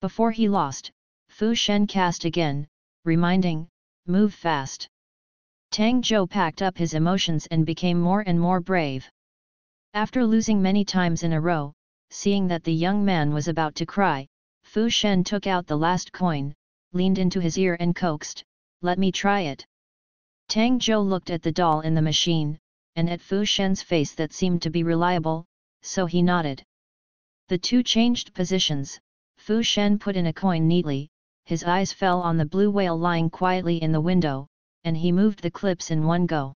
Speaker 1: Before he lost, Fu Shen cast again, reminding, "Move fast." Tang Zhou packed up his emotions and became more and more brave. After losing many times in a row, seeing that the young man was about to cry, Fu Shen took out the last coin, leaned into his ear and coaxed, "Let me try it." Tang Zhou looked at the doll in the machine, and at Fu Shen's face that seemed to be reliable, so he nodded. The two changed positions. Fu Shen put in a coin neatly, his eyes fell on the blue whale lying quietly in the window, and he moved the clips in one go.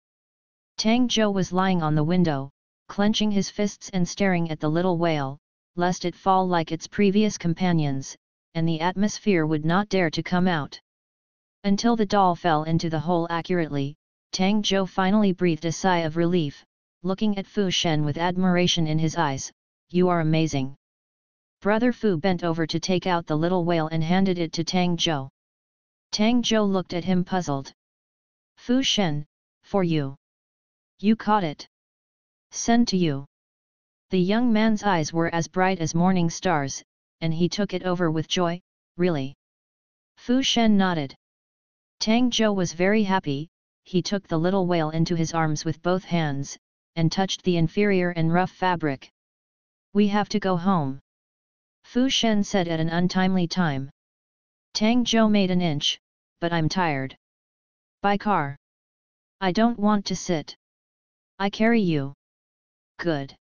Speaker 1: Tang Zhou was lying on the window, clenching his fists and staring at the little whale, lest it fall like its previous companions, and the atmosphere would not dare to come out. Until the doll fell into the hole accurately, Tang Zhou finally breathed a sigh of relief, looking at Fu Shen with admiration in his eyes, "You are amazing." Brother Fu bent over to take out the little whale and handed it to Tang Zhou. Tang Zhou looked at him puzzled. "Fu Shen, for you. You caught it. Send to you." The young man's eyes were as bright as morning stars, and he took it over with joy, "Really?" Fu Shen nodded. Tang Zhou was very happy. He took the little whale into his arms with both hands, and touched the inferior and rough fabric. "We have to go home," Fu Shen said at an untimely time. Tang Zhou made an inch, "But I'm tired." "By car." "I don't want to sit." "I carry you." "Good."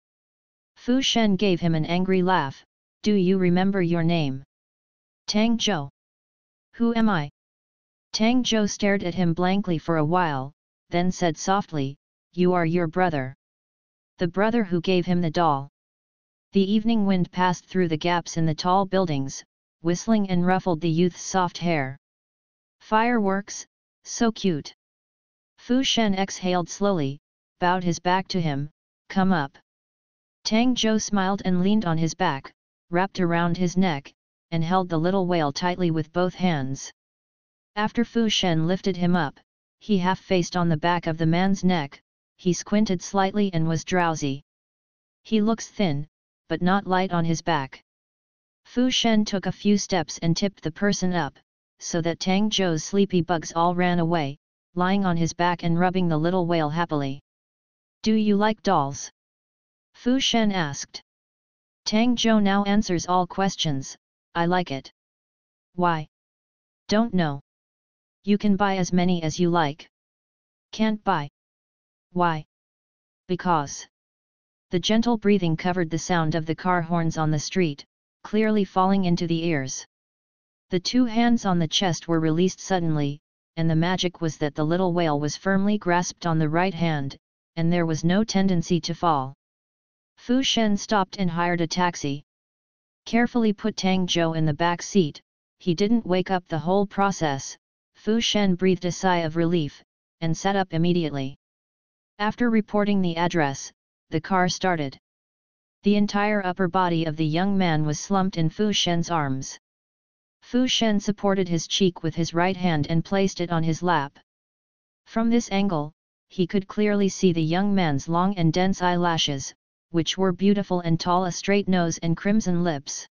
Speaker 1: Fu Shen gave him an angry laugh, "Do you remember your name?" "Tang Zhou." "Who am I?" Tang Zhou stared at him blankly for a while, then said softly, "You are your brother." "The brother who gave him the doll." The evening wind passed through the gaps in the tall buildings, whistling and ruffled the youth's soft hair. Fireworks, so cute. Fu Shen exhaled slowly, bowed his back to him, come up. Tang Zhou smiled and leaned on his back, wrapped around his neck, and held the little whale tightly with both hands. After Fu Shen lifted him up, he half-faced on the back of the man's neck, he squinted slightly and was drowsy. He looks thin, but not light on his back. Fu Shen took a few steps and tipped the person up, so that Tang Zhou's sleepy bugs all ran away, lying on his back and rubbing the little whale happily. Do you like dolls? Fu Shen asked. Tang Zhou now answers all questions, I like it. Why? Don't know. You can buy as many as you like. Can't buy. Why? Because. The gentle breathing covered the sound of the car horns on the street, clearly falling into the ears. The two hands on the chest were released suddenly, and the magic was that the little whale was firmly grasped on the right hand, and there was no tendency to fall. Fu Shen stopped and hired a taxi. Carefully put Tang Zhou in the back seat, he didn't wake up the whole process. Fu Shen breathed a sigh of relief, and sat up immediately. After reporting the address, the car started. The entire upper body of the young man was slumped in Fu Shen's arms. Fu Shen supported his cheek with his right hand and placed it on his lap. From this angle, he could clearly see the young man's long and dense eyelashes, which were beautiful and tall, a straight nose and crimson lips.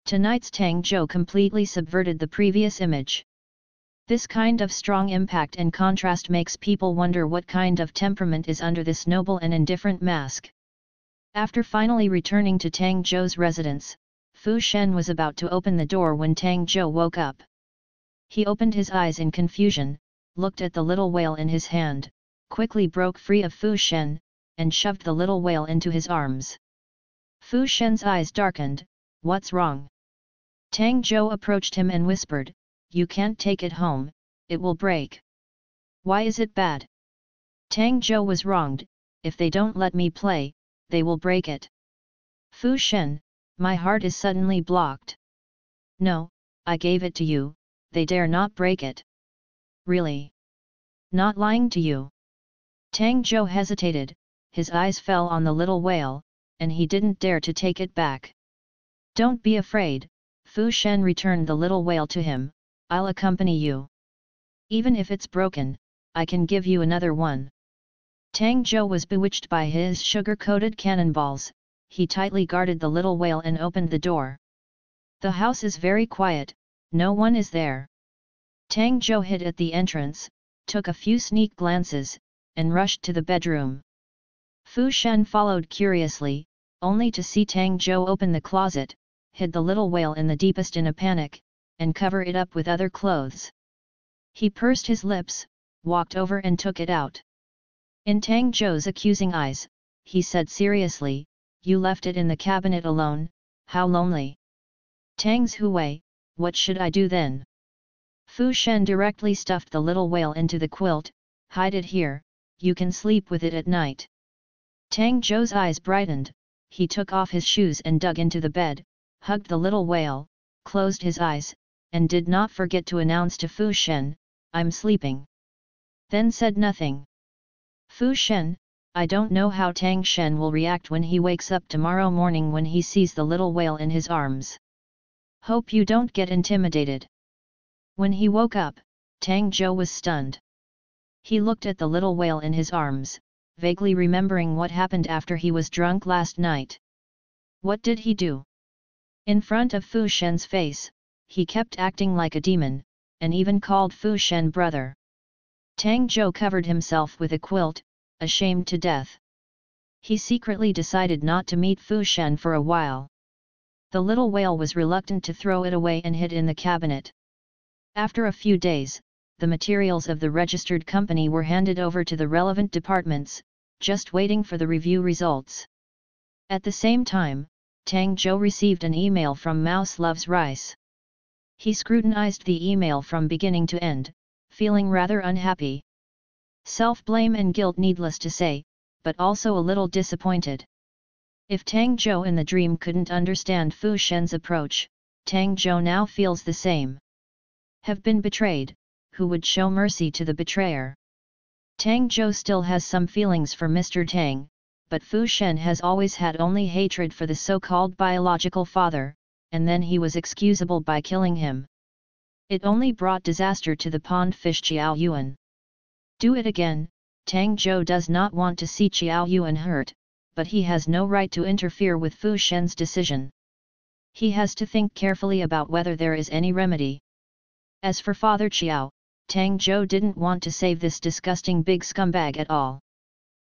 Speaker 1: Tonight's Tang Zhou completely subverted the previous image. This kind of strong impact and contrast makes people wonder what kind of temperament is under this noble and indifferent mask. After finally returning to Tang Zhou's residence, Fu Shen was about to open the door when Tang Zhou woke up. He opened his eyes in confusion, looked at the little whale in his hand, quickly broke free of Fu Shen, and shoved the little whale into his arms. Fu Shen's eyes darkened, what's wrong? Tang Zhou approached him and whispered, you can't take it home, it will break. Why is it bad? Tang Zhou was wronged, if they don't let me play, they will break it. Fu Shen, my heart is suddenly blocked. No, I gave it to you, they dare not break it. Really? Not lying to you? Tang Zhou hesitated, his eyes fell on the little whale, and he didn't dare to take it back. Don't be afraid, Fu Shen returned the little whale to him, I'll accompany you. Even if it's broken, I can give you another one. Tang Zhou was bewitched by his sugar-coated cannonballs, he tightly guarded the little whale and opened the door. The house is very quiet, no one is there. Tang Zhou hid at the entrance, took a few sneak glances, and rushed to the bedroom. Fu Shen followed curiously, only to see Tang Zhou open the closet, hid the little whale in the deepest in a panic, and cover it up with other clothes. He pursed his lips, walked over and took it out. In Tang Zhou's accusing eyes, he said seriously, you left it in the cabinet alone, how lonely. Tang Zhuwei, what should I do then? Fu Shen directly stuffed the little whale into the quilt, hide it here, you can sleep with it at night. Tang Zhou's eyes brightened, he took off his shoes and dug into the bed, hugged the little whale, closed his eyes, and did not forget to announce to Fu Shen, I'm sleeping. Then said nothing. Fu Shen, I don't know how Tang Shen will react when he wakes up tomorrow morning when he sees the little whale in his arms. Hope you don't get intimidated. When he woke up, Tang Zhou was stunned. He looked at the little whale in his arms, vaguely remembering what happened after he was drunk last night. What did he do? In front of Fu Shen's face, he kept acting like a demon, and even called Fu Shen brother. Tang Zhou covered himself with a quilt, ashamed to death. He secretly decided not to meet Fu Shen for a while. The little whale was reluctant to throw it away and hid in the cabinet. After a few days, the materials of the registered company were handed over to the relevant departments, just waiting for the review results. At the same time, Tang Zhou received an email from Mouse Loves Rice. He scrutinized the email from beginning to end, feeling rather unhappy. Self-blame and guilt needless to say, but also a little disappointed. If Tang Zhou in the dream couldn't understand Fu Shen's approach, Tang Zhou now feels the same. Have been betrayed, who would show mercy to the betrayer? Tang Zhou still has some feelings for Mr. Tang, but Fu Shen has always had only hatred for the so-called biological father, and then he was excusable by killing him. It only brought disaster to the pond fish Qiao Yuan. Do it again. Tang Zhou does not want to see Qiao Yuan hurt, but he has no right to interfere with Fu Shen's decision. He has to think carefully about whether there is any remedy. As for Father Qiao, Tang Zhou didn't want to save this disgusting big scumbag at all.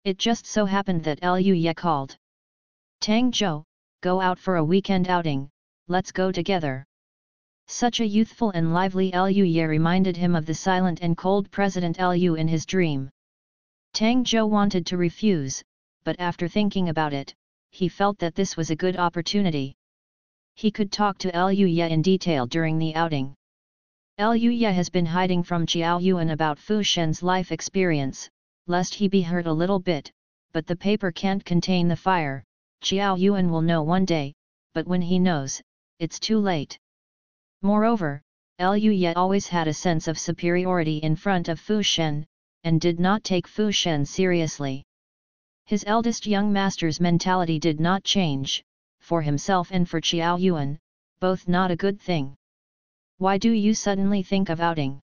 Speaker 1: It just so happened that Liu Ye called. Tang Zhou, go out for a weekend outing, let's go together. Such a youthful and lively Liu Ye reminded him of the silent and cold President Liu in his dream. Tang Zhou wanted to refuse, but after thinking about it, he felt that this was a good opportunity. He could talk to Liu Ye in detail during the outing. Liu Ye has been hiding from Qiao Yuan about Fu Shen's life experience, lest he be hurt a little bit, but the paper can't contain the fire. Qiao Yuan will know one day, but when he knows, it's too late. Moreover, Liu Ye always had a sense of superiority in front of Fu Shen, and did not take Fu Shen seriously. His eldest young master's mentality did not change, for himself and for Qiao Yuan, both not a good thing. Why do you suddenly think of outing?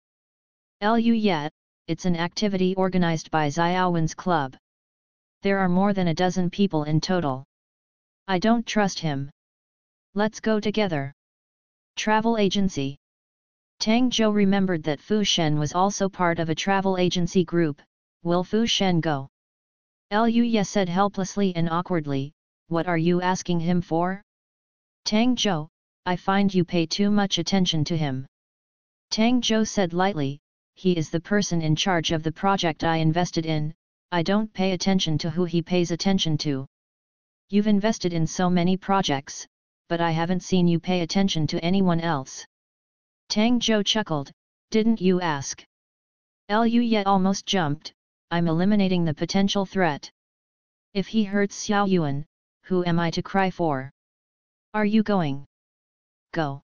Speaker 1: Liu Ye, it's an activity organized by Xiaowen's club. There are more than a dozen people in total. I don't trust him. Let's go together. Travel agency. Tang Zhou remembered that Fu Shen was also part of a travel agency group. Will Fu Shen go? Liu Ye said helplessly and awkwardly, what are you asking him for? Tang Zhou, I find you pay too much attention to him. Tang Zhou said lightly, he is the person in charge of the project I invested in, I don't pay attention to who he pays attention to. You've invested in so many projects, but I haven't seen you pay attention to anyone else. Tang Zhou chuckled, didn't you ask? Liu Ye almost jumped, I'm eliminating the potential threat. If he hurts Xiao Yuan, who am I to cry for? Are you going? Go.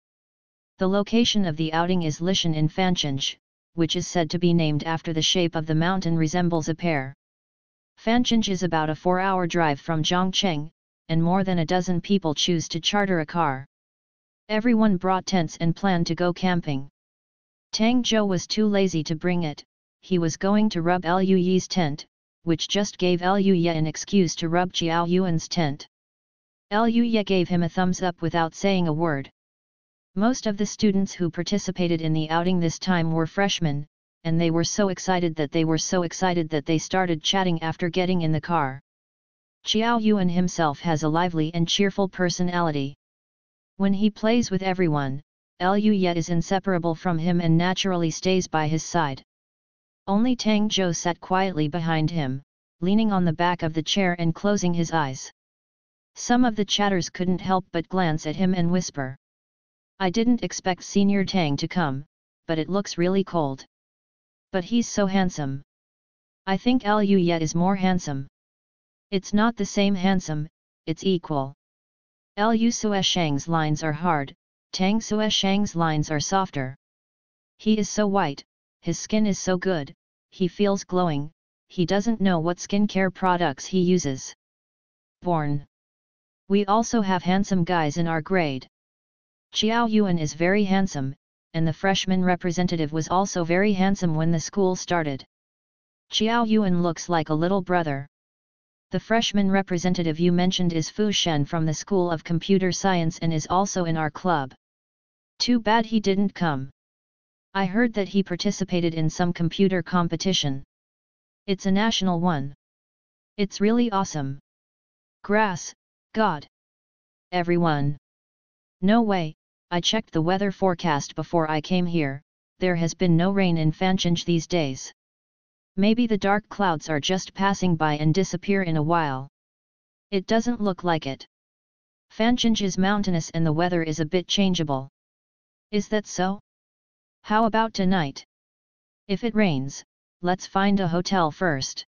Speaker 1: The location of the outing is Lishan in Fancheng, which is said to be named after the shape of the mountain resembles a pear. Fancheng is about a 4-hour drive from Zhongcheng, and more than a dozen people choose to charter a car. Everyone brought tents and planned to go camping. Tang Zhou was too lazy to bring it, he was going to rub Liu Ye's tent, which just gave Liu Ye an excuse to rub Qiao Yuan's tent. Liu Ye gave him a thumbs up without saying a word. Most of the students who participated in the outing this time were freshmen, and they were so excited that they started chatting after getting in the car. Qiao Yuan himself has a lively and cheerful personality. When he plays with everyone, Liu Ye is inseparable from him and naturally stays by his side. Only Tang Zhou sat quietly behind him, leaning on the back of the chair and closing his eyes. Some of the chatters couldn't help but glance at him and whisper. I didn't expect Senior Tang to come, but it looks really cold. But he's so handsome. I think Liu Ye is more handsome. It's not the same handsome, it's equal. Liu Sueshang's lines are hard, Tang Sueshang's lines are softer. He is so white, his skin is so good, he feels glowing, he doesn't know what skincare products he uses. Born. We also have handsome guys in our grade. Qiao Yuan is very handsome, and the freshman representative was also very handsome when the school started. Qiao Yuan looks like a little brother. The freshman representative you mentioned is Fu Shen from the School of Computer Science and is also in our club. Too bad he didn't come. I heard that he participated in some computer competition. It's a national one. It's really awesome. Grass, God. Everyone. No way, I checked the weather forecast before I came here, there has been no rain in Fancheng these days. Maybe the dark clouds are just passing by and disappear in a while. It doesn't look like it. Fancheng is mountainous and the weather is a bit changeable. Is that so? How about tonight? If it rains, let's find a hotel first.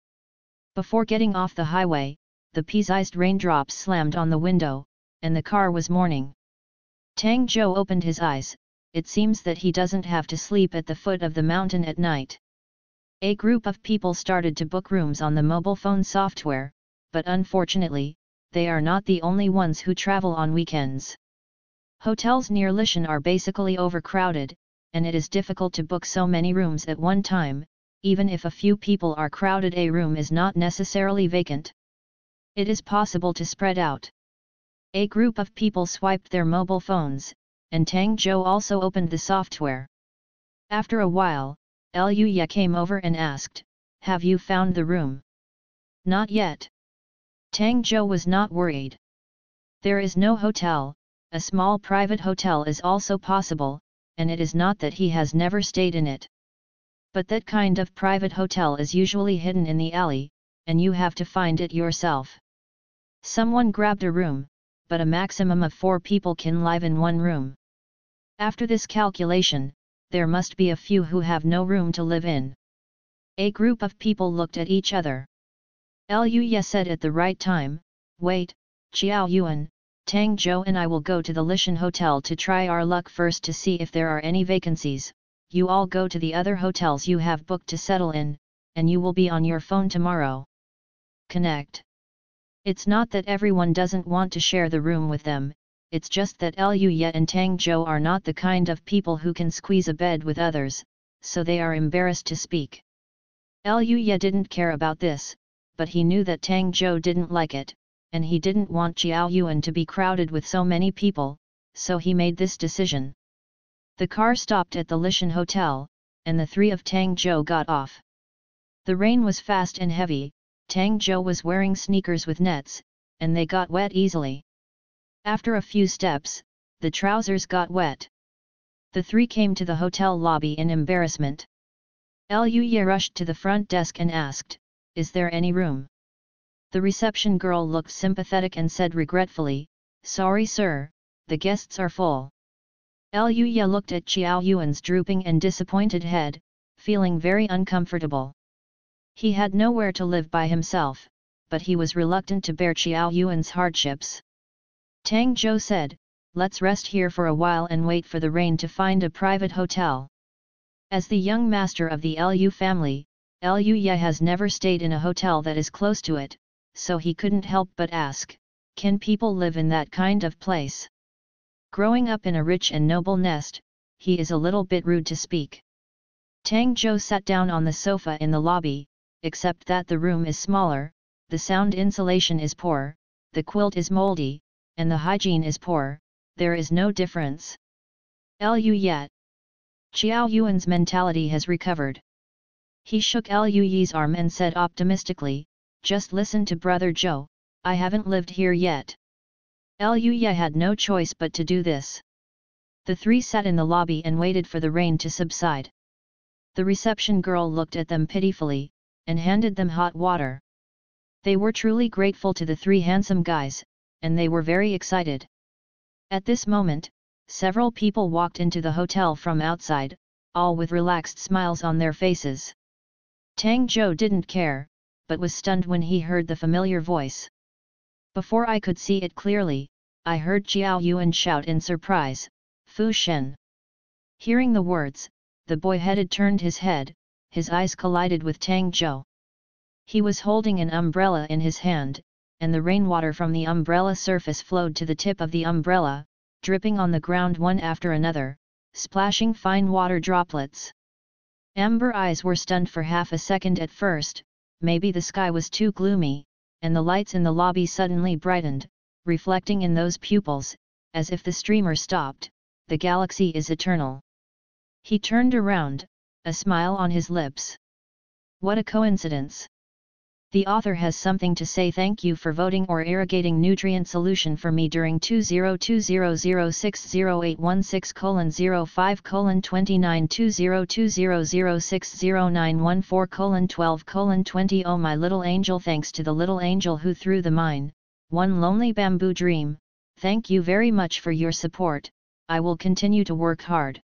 Speaker 1: Before getting off the highway, the pea-sized raindrops slammed on the window, and the car was mourning. Tang Zhou opened his eyes. It seems that he doesn't have to sleep at the foot of the mountain at night. A group of people started to book rooms on the mobile phone software, but unfortunately, they are not the only ones who travel on weekends. Hotels near Lishan are basically overcrowded, and it is difficult to book so many rooms at one time. Even if a few people are crowded, a room is not necessarily vacant. It is possible to spread out. A group of people swiped their mobile phones, and Tang Zhou also opened the software. After a while, Liu Ye came over and asked, "Have you found the room?" "Not yet." Tang Zhou was not worried. There is no hotel, a small private hotel is also possible, and it is not that he has never stayed in it. But that kind of private hotel is usually hidden in the alley, and you have to find it yourself. Someone grabbed a room, but a maximum of 4 people can live in one room. After this calculation, there must be a few who have no room to live in. A group of people looked at each other. Liu Ye said at the right time, "Wait, Xiao Yuan, Tang Zhou and I will go to the Lishan Hotel to try our luck first to see if there are any vacancies. You all go to the other hotels you have booked to settle in, and you will be on your phone tomorrow. Connect." It's not that everyone doesn't want to share the room with them, it's just that Liu Ye and Tang Zhou are not the kind of people who can squeeze a bed with others, so they are embarrassed to speak. Liu Ye didn't care about this, but he knew that Tang Zhou didn't like it, and he didn't want Xiao Yuan to be crowded with so many people, so he made this decision. The car stopped at the Lishan Hotel, and the 3 of Tang Zhou got off. The rain was fast and heavy. Tang Zhou was wearing sneakers with nets, and they got wet easily. After a few steps, the trousers got wet. The 3 came to the hotel lobby in embarrassment. Liu Ye rushed to the front desk and asked, "Is there any room?" The reception girl looked sympathetic and said regretfully, "Sorry sir, the guests are full." Liu Ye looked at Xiao Yuan's drooping and disappointed head, feeling very uncomfortable. He had nowhere to live by himself, but he was reluctant to bear Xiao Yuan's hardships. Tang Zhou said, "Let's rest here for a while and wait for the rain to find a private hotel." As the young master of the Liu family, Liu Ye has never stayed in a hotel that is close to it, so he couldn't help but ask, "Can people live in that kind of place?" Growing up in a rich and noble nest, he is a little bit rude to speak. Tang Zhou sat down on the sofa in the lobby, except that the room is smaller, the sound insulation is poor, the quilt is moldy, and the hygiene is poor. There is no difference. Liu Ye. Xiao Yuan's mentality has recovered. He shook Liu Ye's arm and said optimistically, "Just listen to Brother Zhou, I haven't lived here yet." Liu Ye had no choice but to do this. The 3 sat in the lobby and waited for the rain to subside. The reception girl looked at them pitifully, and handed them hot water. They were truly grateful to the 3 handsome guys, and they were very excited. At this moment, several people walked into the hotel from outside, all with relaxed smiles on their faces. Tang Zhou didn't care, but was stunned when he heard the familiar voice. Before I could see it clearly, I heard Xiao Yuan shout in surprise, "Fu Shen." Hearing the words, the boy-headed turned his head, his eyes collided with Tang Zhou. He was holding an umbrella in his hand, and the rainwater from the umbrella surface flowed to the tip of the umbrella, dripping on the ground one after another, splashing fine water droplets. Amber eyes were stunned for half a second at first, maybe the sky was too gloomy, and the lights in the lobby suddenly brightened, reflecting in those pupils, as if the streamer stopped. The galaxy is eternal. He turned around, a smile on his lips. What a coincidence! The author has something to say. Thank you for voting or irrigating nutrient solution for me during 2020060816:05:29 2020060914:12:20. Oh my little angel, thanks to the little angel who threw the mine, one lonely bamboo dream. Thank you very much for your support. I will continue to work hard.